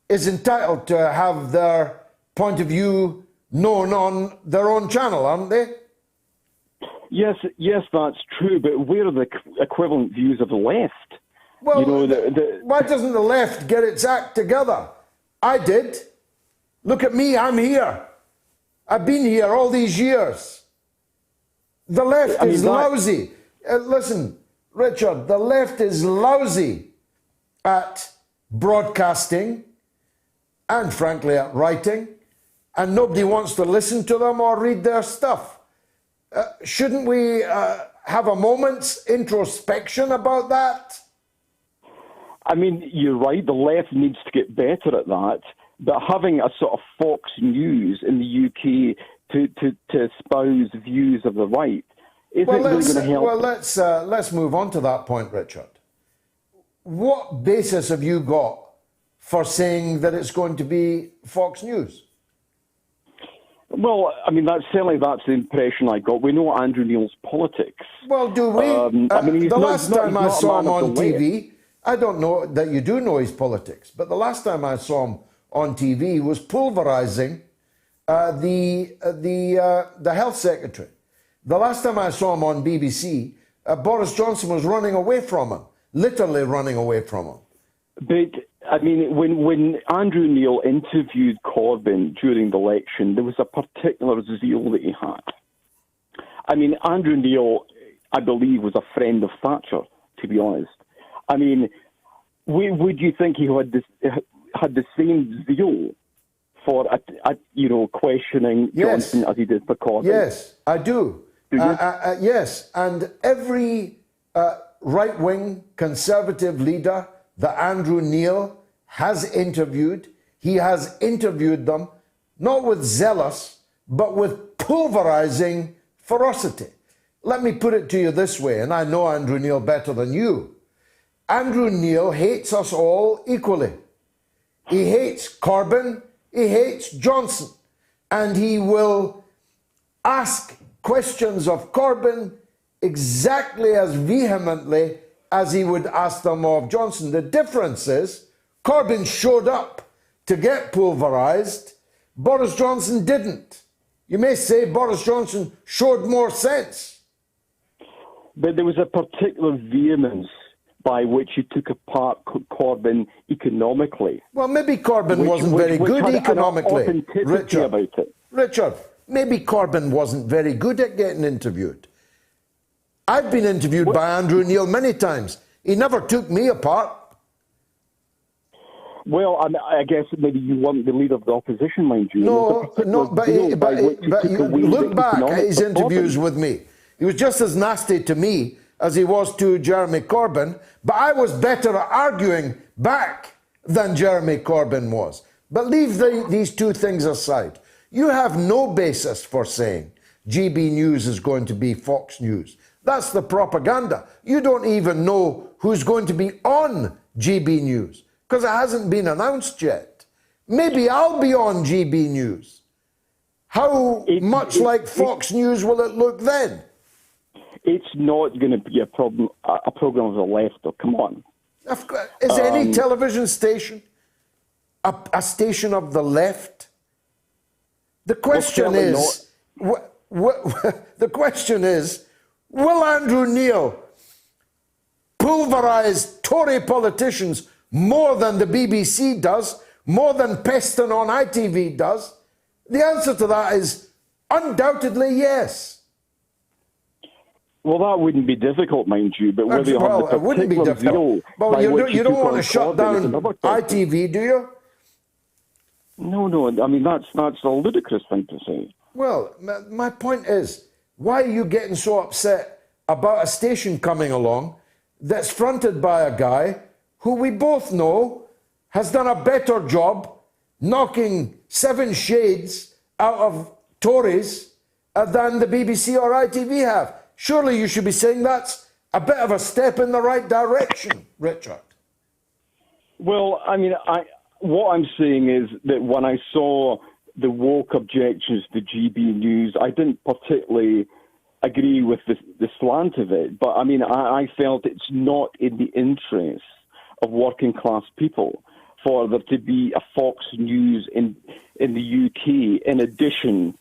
is entitled to have their point of view known on their own channel, aren't they? Yes, that's true, but where are the equivalent views of the left? Well, why doesn't the left get its act together? I did. Look at me, I'm here. I've been here all these years. The left is lousy. Listen, Richard, the left is lousy at broadcasting and frankly at writing, and nobody wants to listen to them or read their stuff. Shouldn't we have a moment's introspection about that? I mean, you're right, the left needs to get better at that, but having a sort of Fox News in the UK to espouse views of the right isn't really going to help. Well, let's move on to that point, Richard. What basis have you got for saying that it's going to be Fox News? Well, I mean, that's the impression I got. We know Andrew Neil's politics. Well, do we? The last time I saw him on TV, I don't know that you do know his politics, but the last time I saw him on TV, he was pulverizing the health secretary. The last time I saw him on BBC, Boris Johnson was running away from him, literally running away from him. But, I mean, when Andrew Neil interviewed Corbyn during the election, there was a particular zeal that he had. I mean, Andrew Neil, I believe, was a friend of Thatcher, to be honest. I mean, would you think he had the same zeal for, questioning Johnson as he did for Corbyn? Yes, I do. Yes, and every right-wing conservative leader that Andrew Neil has interviewed, he has interviewed them not with zealous, but with pulverizing ferocity. Let me put it to you this way, and I know Andrew Neil better than you. Andrew Neil hates us all equally. He hates Corbyn, he hates Johnson, and he will ask questions of Corbyn exactly as vehemently as he would ask them of Johnson. The difference is Corbyn showed up to get pulverized, Boris Johnson didn't. You may say Boris Johnson showed more sense. But there was a particular vehemence by which he took apart Corbyn economically. Well, maybe Corbyn wasn't very good economically, Richard. Maybe Corbyn wasn't very good at getting interviewed. I've been interviewed by Andrew Neil many times. He never took me apart. Well, I guess maybe you weren't the leader of the opposition, mind you. But look back at his interviews with me. He was just as nasty to me as he was to Jeremy Corbyn, but I was better at arguing back than Jeremy Corbyn was. But leave these two things aside. You have no basis for saying GB News is going to be Fox News. That's the propaganda. You don't even know who's going to be on GB News because it hasn't been announced yet. Maybe I'll be on GB News. How much like Fox News will it look then? It's not going to be a program of the left, though. Come on. Is any television station a station of the left? The question the question is, will Andrew Neil pulverize Tory politicians more than the BBC does, more than Peston on ITV does? The answer to that is undoubtedly yes. Well, that wouldn't be difficult, mind you, but whether you have the it wouldn't be difficult. Well, you don't want to shut down ITV, do you? No. I mean, that's a ludicrous thing to say. Well, my point is, why are you getting so upset about a station coming along that's fronted by a guy who we both know has done a better job knocking 7 shades out of Tories than the BBC or ITV have? Surely you should be saying that's a bit of a step in the right direction, Richard. Well, I mean, what I'm saying is that when I saw the woke objections to GB News, I didn't particularly agree with the slant of it. But, I mean, I felt it's not in the interest of working class people for there to be a Fox News in the UK in addition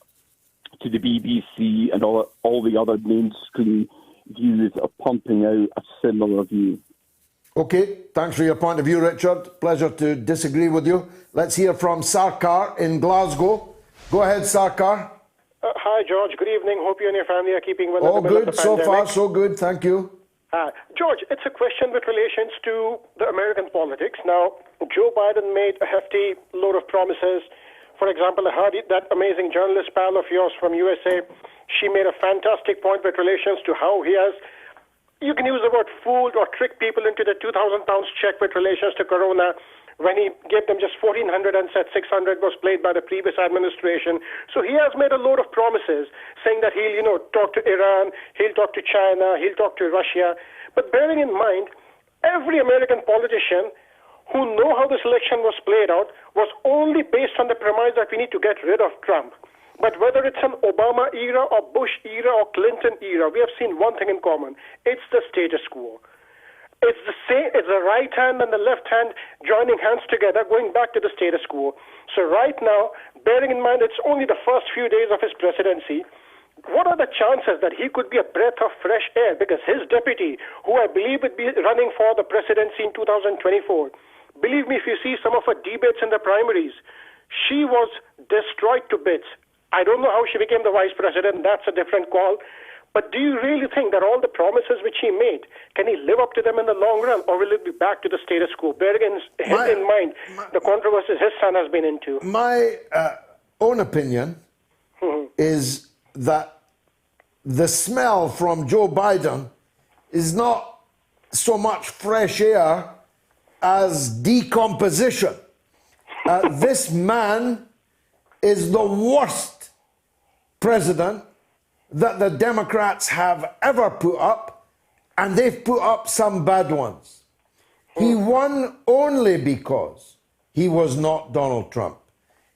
to the BBC and all the other mainstream views are pumping out a similar view. Okay, thanks for your point of view, Richard. Pleasure to disagree with you. Let's hear from Sarkar in Glasgow. Go ahead, Sarkar. Hi, George. Good evening. Hope you and your family are keeping well. All good. So far, so good. Thank you. George, it's a question with relations to the American politics. Now, Joe Biden made a hefty load of promises. For example, I heard that amazing journalist pal of yours from USA. She made a fantastic point with relations to how he has, you can use the word fooled or tricked people into the 2,000 pounds check with relations to Corona, when he gave them just 1,400 and said 600 was played by the previous administration. So he has made a load of promises, saying that he'll, talk to Iran, he'll talk to China, he'll talk to Russia. But bearing in mind, every American politician who know how this election was played out was only based on the premise that we need to get rid of Trump. But whether it's an Obama era or Bush era or Clinton era, we have seen one thing in common. It's the status quo. It's the same. It's the right hand and the left hand joining hands together, going back to the status quo. So right now, bearing in mind it's only the first few days of his presidency, what are the chances that he could be a breath of fresh air? Because his deputy, who I believe would be running for the presidency in 2024, believe me, if you see some of her debates in the primaries, she was destroyed to bits. I don't know how she became the vice president. That's a different call. But do you really think that all the promises which he made, can he live up to them in the long run, or will it be back to the status quo? Bearing in mind the controversies his son has been into. My own opinion is that the smell from Joe Biden is not so much fresh air as decomposition. This man is the worst president that the Democrats have ever put up, and they've put up some bad ones. He won only because he was not Donald Trump.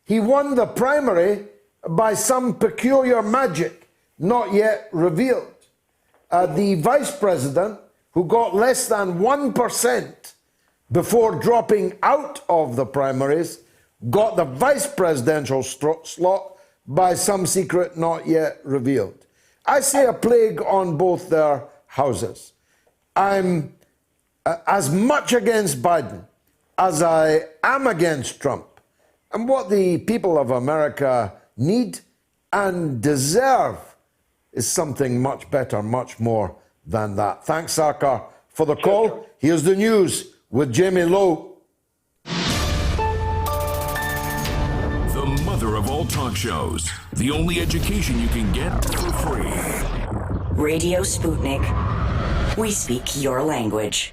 He won the primary by some peculiar magic not yet revealed. The vice president, who got less than 1% before dropping out of the primaries, got the vice presidential slot by some secret not yet revealed. I say a plague on both their houses. I'm as much against Biden as I am against Trump. And what the people of America need and deserve is something much better, much more than that. Thanks, Sarkar, for the call. Here's the news with Jamie Lowe. Mother of all talk shows. The only education you can get for free. Radio Sputnik. We speak your language.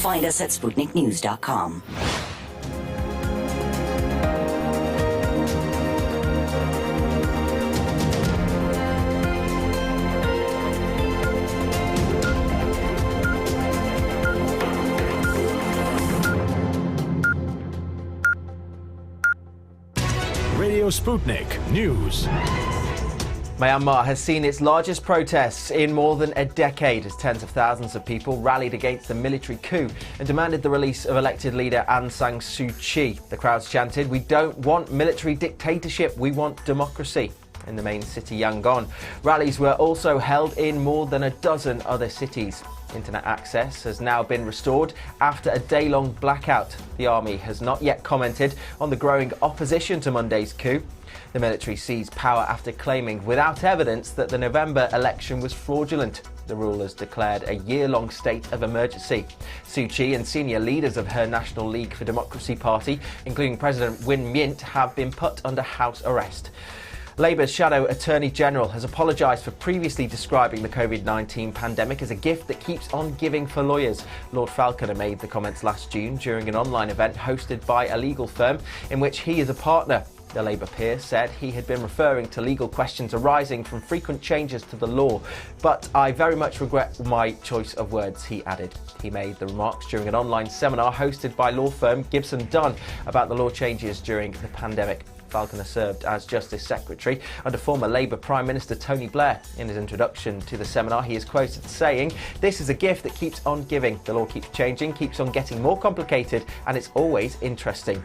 Find us at SputnikNews.com. Radio Sputnik News. Myanmar has seen its largest protests in more than a decade as tens of thousands of people rallied against the military coup and demanded the release of elected leader Aung San Suu Kyi. The crowds chanted, "We don't want military dictatorship, we want democracy." In the main city, Yangon, rallies were also held in more than a dozen other cities. Internet access has now been restored after a day-long blackout. The army has not yet commented on the growing opposition to Monday's coup. The military seized power after claiming without evidence that the November election was fraudulent. The rulers declared a year-long state of emergency. Suu Kyi and senior leaders of her National League for Democracy party, including President Win Myint, have been put under house arrest. Labour's Shadow Attorney General has apologised for previously describing the COVID-19 pandemic as a gift that keeps on giving for lawyers. Lord Falconer made the comments last June during an online event hosted by a legal firm in which he is a partner. The Labour peer said he had been referring to legal questions arising from frequent changes to the law, but I very much regret my choice of words, he added. He made the remarks during an online seminar hosted by law firm Gibson Dunn about the law changes during the pandemic. Falconer served as Justice Secretary under former Labour Prime Minister Tony Blair. In his introduction to the seminar, he is quoted saying, "This is a gift that keeps on giving. The law keeps changing, keeps on getting more complicated, and it's always interesting."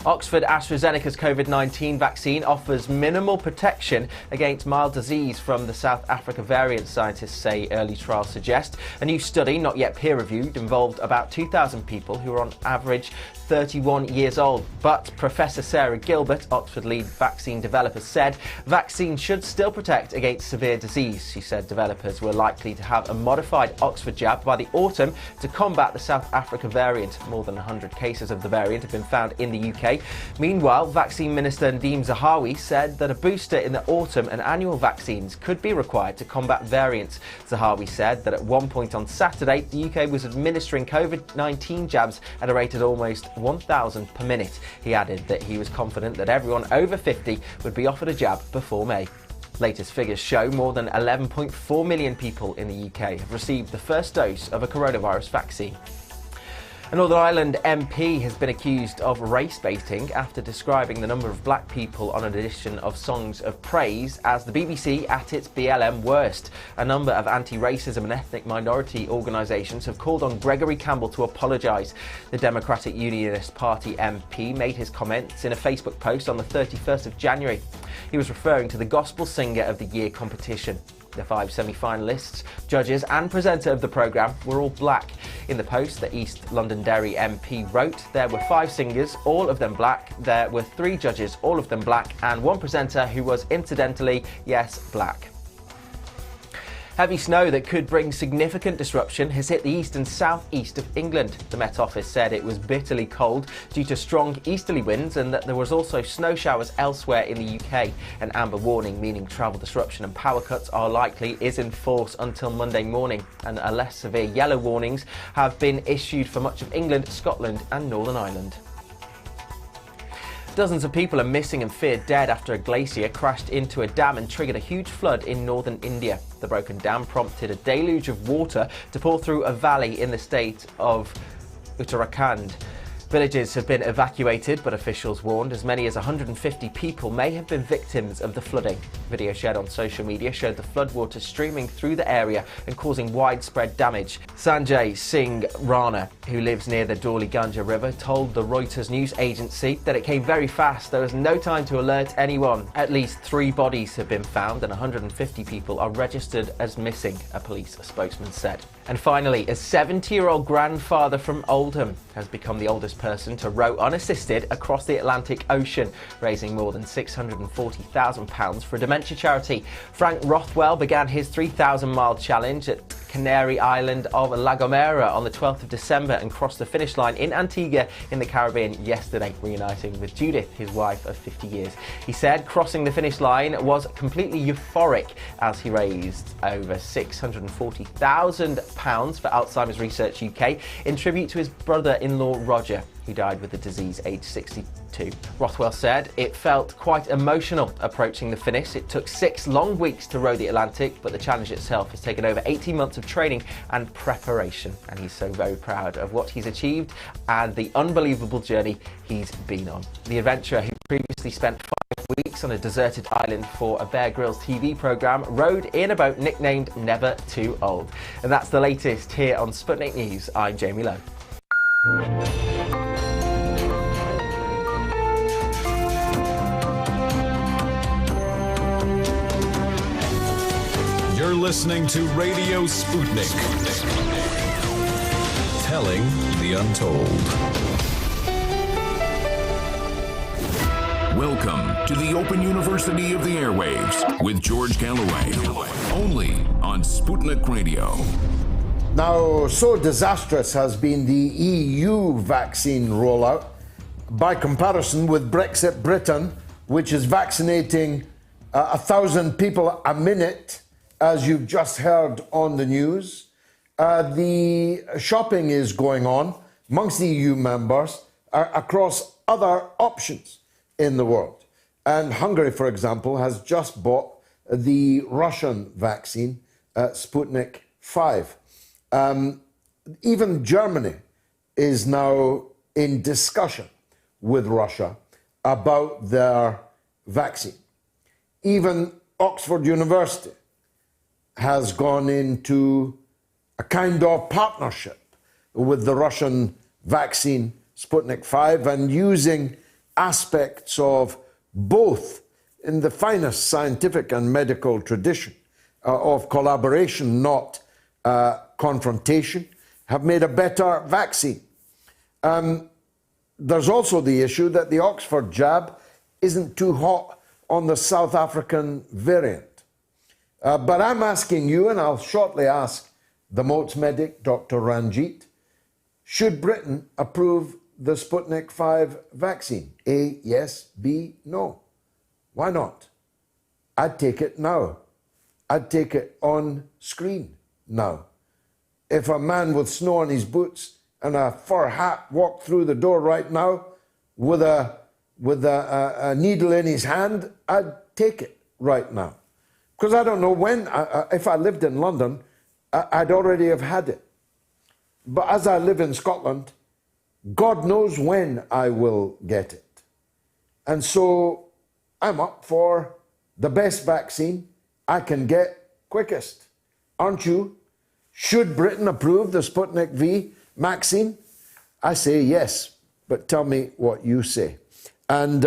Oxford AstraZeneca's COVID-19 vaccine offers minimal protection against mild disease from the South Africa variant, scientists say early trials suggest. A new study, not yet peer-reviewed, involved about 2,000 people who were on average 31 years old. But Professor Sarah Gilbert, Oxford lead vaccine developer, said vaccines should still protect against severe disease. She said developers were likely to have a modified Oxford jab by the autumn to combat the South Africa variant. More than 100 cases of the variant have been found in the UK. Meanwhile, Vaccine Minister Nadeem Zahawi said that a booster in the autumn and annual vaccines could be required to combat variants. Zahawi said that at one point on Saturday, the UK was administering COVID-19 jabs at a rate of almost 1,000 per minute. He added that he was confident that everyone over 50 would be offered a jab before May. Latest figures show more than 11.4 million people in the UK have received the first dose of a coronavirus vaccine. A Northern Ireland MP has been accused of race baiting after describing the number of black people on an edition of Songs of Praise as the BBC at its BLM worst. A number of anti-racism and ethnic minority organisations have called on Gregory Campbell to apologise. The Democratic Unionist Party MP made his comments in a Facebook post on the 31st of January. He was referring to the Gospel Singer of the Year competition. The 5 semi-finalists, judges and presenter of the programme were all black. In the post, the East Londonderry MP wrote, there were 5 singers, all of them black. There were 3 judges, all of them black, and 1 presenter who was incidentally, yes, black. Heavy snow that could bring significant disruption has hit the east and southeast of England. The Met Office said it was bitterly cold due to strong easterly winds and that there was also snow showers elsewhere in the UK. An amber warning, meaning travel disruption and power cuts are likely, is in force until Monday morning, and a less severe yellow warnings have been issued for much of England, Scotland and Northern Ireland. Dozens of people are missing and feared dead after a glacier crashed into a dam and triggered a huge flood in northern India. The broken dam prompted a deluge of water to pour through a valley in the state of Uttarakhand. Villages have been evacuated, but officials warned as many as 150 people may have been victims of the flooding. Video shared on social media showed the floodwater streaming through the area and causing widespread damage. Sanjay Singh Rana, who lives near the Dawli Ganga River, told the Reuters news agency that it came very fast. There was no time to alert anyone. At least 3 bodies have been found and 150 people are registered as missing, a police spokesman said. And finally, a 70-year-old grandfather from Oldham has become the oldest person to row unassisted across the Atlantic Ocean, raising more than £640,000 for a dementia charity. Frank Rothwell began his 3,000-mile challenge at Canary Island of La Gomera on the 12th of December and crossed the finish line in Antigua in the Caribbean yesterday, reuniting with Judith, his wife of 50 years. He said crossing the finish line was completely euphoric as he raised over £640,000 for Alzheimer's Research UK in tribute to his brother-in-law Roger, who died with the disease aged 62. Rothwell said it felt quite emotional approaching the finish. It took 6 long weeks to row the Atlantic, but the challenge itself has taken over 18 months of training and preparation, and he's so very proud of what he's achieved and the unbelievable journey he's been on. The adventurer, who previously spent 5 weeks on a deserted island for a Bear Grylls TV programme, rowed in a boat nicknamed Never Too Old. And that's the latest here on Sputnik News. I'm Jamie Lowe. You're listening to Radio Sputnik. Telling the untold. Welcome to the Open University of the Airwaves with George Galloway. Only on Sputnik Radio. Now, so disastrous has been the EU vaccine rollout by comparison with Brexit Britain, which is vaccinating 1,000 people a minute, as you've just heard on the news. The shopping is going on amongst the EU members across other options in the world. And Hungary, for example, has just bought the Russian vaccine, Sputnik 5. Even Germany is now in discussion with Russia about their vaccine. Even Oxford University has gone into a kind of partnership with the Russian vaccine Sputnik 5 and using aspects of both in the finest scientific and medical tradition of collaboration, not confrontation, have made a better vaccine. there's also the issue that the Oxford jab isn't too hot on the South African variant. But I'm asking you, and I'll shortly ask the Moats medic, Dr. Ranjeet, should Britain approve the Sputnik 5 vaccine? A, yes. B, no. Why not? I'd take it now. I'd take it on screen now. If a man with snow on his boots and a fur hat walked through the door right now with a needle in his hand, I'd take it right now. Because I don't know when, if I lived in London, I'd already have had it. But as I live in Scotland, God knows when I will get it. And so I'm up for the best vaccine I can get quickest. Aren't you? Should Britain approve the Sputnik V vaccine? I say yes, but tell me what you say. And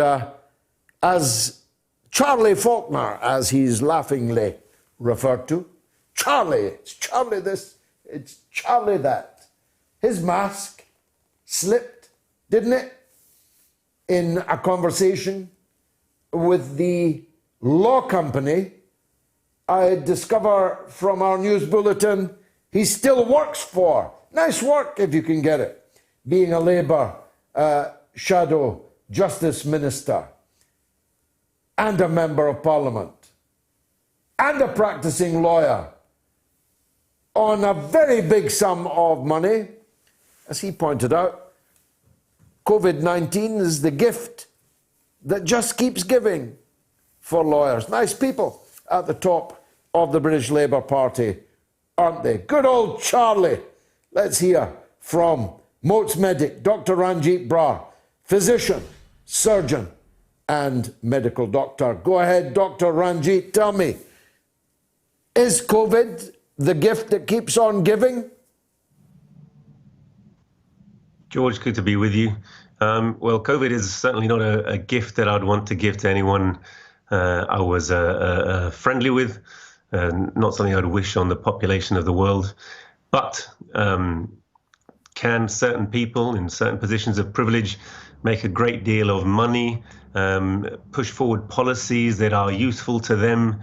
as Charlie Faulkner, as he's laughingly referred to, Charlie, it's Charlie this, it's Charlie that. His mask slipped, didn't it? In a conversation with the law company, I discover from our news bulletin he still works for. Nice work if you can get it. Being a Labour shadow justice minister and a member of parliament and a practicing lawyer on a very big sum of money. As he pointed out, COVID-19 is the gift that just keeps giving for lawyers. Nice people at the top of the British Labour Party, aren't they? Good old Charlie. Let's hear from Moats medic, Dr. Ranjeet Brar, physician, surgeon, and medical doctor. Go ahead, Dr. Ranjeet, tell me, is COVID the gift that keeps on giving? George, good to be with you. Well, COVID is certainly not a gift that I'd want to give to anyone I was friendly with, not something I'd wish on the population of the world. But can certain people in certain positions of privilege make a great deal of money, push forward policies that are useful to them?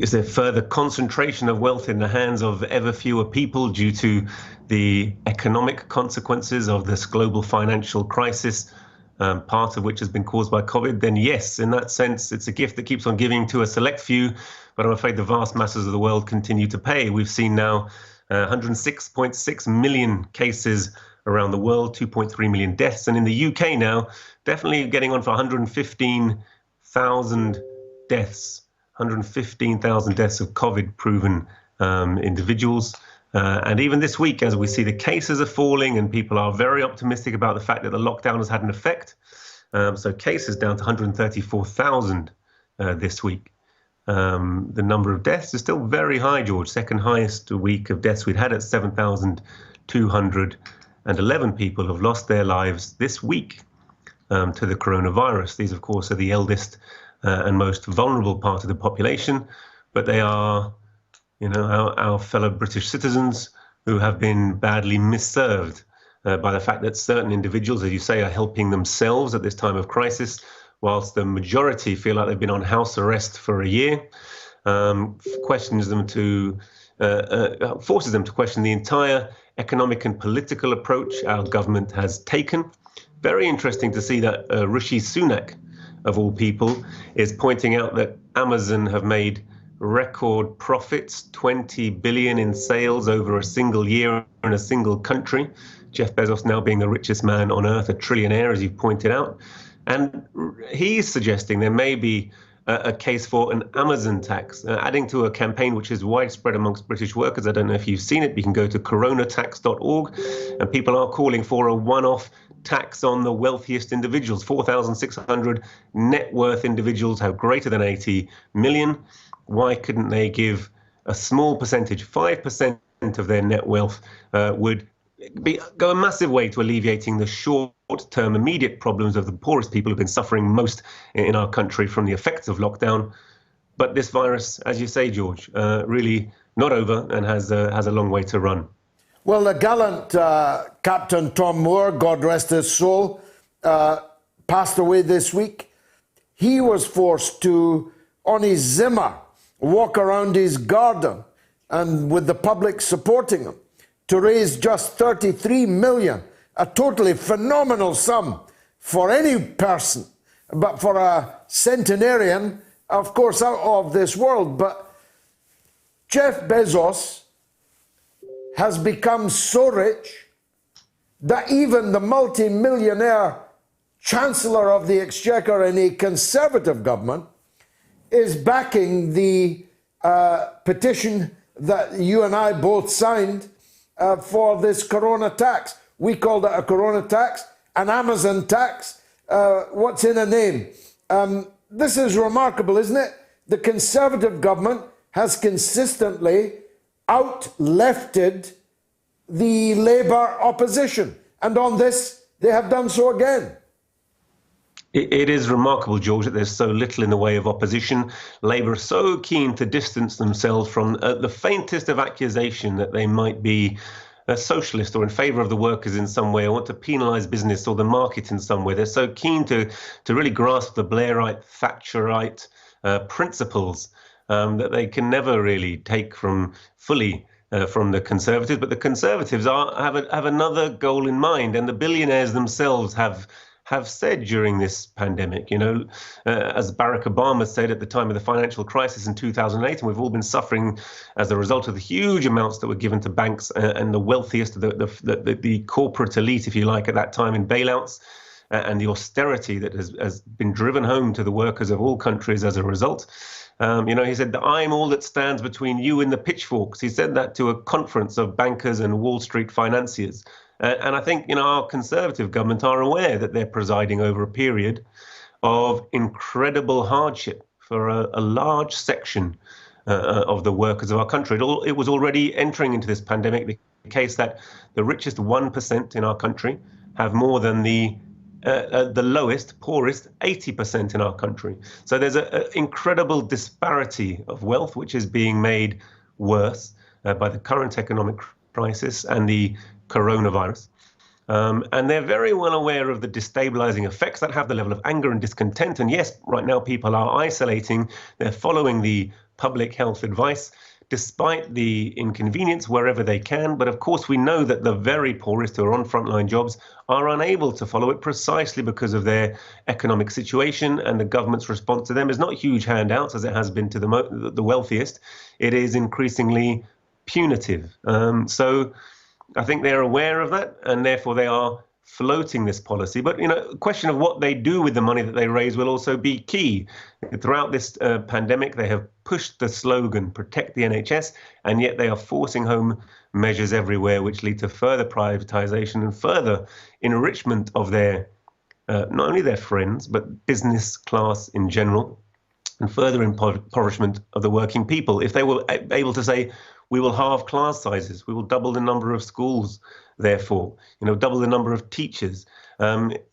Is there further concentration of wealth in the hands of ever fewer people due to the economic consequences of this global financial crisis, part of which has been caused by COVID? Then yes, in that sense, it's a gift that keeps on giving to a select few, but I'm afraid the vast masses of the world continue to pay. We've seen now 106.6 million cases around the world, 2.3 million deaths, and in the UK now, definitely getting on for 115,000 deaths, 115,000 deaths of COVID-proven individuals. And even this week, as we see the cases are falling and people are very optimistic about the fact that the lockdown has had an effect. So cases down to 134,000 this week. The number of deaths is still very high, George. Second highest week of deaths we'd had at 7,211 people have lost their lives this week to the coronavirus. These, of course, are the eldest and most vulnerable part of the population, but they are, our fellow British citizens who have been badly misserved by the fact that certain individuals, as you say, are helping themselves at this time of crisis, whilst the majority feel like they've been on house arrest for a year, forces them to question the entire economic and political approach our government has taken. Very interesting to see that Rishi Sunak, of all people, is pointing out that Amazon have made record profits, 20 billion in sales over a single year in a single country. Jeff Bezos now being the richest man on earth, a trillionaire, as you pointed out. And he's suggesting there may be a case for an Amazon tax, adding to a campaign which is widespread amongst British workers. I don't know if you've seen it. You can go to coronatax.org, and people are calling for a one-off tax on the wealthiest individuals. 4,600 net worth individuals have greater than 80 million. Why couldn't they give a small percentage, 5% of their net wealth would go a massive way to alleviating the short-term immediate problems of the poorest people who've been suffering most in our country from the effects of lockdown. But this virus, as you say, George, really not over and has a long way to run. Well, the gallant Captain Tom Moore, God rest his soul, passed away this week. He was forced to, on his Zimmer, walk around his garden, and with the public supporting him, to raise just 33 million, a totally phenomenal sum for any person, but for a centenarian, of course, out of this world. But Jeff Bezos has become so rich that even the multi-millionaire Chancellor of the Exchequer in a Conservative government is backing the petition that you and I both signed for this corona tax. We called it a corona tax, an Amazon tax. What's in a name? This is remarkable, isn't it? The Conservative government has consistently out-lefted the Labour opposition. And on this, they have done so again. It is remarkable, George, that there's so little in the way of opposition. Labour are so keen to distance themselves from the faintest of accusation that they might be a socialist or in favour of the workers in some way, or want to penalise business or the market in some way. They're so keen to really grasp the Blairite, Thatcherite principles that they can never really take from fully from the Conservatives. But the Conservatives have another goal in mind, and the billionaires themselves have said during this pandemic, as Barack Obama said at the time of the financial crisis in 2008, and we've all been suffering as a result of the huge amounts that were given to banks and the wealthiest, the corporate elite, if you like, at that time in bailouts, and the austerity that has been driven home to the workers of all countries as a result. He said that I'm all that stands between you and the pitchforks. He said that to a conference of bankers and Wall Street financiers. And I think, our Conservative government are aware that they're presiding over a period of incredible hardship for a large section of the workers of our country. It was already entering into this pandemic the case that the richest 1% in our country have more than the lowest, poorest 80% in our country. So there's an incredible disparity of wealth, which is being made worse by the current economic crisis and the coronavirus. And they're very well aware of the destabilizing effects that have, the level of anger and discontent. And yes, right now people are isolating. They're following the public health advice, despite the inconvenience wherever they can. But of course, we know that the very poorest who are on frontline jobs are unable to follow it precisely because of their economic situation. And the government's response to them is not huge handouts, as it has been to the wealthiest. It is increasingly punitive. So I think they're aware of that, and therefore they are floating this policy. But, the question of what they do with the money that they raise will also be key. Throughout this pandemic, they have pushed the slogan, protect the NHS, and yet they are forcing home measures everywhere, which lead to further privatisation and further enrichment of their, not only their friends, but business class in general, and further impoverishment of the working people. If they were able to say, we will halve class sizes, we will double the number of schools, therefore, double the number of teachers,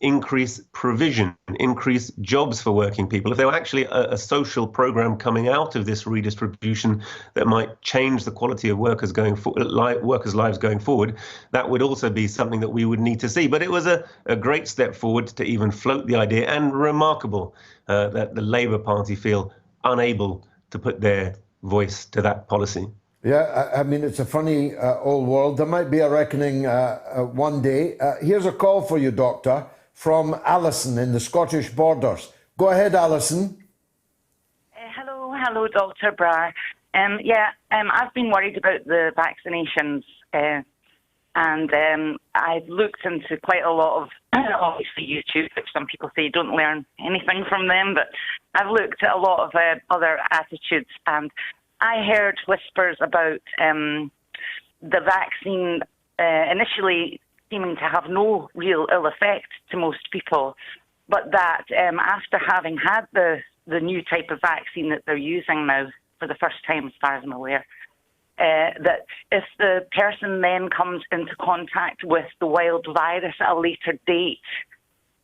increase provision, increase jobs for working people. If there were actually a social program coming out of this redistribution that might change the quality of workers' lives going forward, that would also be something that we would need to see. But it was a great step forward to even float the idea, and remarkable that the Labour Party feel unable to put their voice to that policy. Yeah, I mean, it's a funny old world. There might be a reckoning one day. Here's a call for you, Doctor, from Alison in the Scottish Borders. Go ahead, Alison. Hello, Dr. Brar. I've been worried about the vaccinations, and I've looked into quite a lot of, obviously, YouTube, which some people say don't learn anything from them, but I've looked at a lot of other attitudes, and I heard whispers about the vaccine initially seeming to have no real ill effect to most people, but that after having had the new type of vaccine that they're using now for the first time, as far as I'm aware, that if the person then comes into contact with the wild virus at a later date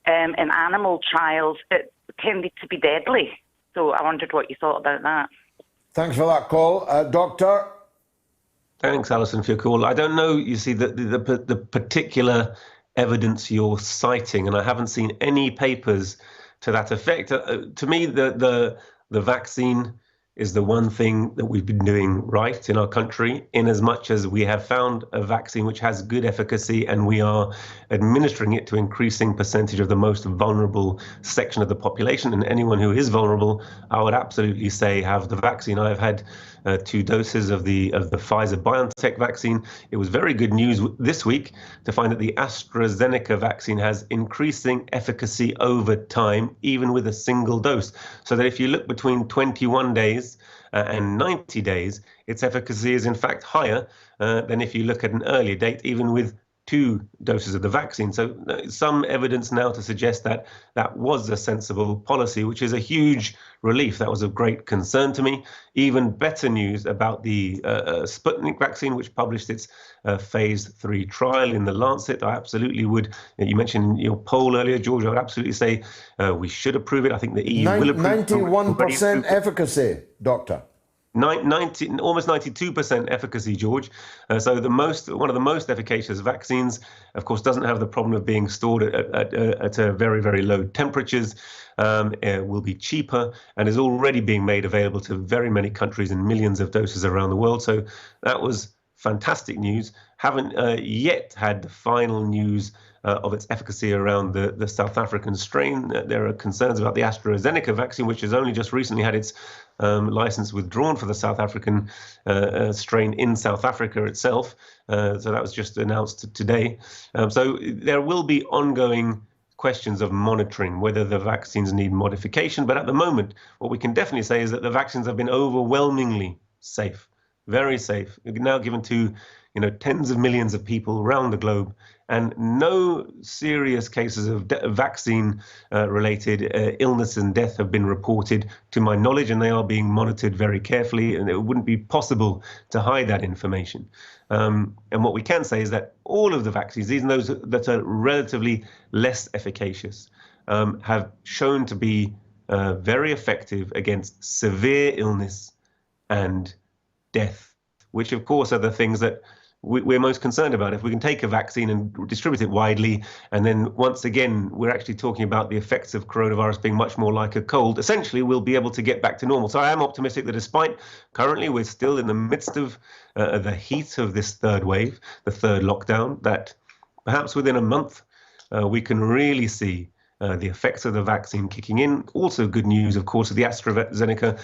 in animal trials, it tended to be deadly. So I wondered what you thought about that. Thanks for that call. Doctor? Thanks, Alison, for your call. I don't know, you see, the particular evidence you're citing, and I haven't seen any papers to that effect. To me, the vaccine is the one thing that we've been doing right in our country, in as much as we have found a vaccine which has good efficacy and we are administering it to increasing percentage of the most vulnerable section of the population. And anyone who is vulnerable, I would absolutely say have the vaccine. I've had 2 doses of the Pfizer-BioNTech vaccine. It was very good news this week to find that the AstraZeneca vaccine has increasing efficacy over time, even with a single dose. So that if you look between 21 days and 90 days, its efficacy is in fact higher than if you look at an earlier date, even with 2 doses of the vaccine. So some evidence now to suggest that that was a sensible policy, which is a huge relief. That was of great concern to me. Even better news about the Sputnik vaccine, which published its phase 3 trial in the Lancet. I absolutely would. You mentioned your poll earlier, George. I would absolutely say we should approve it. I think the EU will approve it. 91% efficacy, Doctor. Almost 92% efficacy, George. So one of the most efficacious vaccines, of course, doesn't have the problem of being stored at a very, very low temperatures. It will be cheaper and is already being made available to very many countries in millions of doses around the world. So that was fantastic news. Haven't yet had the final news of its efficacy around the South African strain. There are concerns about the AstraZeneca vaccine, which has only just recently had its license withdrawn for the South African strain in South Africa itself. So that was just announced today. So there will be ongoing questions of monitoring whether the vaccines need modification. But at the moment, what we can definitely say is that the vaccines have been overwhelmingly safe, very safe. Now given to tens of millions of people around the globe, and no serious cases of vaccine-related illness and death have been reported to my knowledge, and they are being monitored very carefully, and it wouldn't be possible to hide that information. And what we can say is that all of the vaccines, even those that are relatively less efficacious, have shown to be very effective against severe illness and death, which of course are the things that we're most concerned about. If we can take a vaccine and distribute it widely, and then once again, we're actually talking about the effects of coronavirus being much more like a cold, essentially we'll be able to get back to normal. So I am optimistic that despite currently we're still in the midst of the heat of this third wave, the third lockdown, that perhaps within a month we can really see the effects of the vaccine kicking in. Also good news, of course, the AstraZeneca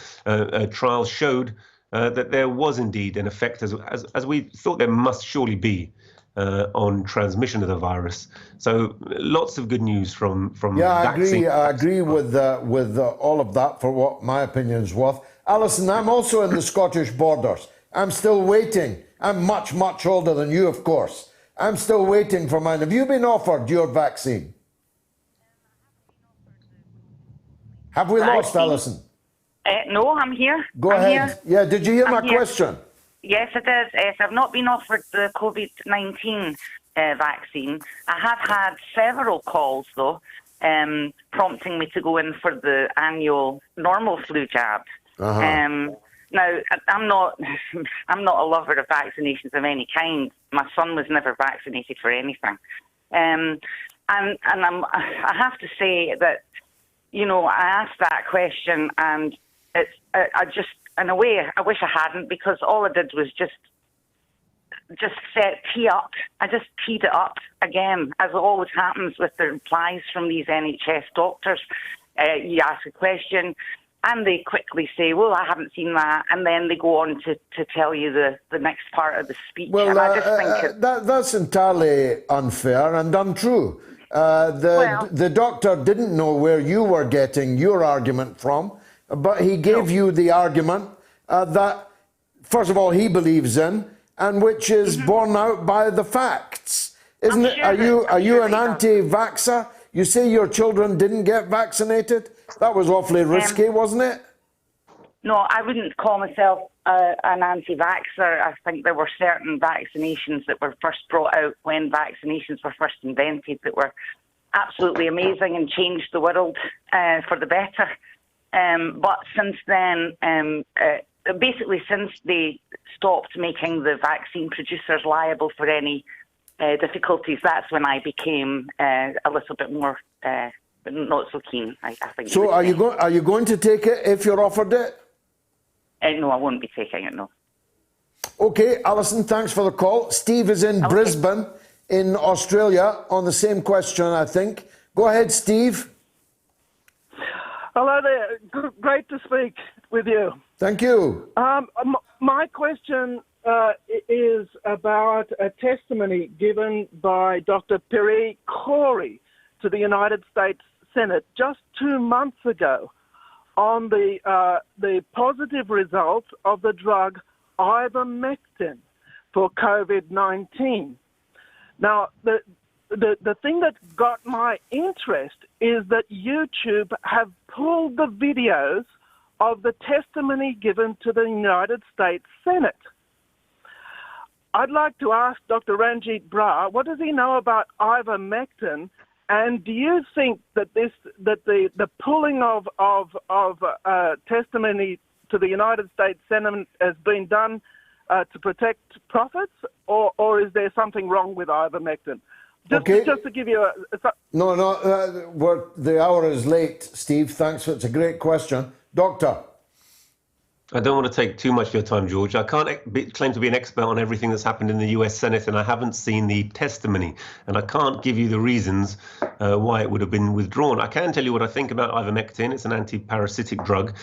trial showed that there was indeed an effect, as we thought there must surely be, on transmission of the virus. So lots of good news from vaccine. I agree with all of that for what my opinion is worth. Alison, I'm also in the Scottish borders. I'm still waiting. I'm much, much older than you, of course. I'm still waiting for mine. Have you been offered your vaccine? Have we lost Alison? No, I'm here. Go ahead. Yeah, did you hear my question? Yes, it is. Yes, I've not been offered the COVID-19 vaccine. I have had several calls, though, prompting me to go in for the annual normal flu jab. Now, I'm not a lover of vaccinations of any kind. My son was never vaccinated for anything. And I have to say that, I asked that question, and I just, in a way, I wish I hadn't, because all I did was just tee up. I just teed it up again, as always happens with the replies from these NHS doctors. You ask a question, and they quickly say, well, I haven't seen that, and then they go on to tell you the next part of the speech. Well, and I just think that's entirely unfair and untrue. The doctor didn't know where you were getting your argument from, but he gave you the argument that, first of all, he believes in, and which is borne out by the facts. Isn't it? Are you an anti-vaxxer? You say your children didn't get vaccinated? That was awfully risky, wasn't it? No, I wouldn't call myself an anti-vaxxer. I think there were certain vaccinations that were first brought out when vaccinations were first invented that were absolutely amazing and changed the world for the better. But since then, basically, since they stopped making the vaccine producers liable for any difficulties, that's when I became a little bit more not so keen. I think. So, are you going to take it if you're offered it? No, I won't be taking it. No. Okay, Alison, thanks for the call. Steve is in Brisbane, in Australia, on the same question, I think. Go ahead, Steve. Hello there. Great to speak with you. Thank you. My question is about a testimony given by Dr. Pierre Corey to the United States Senate just 2 months ago on the positive results of the drug ivermectin for COVID-19. Now, the thing that got my interest is that YouTube have pulled the videos of the testimony given to the United States Senate. I'd like to ask Dr. Ranjeet Brar, what does he know about ivermectin, and do you think that the pulling of testimony to the United States Senate has been done to protect profits, or is there something wrong with ivermectin? Just to give you the hour is late, Steve. Thanks. It's a great question. Doctor. I don't want to take too much of your time, George. I can't claim to be an expert on everything that's happened in the US Senate, and I haven't seen the testimony, and I can't give you the reasons why it would have been withdrawn. I can tell you what I think about ivermectin. It's an anti-parasitic drug,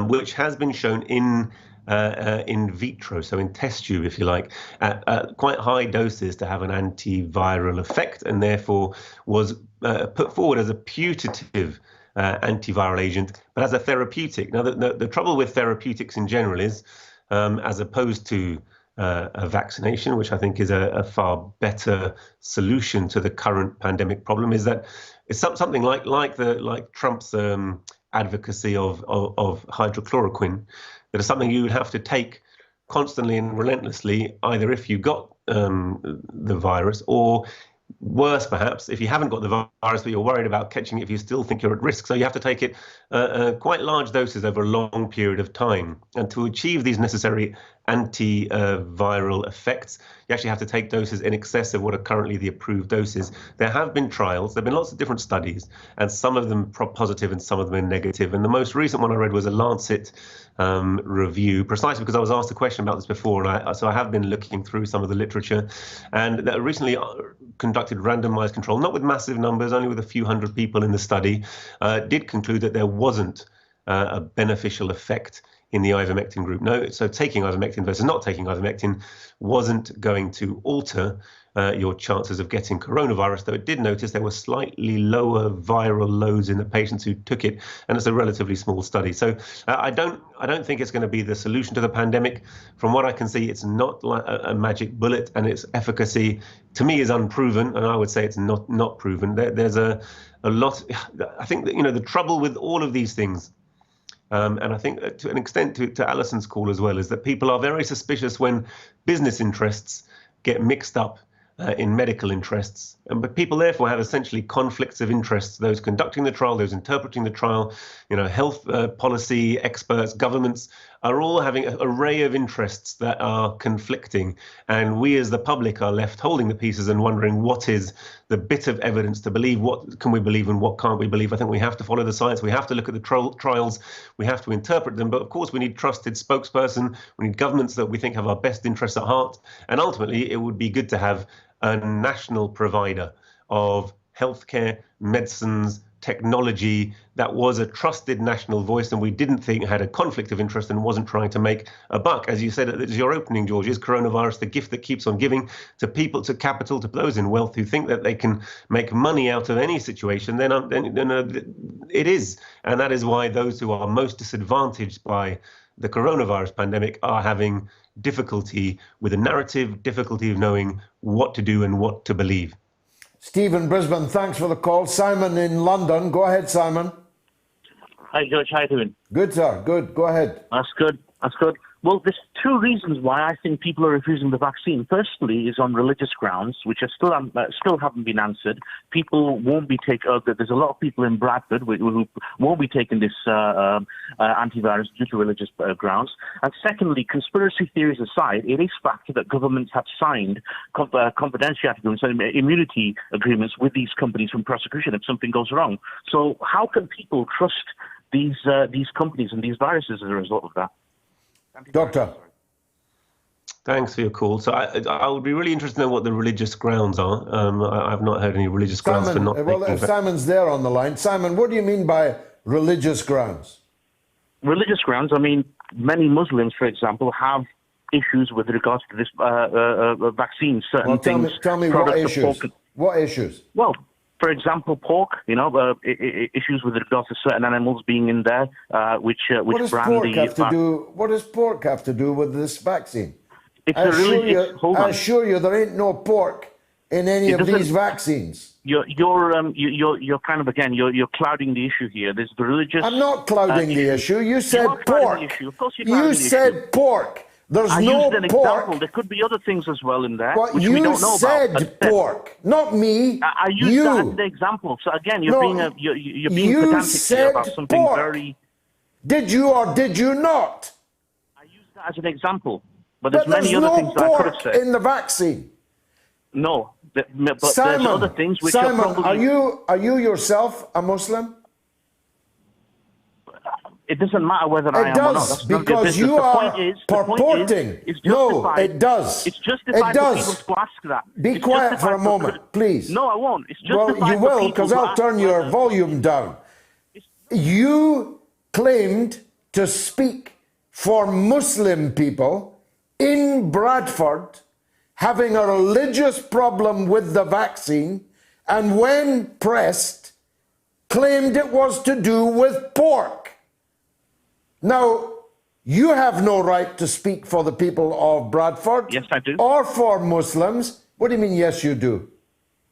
which has been shown in vitro, so in test tube, if you like, at quite high doses to have an antiviral effect, and therefore was put forward as a putative antiviral agent, but as a therapeutic. Now, the trouble with therapeutics in general is, as opposed to a vaccination, which I think is a far better solution to the current pandemic problem, is that it's something like Trump's advocacy of hydrochloroquine, that is something you would have to take constantly and relentlessly, either if you got the virus, or worse, perhaps, if you haven't got the virus, but you're worried about catching it if you still think you're at risk. So you have to take it quite large doses over a long period of time. And to achieve these necessary antiviral effects, you actually have to take doses in excess of what are currently the approved doses. There have been trials. There have been lots of different studies, and some of them positive and some of them are negative. And the most recent one I read was a Lancet review, precisely because I was asked a question about this before, and so I have been looking through some of the literature, and that recently conducted randomized control, not with massive numbers, only with a few hundred people in the study, did conclude that there wasn't a beneficial effect in the ivermectin group. No, so taking ivermectin versus not taking ivermectin wasn't going to alter your chances of getting coronavirus, though it did notice there were slightly lower viral loads in the patients who took it, and it's a relatively small study. So I don't think it's going to be the solution to the pandemic. From what I can see, it's not like a magic bullet, and its efficacy to me is unproven, and I would say it's not proven. There's a lot. I think that, the trouble with all of these things, and I think to an extent to Alison's call as well, is that people are very suspicious when business interests get mixed up in medical interests. But people therefore have essentially conflicts of interests, those conducting the trial, those interpreting the trial, health policy experts, governments are all having an array of interests that are conflicting. And we as the public are left holding the pieces and wondering what is the bit of evidence to believe, what can we believe and what can't we believe. I think we have to follow the science. We have to look at the trials. We have to interpret them. But of course, we need trusted spokesperson. We need governments that we think have our best interests at heart. And ultimately, it would be good to have a national provider of healthcare, medicines, technology that was a trusted national voice, and we didn't think had a conflict of interest and wasn't trying to make a buck. As you said as your opening, George, is coronavirus the gift that keeps on giving to people, to capital, to those in wealth who think that they can make money out of any situation? Then it is. And that is why those who are most disadvantaged by the coronavirus pandemic are having difficulty with a narrative, difficulty of knowing what to do and what to believe. Steve in Brisbane, thanks for the call. Simon in London. Go ahead, Simon. Hi, George. How you doing? Good, sir. Good. Go ahead. That's good. Well, there's two reasons why I think people are refusing the vaccine. Firstly, is on religious grounds, which are still haven't been answered. People won't be there's a lot of people in Bradford who won't be taking this antivirus due to religious grounds. And secondly, conspiracy theories aside, it is fact that governments have signed confidentiality agreements and immunity agreements with these companies from prosecution if something goes wrong. So how can people trust these companies and these viruses as a result of that? Doctor. Thanks for your call. So I would be really interested to know what the religious grounds are. I've not heard any religious grounds for not taking Simon's there on the line. Simon, what do you mean by religious grounds? Religious grounds, I mean, many Muslims, for example, have issues with regards to this vaccine. Certain things. Tell me what issues? What issues? Well, for example, pork, issues with regards to certain animals being in there, which what does pork have to do with this vaccine? I assure you there ain't no pork in any of these vaccines. You're kind of, again, you're clouding the issue here. There's the religious... I'm not clouding the issue. You said pork. Of course you said pork. There's I no used an pork. Example. There could be other things as well in there, Well, which you we don't know said about. pork, not me. I used you. that as the example. So again, you're being pedantic here about something pork. very. Did you or did you not? I used that as an example, but there's many no other things that I could have said. In the vaccine. No, but Simon, there's other things which Simon, are probably. are you yourself a Muslim? It doesn't matter whether I am or not. That's because you are purporting. No, it does. It's justified for people to ask that. Be quiet for a moment, please. No, I won't. It's well, justified you will, because I'll turn your whether... volume down. You claimed to speak for Muslim people in Bradford having a religious problem with the vaccine, and when pressed, claimed it was to do with pork. Now, you have no right to speak for the people of Bradford. Yes, I do. Or for Muslims. What do you mean, yes, you do?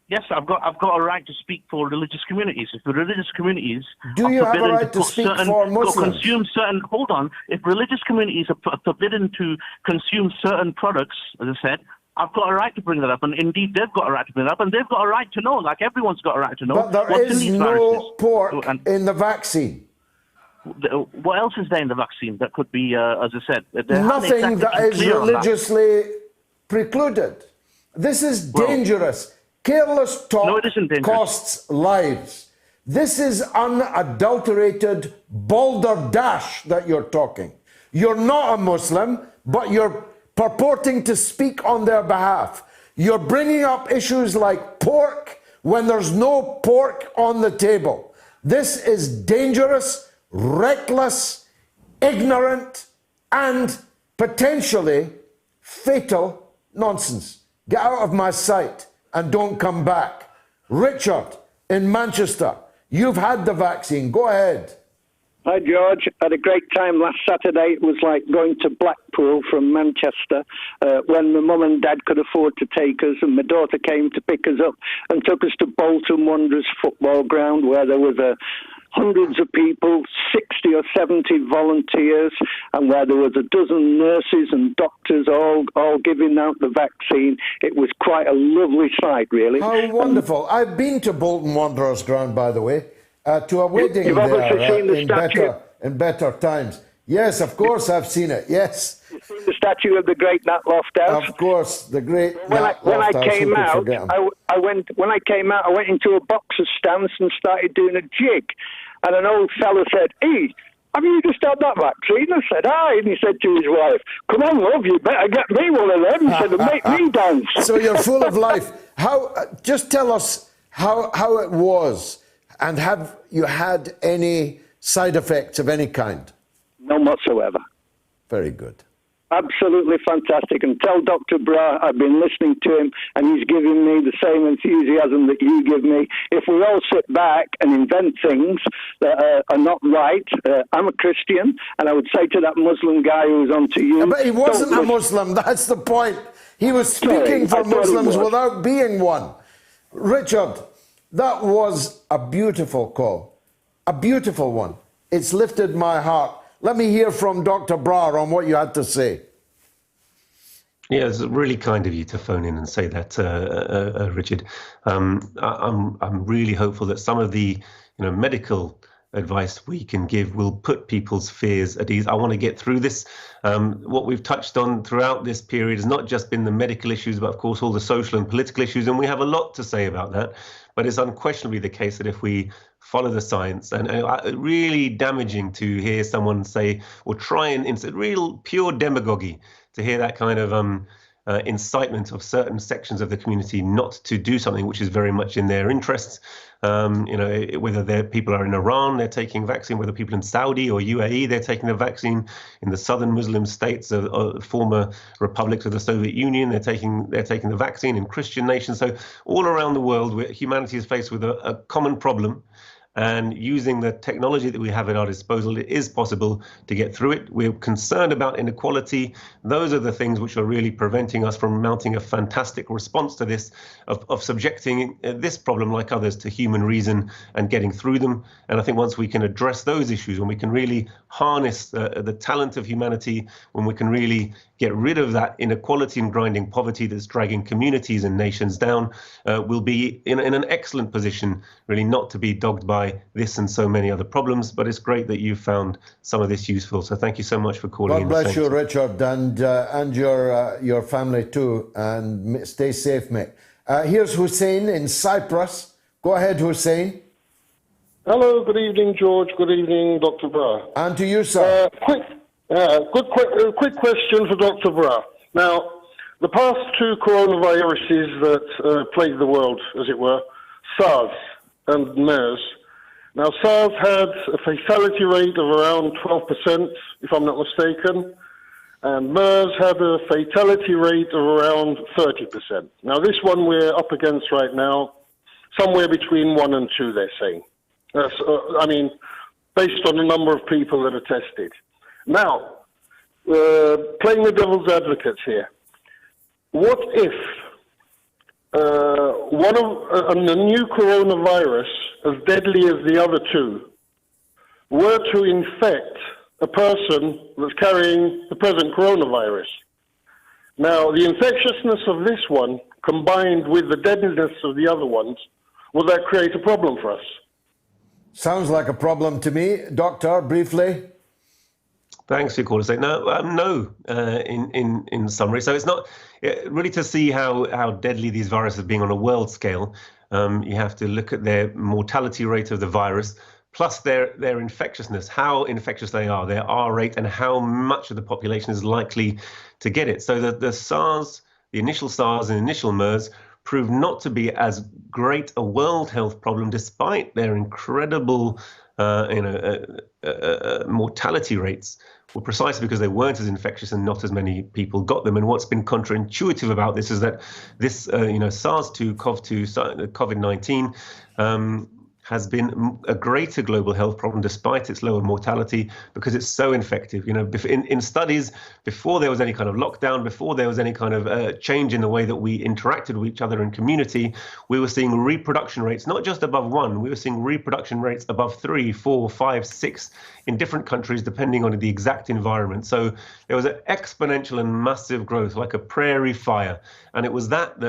Yes, I've got a right to speak for religious communities. If the religious communities do you have a right to speak for Muslims? Consume certain. Hold on. If religious communities are forbidden to consume certain products, as I said, I've got a right to bring that up, and indeed they've got a right to bring that up, and they've got a right to know, like everyone's got a right to know. But there is no pork in the vaccine. What else is there in the vaccine that could be, as I said, nothing that is religiously precluded. This is dangerous. Careless talk costs lives. This is unadulterated balderdash that you're talking. You're not a Muslim, but you're purporting to speak on their behalf. You're bringing up issues like pork when there's no pork on the table. This is dangerous, reckless, ignorant, and potentially fatal nonsense. Get out of my sight and don't come back. Richard in Manchester, you've had the vaccine. Go ahead. Hi, George. Had a great time last Saturday. It was like going to Blackpool from Manchester when my mum and dad could afford to take us, and my daughter came to pick us up and took us to Bolton Wanderers football ground where there was hundreds of people, 60 or 70 volunteers, and where there was a dozen nurses and doctors all giving out the vaccine. It was quite a lovely sight, really. How wonderful. I've been to Bolton Wanderers ground, by the way, to a wedding You've obviously seen the statue. In better times. Yes, of course I've seen it, yes. You've seen the statue of the great Nat Lofthouse? Of course, the great when Nat I Lofthouse, came out, I went into a boxer stance and started doing a jig. And an old fella said, "Hey, have you just had that vaccine?" I said, "Aye." And he said to his wife, "Come on, love, you better get me one of them." He said, "Make me dance." So you're full of life. Just tell us how it was, and have you had any side effects of any kind? None whatsoever. Very good. Absolutely fantastic. And tell Dr. Brar I've been listening to him and he's giving me the same enthusiasm that you give me. If we all sit back and invent things that are not right, I'm a Christian, and I would say to that Muslim guy who was on to you... But he wasn't a Muslim, that's the point. He was speaking for Muslims without being one. Richard, that was a beautiful call. A beautiful one. It's lifted my heart. Let me hear from Dr. Brar on what you had to say. Yeah, it's really kind of you to phone in and say that, Richard. I'm really hopeful that some of the medical advice we can give will put people's fears at ease. I want to get through this. What we've touched on throughout this period has not just been the medical issues, but of course all the social and political issues, and we have a lot to say about that. But it's unquestionably the case that if we follow the science, and really damaging to hear someone say or try and insert real pure demagoguery, to hear that kind of incitement of certain sections of the community not to do something which is very much in their interests. Whether people are in Iran, they're taking vaccine, whether people in Saudi or UAE, they're taking the vaccine. In the southern Muslim states, former republics of the Soviet Union, they're taking the vaccine. In Christian nations, so all around the world, where humanity is faced with a common problem. And using the technology that we have at our disposal, it is possible to get through it. We're concerned about inequality. Those are the things which are really preventing us from mounting a fantastic response to this, of subjecting this problem, like others, to human reason and getting through them. And I think once we can address those issues, when we can really harness the talent of humanity, when we can really get rid of that inequality and grinding poverty that's dragging communities and nations down, we'll be in an excellent position, really, not to be dogged by this and so many other problems. But it's great that you've found some of this useful. So thank you so much for calling in. God bless you, Richard, and your family too, and stay safe, mate. Here's Hussein in Cyprus. Go ahead, Hussein. Hello, good evening, George. Good evening, Dr. Brar. And to you, sir. Quick question for Dr. Brar. Now, the past two coronaviruses that plagued the world, as it were, SARS and MERS. Now, SARS had a fatality rate of around 12%, if I'm not mistaken, and MERS had a fatality rate of around 30%. Now, this one we're up against right now, somewhere between 1 and 2, they're saying. Based on the number of people that are tested. Now, playing the devil's advocate here, what if a new coronavirus, as deadly as the other two, were to infect a person that's carrying the present coronavirus? Now, the infectiousness of this one, combined with the deadliness of the other ones, will that create a problem for us? Sounds like a problem to me. Doctor, briefly. Thanks for your call. No, in summary. So it's not really to see how deadly these viruses are being on a world scale. You have to look at their mortality rate of the virus, plus their infectiousness, how infectious they are, their R rate, and how much of the population is likely to get it. So the SARS, the initial SARS and initial MERS, proved not to be as great a world health problem, despite their incredible mortality rates, were precisely because they weren't as infectious and not as many people got them. And what's been counterintuitive about this is that this, SARS-2, CoV-2, COVID-19 has been a greater global health problem despite its lower mortality, because it's so infective. In studies, before there was any kind of lockdown, before there was any kind of change in the way that we interacted with each other in community, we were seeing reproduction rates not just above 1, we were seeing reproduction rates above 3, 4, 5, 6 in different countries, depending on the exact environment. So there was an exponential and massive growth, like a prairie fire. And it was that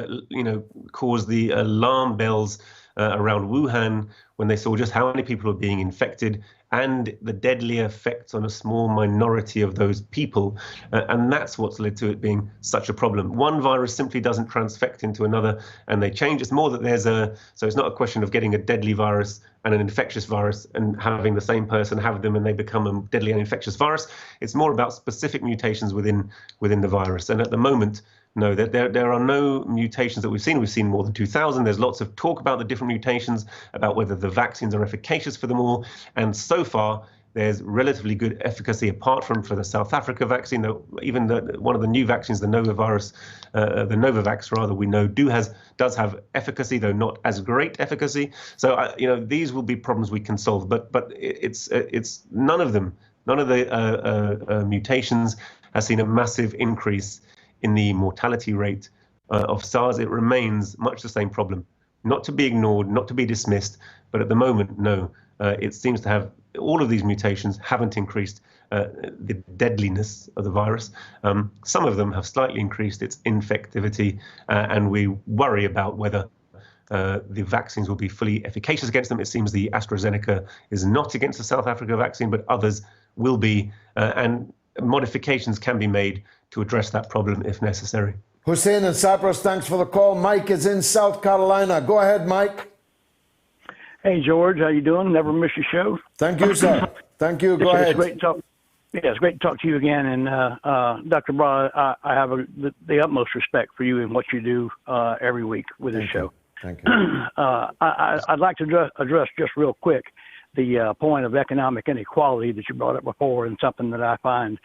caused the alarm bells around Wuhan, when they saw just how many people were being infected and the deadly effects on a small minority of those people. And that's what's led to it being such a problem. One virus simply doesn't transfect into another, and they change. It's more that so it's not a question of getting a deadly virus and an infectious virus and having the same person have them and they become a deadly and infectious virus. It's more about specific mutations within the virus. And at the moment, no, there are no mutations that we've seen. We've seen more than 2,000. There's lots of talk about the different mutations, about whether the vaccines are efficacious for them all. And so far, there's relatively good efficacy, apart from for the South Africa vaccine. Though even one of the new vaccines, the Novavax, we know does have efficacy, though not as great efficacy. So these will be problems we can solve. But it's none of them. None of the mutations has seen a massive increase in the mortality rate of SARS. It remains much the same problem, not to be ignored, not to be dismissed, but at the moment, no. It seems to have all of these mutations haven't increased the deadliness of the virus. Some of them have slightly increased its infectivity, and we worry about whether the vaccines will be fully efficacious against them. It seems the AstraZeneca is not against the South Africa vaccine, but others will be, and modifications can be made to address that problem if necessary. Hussein in Cyprus, thanks for the call. Mike is in South Carolina. Go ahead, Mike. Hey, George, how you doing? Never miss your show. Thank you, sir. Thank you. Go ahead. It's great to talk. Yeah, it's great to talk to you again. And Dr. Brar, I have the utmost respect for you and what you do every week with this show. Thank you. I'd like to address just real quick the point of economic inequality that you brought up before, and something that I find,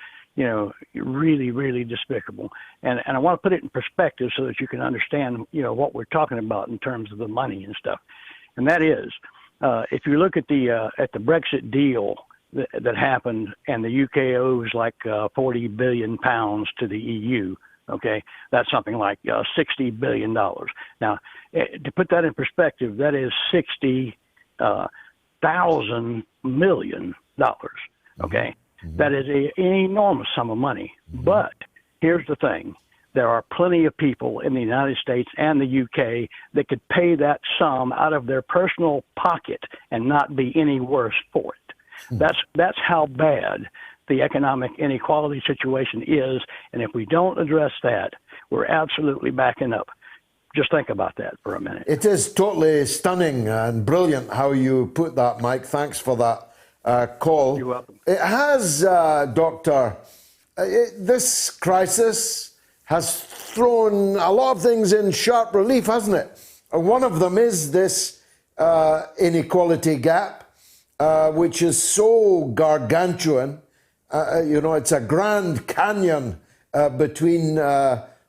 really, really despicable. And I want to put it in perspective so that you can understand, what we're talking about in terms of the money and stuff. And that is, if you look at the Brexit deal that happened, and the UK owes like 40 billion pounds to the EU. Okay, that's something like $60 billion. Now, to put that in perspective, that is $60,000 million. Okay, that is an enormous sum of money. But here's the thing: there are plenty of people in the United States and the UK that could pay that sum out of their personal pocket and not be any worse for it. That's how bad the economic inequality situation is, and if we don't address that, we're absolutely backing up. Just think about that for a minute. It is totally stunning and brilliant how you put that, Mike. Thanks for that call. You're welcome. It has, Doctor, this crisis has thrown a lot of things in sharp relief, hasn't it? One of them is this inequality gap, which is so gargantuan. It's a Grand Canyon between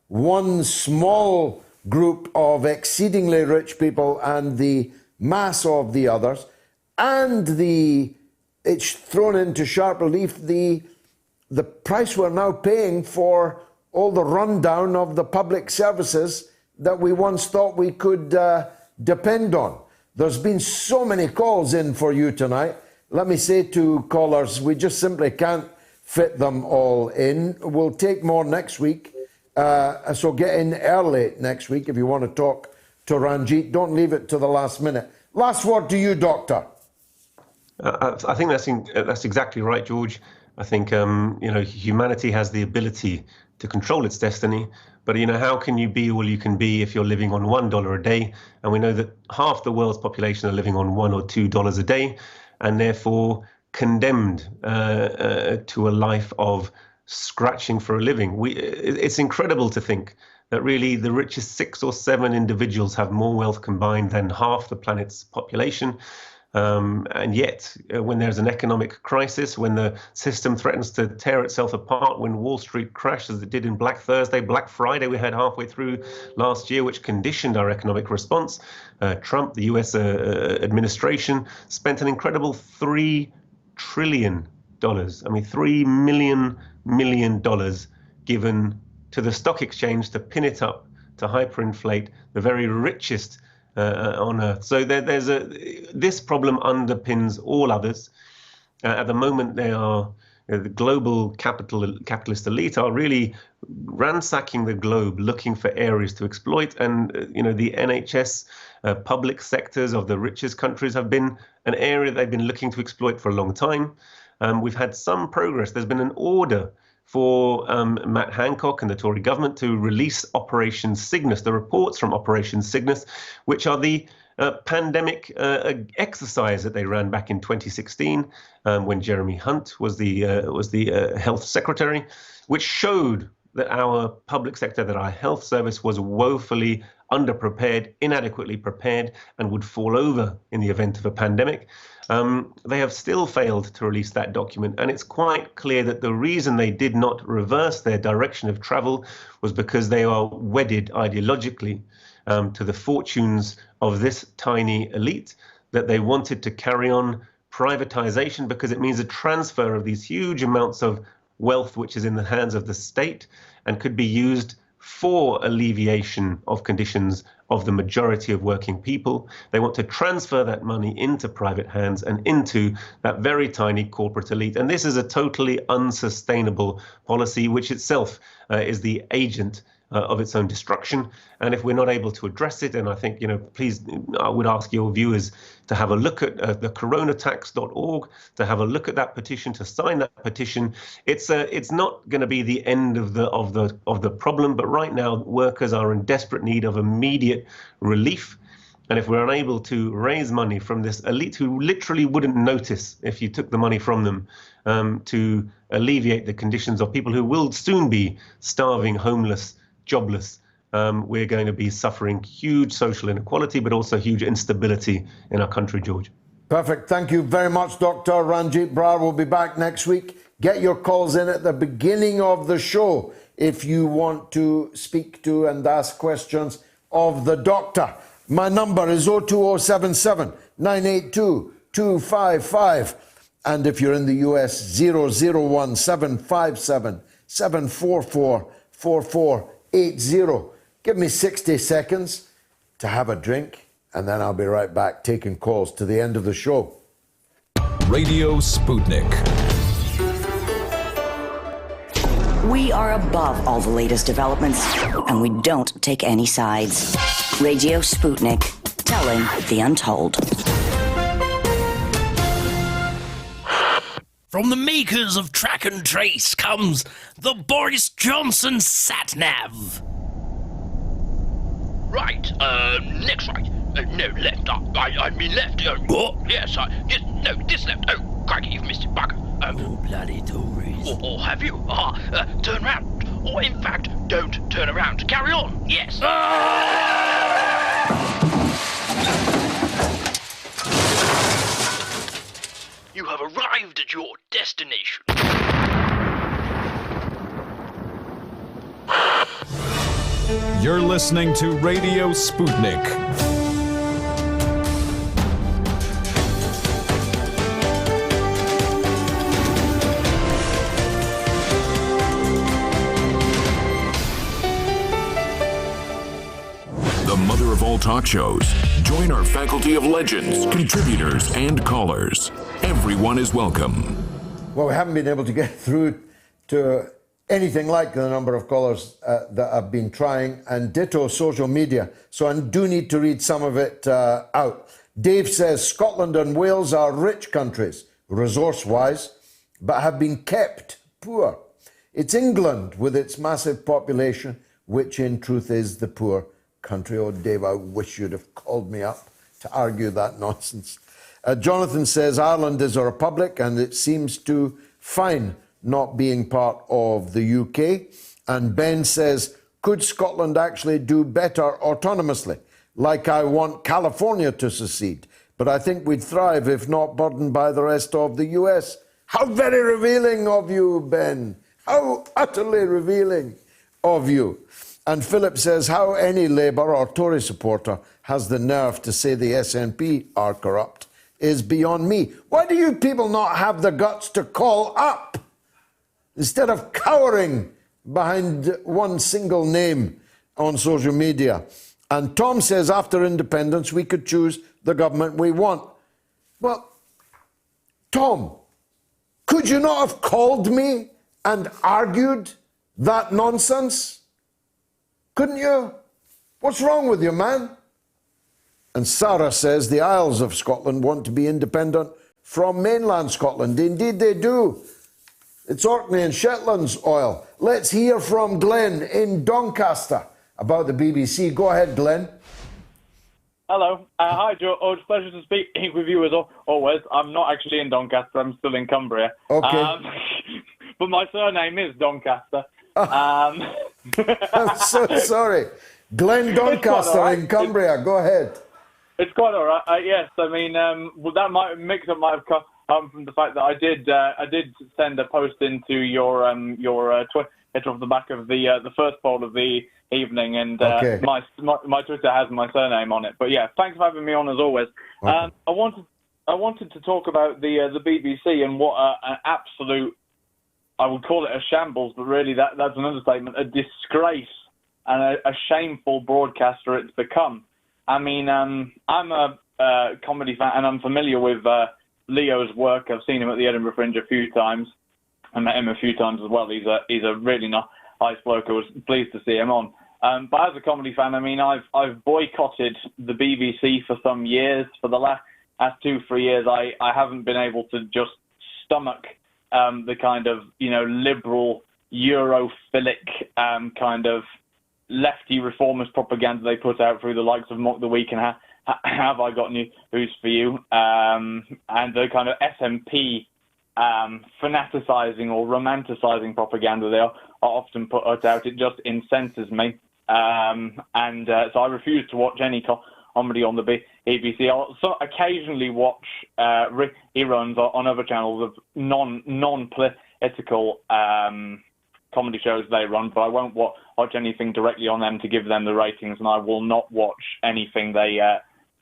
one small group of exceedingly rich people and the mass of the others. And it's thrown into sharp relief the price we're now paying for all the rundown of the public services that we once thought we could depend on. There's been so many calls in for you tonight. Let me say to callers, we just simply can't fit them all in. We'll take more next week. So get in early next week if you want to talk to Ranjeet. Don't leave it to the last minute. Last word to you, Doctor. I think that's exactly right, George. I think humanity has the ability to control its destiny. But how can you be all you can be if you're living on $1 a day? And we know that half the world's population are living on $1 or $2 a day, and therefore condemned to a life of scratching for a living. It's incredible to think that really the richest 6 or 7 individuals have more wealth combined than half the planet's population. And yet, when there's an economic crisis, when the system threatens to tear itself apart, when Wall Street crashed as it did in Black Thursday, Black Friday we had halfway through last year, which conditioned our economic response, Trump, the US administration, spent an incredible $3 trillion. $3 million given to the stock exchange to pin it up, to hyperinflate the very richest on earth. So this problem underpins all others. At the moment, the global capitalist elite are really ransacking the globe, looking for areas to exploit. And the NHS public sectors of the richest countries have been an area they've been looking to exploit for a long time. We've had some progress. There's been an order for Matt Hancock and the Tory government to release Operation Cygnus, the reports from Operation Cygnus, which are the pandemic exercise that they ran back in 2016 when Jeremy Hunt was the health secretary, which showed that our public sector, that our health service was woefully underprepared, inadequately prepared, and would fall over in the event of a pandemic. They have still failed to release that document, and it's quite clear that the reason they did not reverse their direction of travel was because they are wedded ideologically to the fortunes of this tiny elite, that they wanted to carry on privatization because it means a transfer of these huge amounts of wealth which is in the hands of the state and could be used for alleviation of conditions of the majority of working people. They want to transfer that money into private hands and into that very tiny corporate elite. And this is a totally unsustainable policy, which itself is the agent of its own destruction. And if we're not able to address it, and I think, please, I would ask your viewers to have a look at the coronatax.org, to have a look at that petition, to sign that petition. It's not going to be the end of the problem, but right now workers are in desperate need of immediate relief. And if we're unable to raise money from this elite who literally wouldn't notice if you took the money from them, to alleviate the conditions of people who will soon be starving, homeless, jobless, we're going to be suffering huge social inequality, but also huge instability in our country, George. Perfect. Thank you very much, Dr. Ranjeet Brar. We'll be back next week. Get your calls in at the beginning of the show if you want to speak to and ask questions of the doctor. My number is 02077 982 255. And if you're in the US, 001 757 744 4480. Give me 60 seconds to have a drink, and then I'll be right back taking calls to the end of the show. Radio Sputnik. We are above all the latest developments, and we don't take any sides. Radio Sputnik, telling the untold. From the makers of Track and Trace comes the Boris Johnson sat-nav. Right, next right. No, left. I mean left. What? Yes, no, this left. Oh, crikey, you've missed it, bugger. Oh, bloody Tories. Or have you? Turn round. Or, in fact, don't turn around. Carry on, yes. You have arrived at your destination. You're listening to Radio Sputnik. The mother of all talk shows. Join our faculty of legends, contributors, and callers. Everyone is welcome. Well, we haven't been able to get through to anything like the number of callers that I've been trying, and ditto social media. So I do need to read some of it out. Dave says Scotland and Wales are rich countries, resource-wise, but have been kept poor. It's England with its massive population, which in truth is the poor country. Oh, Dave, I wish you'd have called me up to argue that nonsense. Jonathan says Ireland is a republic, and it seems to fine not being part of the UK. And Ben says, could Scotland actually do better autonomously? Like I want California to secede, but I think we'd thrive if not burdened by the rest of the US. How very revealing of you, Ben. How utterly revealing of you. And Philip says, how any Labour or Tory supporter has the nerve to say the SNP are corrupt is beyond me. Why do you people not have the guts to call up instead of cowering behind one single name on social media? And Tom says, after independence, we could choose the government we want. Well, Tom, could you not have called me and argued that nonsense? Couldn't you? What's wrong with you, man? And Sarah says the Isles of Scotland want to be independent from mainland Scotland. Indeed they do. It's Orkney and Shetland's oil. Let's hear from Glenn in Doncaster about the BBC. Go ahead, Glenn. Hello. Hi, Joe. Oh, it's a pleasure to speak with you as always. I'm not actually in Doncaster. I'm still in Cumbria. Okay. But my surname is Doncaster. I'm so sorry. Glenn Doncaster right. In Cumbria. Go ahead. It's quite all right. Yes, I mean, well, that mix-up might have come from the fact that I did send a post into your Twitter off the back of the first poll of the evening, and okay. my Twitter has my surname on it. But yeah, thanks for having me on as always. Okay. I wanted to talk about the BBC and what an absolute, I would call it a shambles, but really that's an understatement, a disgrace a shameful broadcaster it's become. I mean, I'm a comedy fan, and I'm familiar with Leo's work. I've seen him at the Edinburgh Fringe a few times. I met him a few times as well. He's a really nice bloke. I was pleased to see him on. But as a comedy fan, I mean, I've boycotted the BBC for some years. For the last 2-3 years, I haven't been able to just stomach the kind of, liberal, Europhilic kind of lefty reformist propaganda they put out through the likes of Mock the Week and Have I Got News for You, and the kind of SNP fanaticizing or romanticizing propaganda they are often put out. It just incenses me. So I refuse to watch any comedy on the BBC. I'll occasionally watch reruns on other channels of non-political comedy shows they run, but I won't watch anything directly on them to give them the ratings, and I will not watch anything they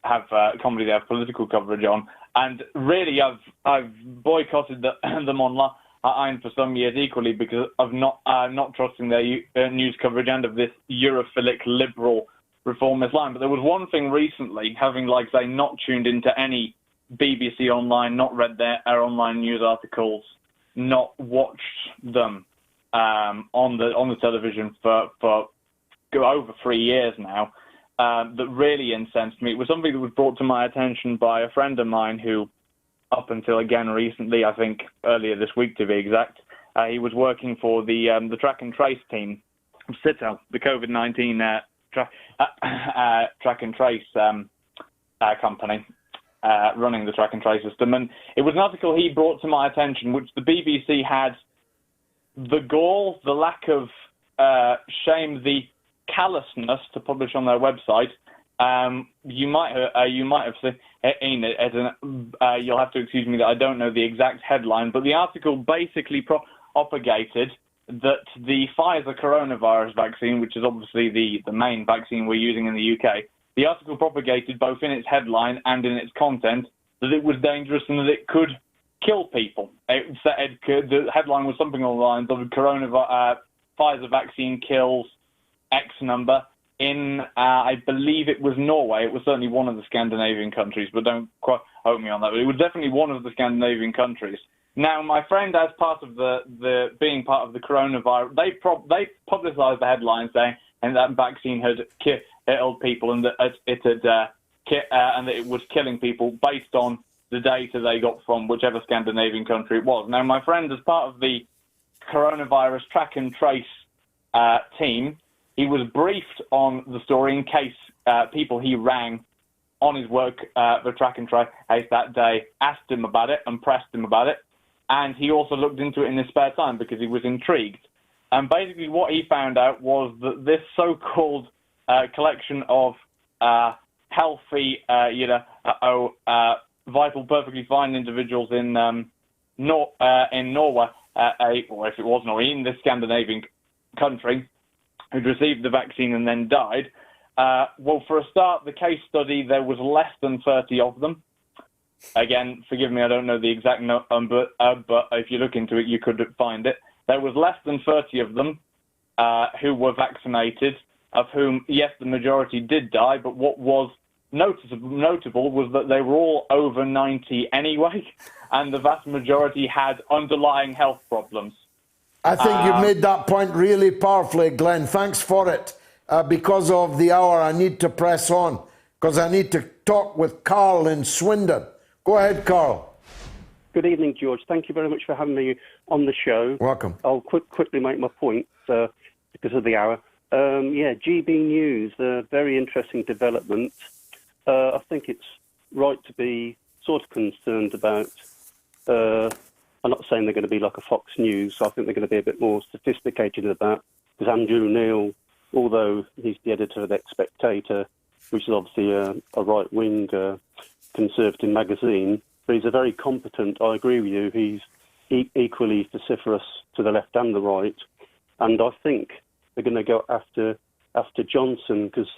have comedy they have political coverage on. And really, I've boycotted them online for some years equally because of not trusting their news coverage and of this Europhilic liberal reformist line. But there was one thing recently, having, like say, not tuned into any BBC online, not read their online news articles, not watched them on the television for over 3 years now, that really incensed me. It was something that was brought to my attention by a friend of mine who, up until again recently, I think earlier this week to be exact, he was working for the track and trace team of CITO, the COVID-19 track and trace company running the track and trace system. And it was an article he brought to my attention, which the BBC had the gall, the lack of shame, the callousness to publish on their website. You might have seen it. You'll have to excuse me that I don't know the exact headline, but the article basically propagated that the Pfizer coronavirus vaccine, which is obviously the main vaccine we're using in the UK, the article propagated both in its headline and in its content that it was dangerous and that it could kill people. It said, the headline was something along the lines of Pfizer vaccine kills X number in, I believe it was Norway. It was certainly one of the Scandinavian countries, but don't quote me on that. But it was definitely one of the Scandinavian countries. Now, my friend, as part of the being part of the coronavirus, they publicised the headline saying and that vaccine had killed people and that and that it was killing people based on the data they got from whichever Scandinavian country it was. Now, my friend, as part of the coronavirus track and trace team, he was briefed on the story in case people he rang on his work for track and trace that day asked him about it and pressed him about it. And he also looked into it in his spare time because he was intrigued. And basically what he found out was that this so-called collection of healthy, vital, perfectly fine individuals in Norway, or if it was Norway, in this Scandinavian country, who'd received the vaccine and then died. Well, for a start, the case study, there was less than 30 of them. Again, forgive me, I don't know the exact number, but if you look into it, you could find it. There was less than 30 of them who were vaccinated, of whom, yes, the majority did die, but what was notable was that they were all over 90 anyway, and the vast majority had underlying health problems. I think you made that point really powerfully, Glenn. Thanks for it. Because of the hour, I need to press on, because I need to talk with Carl in Swindon. Go ahead, Carl. Good evening, George. Thank you very much for having me on the show. Welcome. I'll quickly make my point because of the hour. GB News, very interesting development. I think it's right to be sort of concerned about. I'm not saying they're going to be like a Fox News. I think they're going to be a bit more sophisticated about, because Andrew Neil, although he's the editor of The Spectator, which is obviously a right-wing conservative magazine, but he's a very competent, I agree with you, he's equally vociferous to the left and the right. And I think they're going to go after Johnson, because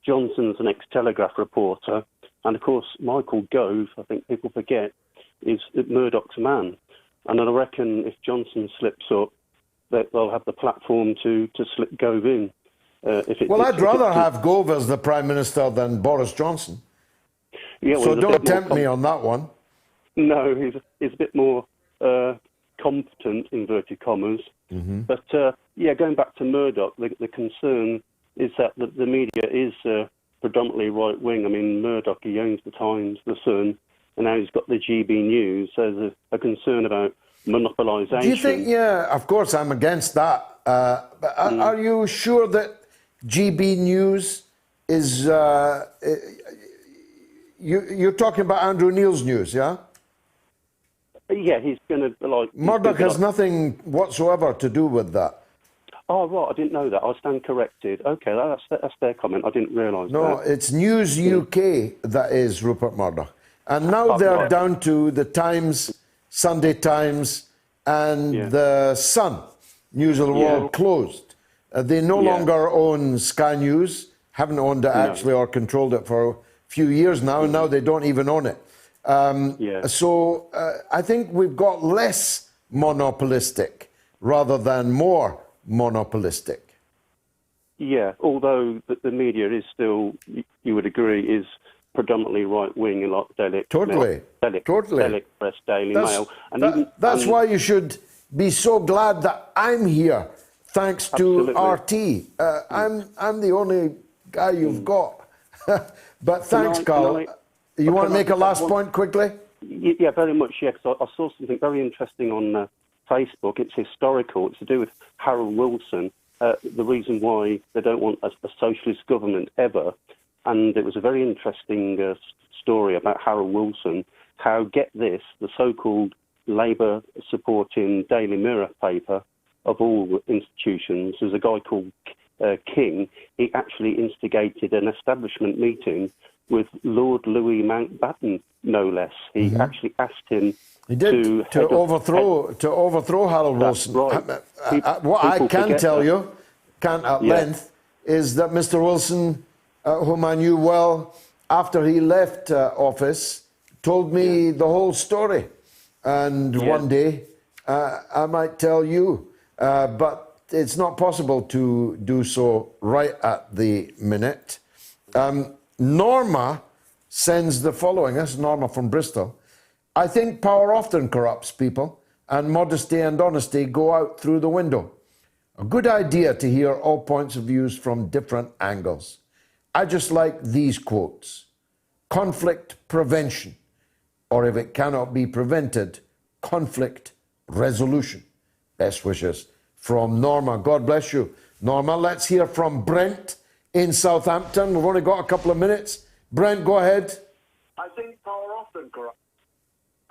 Johnson's an ex-Telegraph reporter. And, of course, Michael Gove, I think people forget, is Murdoch's man. And I reckon if Johnson slips up, they'll have the platform to slip Gove in. I'd rather have Gove as the Prime Minister than Boris Johnson. Yeah, well, so don't tempt me on that one. No, he's a bit more competent, inverted commas. Mm-hmm. But, going back to Murdoch, the concern is that the media is predominantly right-wing. I mean, Murdoch, he owns the Times, the Sun, and now he's got the GB News. So there's a concern about monopolisation. Do you think, of course, I'm against that. But are you sure that GB News is... You're talking about Andrew Neil's news, yeah? Yeah, he's going to, Murdoch has nothing whatsoever to do with that. Oh, right, I didn't know that. I stand corrected. OK, that's their comment. I didn't realise that. No, it's News UK that is Rupert Murdoch. And now they're down to the Times, Sunday Times, and the Sun. News of the World closed. They no longer own Sky News, haven't owned it actually or controlled it for a few years now, and now they don't even own it. So I think we've got less monopolistic rather than more monopolistic. Yeah, although the media is still, you would agree, is predominantly right-wing, like Daily Express, Daily Mail. And that's why you should be so glad that I'm here, thanks to RT. I'm the only guy you've got. But thanks, Carl. You want to make a last point quickly? Yeah, very much, yeah, because I saw something very interesting on Facebook. It's historical. It's to do with Harold Wilson, the reason why they don't want a socialist government ever. And it was a very interesting story about Harold Wilson, how, get this, the so-called Labour-supporting Daily Mirror paper of all institutions, there's a guy called King. He actually instigated an establishment meeting with Lord Louis Mountbatten, no less. He actually asked him to overthrow Harold Wilson. Right. What I can tell you, at Yeah. length, is that Mr. Wilson, whom I knew well, after he left office, told me the whole story. And one day, I might tell you, but it's not possible to do so right at the minute. Norma sends the following. This is Norma from Bristol. I think power often corrupts people, and modesty and honesty go out through the window. A good idea to hear all points of views from different angles. I just like these quotes. Conflict prevention, or if it cannot be prevented, conflict resolution. Best wishes from Norma. God bless you, Norma. Let's hear from Brent in Southampton. We've only got a couple of minutes. Brent, go ahead. I think power often corrupts,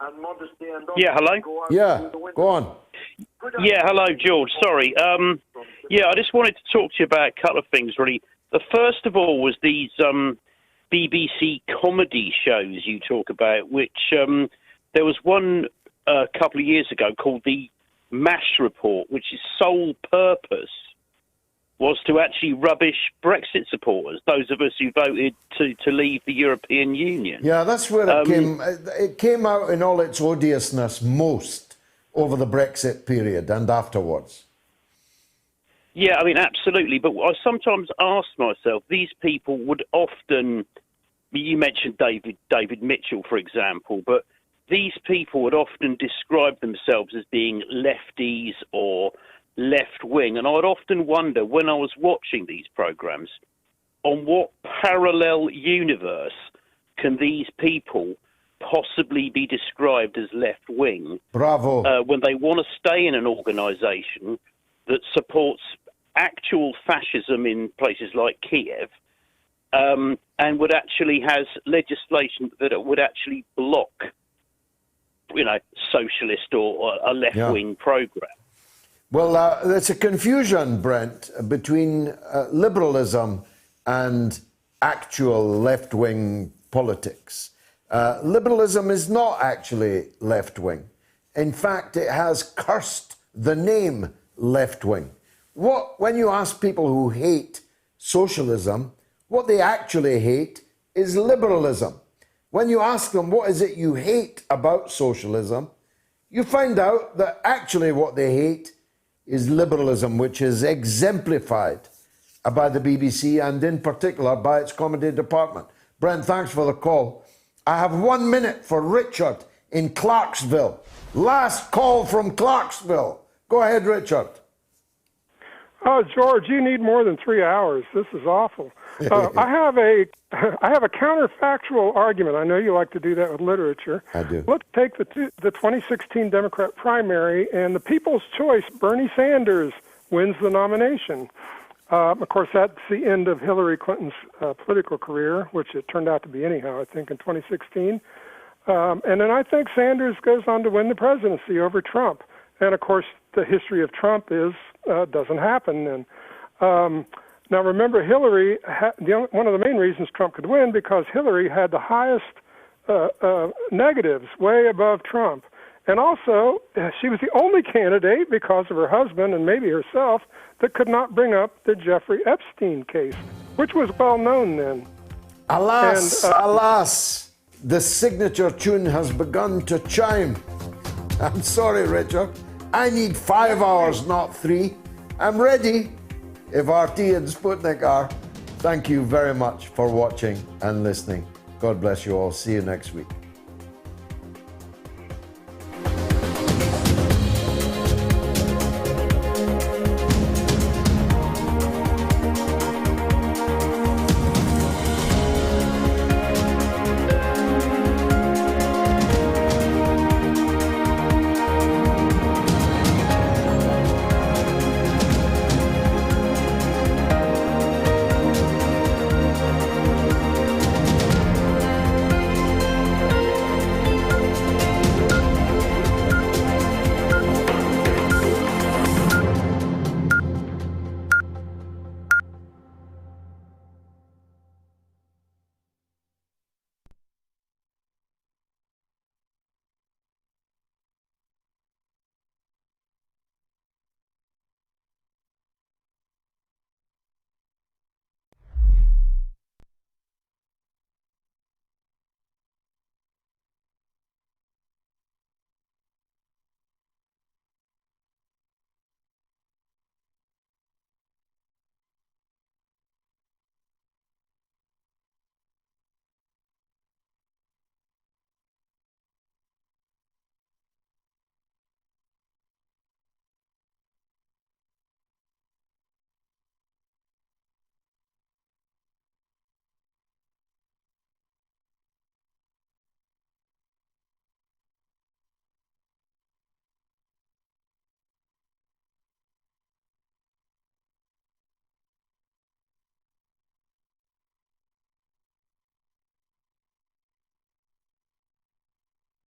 and modesty and honesty hello? go out Yeah, through the window. go on. Yeah, hello, George. Sorry. I just wanted to talk to you about a couple of things, really. The first of all was these BBC comedy shows you talk about, which there was one a couple of years ago called the MASH Report, which his sole purpose was to actually rubbish Brexit supporters, those of us who voted to leave the European Union. Yeah, that's where it came. It came out in all its odiousness most over the Brexit period and afterwards. Yeah, I mean, absolutely. But I sometimes ask myself, these people would often, you mentioned David Mitchell, for example, but these people would often describe themselves as being lefties or left-wing. And I'd often wonder, when I was watching these programmes, on what parallel universe can these people possibly be described as left-wing? Bravo. When they want to stay in an organisation that supports actual fascism in places like Kiev, and would actually has legislation that would actually block, socialist or a left-wing programme. Well, there's a confusion, Brent, between liberalism and actual left-wing politics. Liberalism is not actually left-wing. In fact, it has cursed the name left-wing. When you ask people who hate socialism, what they actually hate is liberalism. When you ask them what is it you hate about socialism, you find out that actually what they hate is liberalism, which is exemplified by the BBC and in particular by its comedy department. Brent, thanks for the call. I have 1 minute for Richard in Clarksville. Last call from Clarksville. Go ahead, Richard. Oh, George, you need more than 3 hours. This is awful. I have a counterfactual argument. I know you like to do that with literature. I do. Let's take the 2016 Democrat primary, and the People's Choice, Bernie Sanders, wins the nomination. Of course, that's the end of Hillary Clinton's political career, which it turned out to be anyhow, I think, in 2016. And then I think Sanders goes on to win the presidency over Trump. And, of course, the history of Trump is doesn't happen. And now, remember, Hillary, one of the main reasons Trump could win, because Hillary had the highest negatives, way above Trump. And also, she was the only candidate, because of her husband and maybe herself, that could not bring up the Jeffrey Epstein case, which was well known then. Alas, alas, the signature tune has begun to chime. I'm sorry, Richard. I need 5 hours, not 3. I'm ready, if RT and Sputnik are. Thank you very much for watching and listening. God bless you all. See you next week.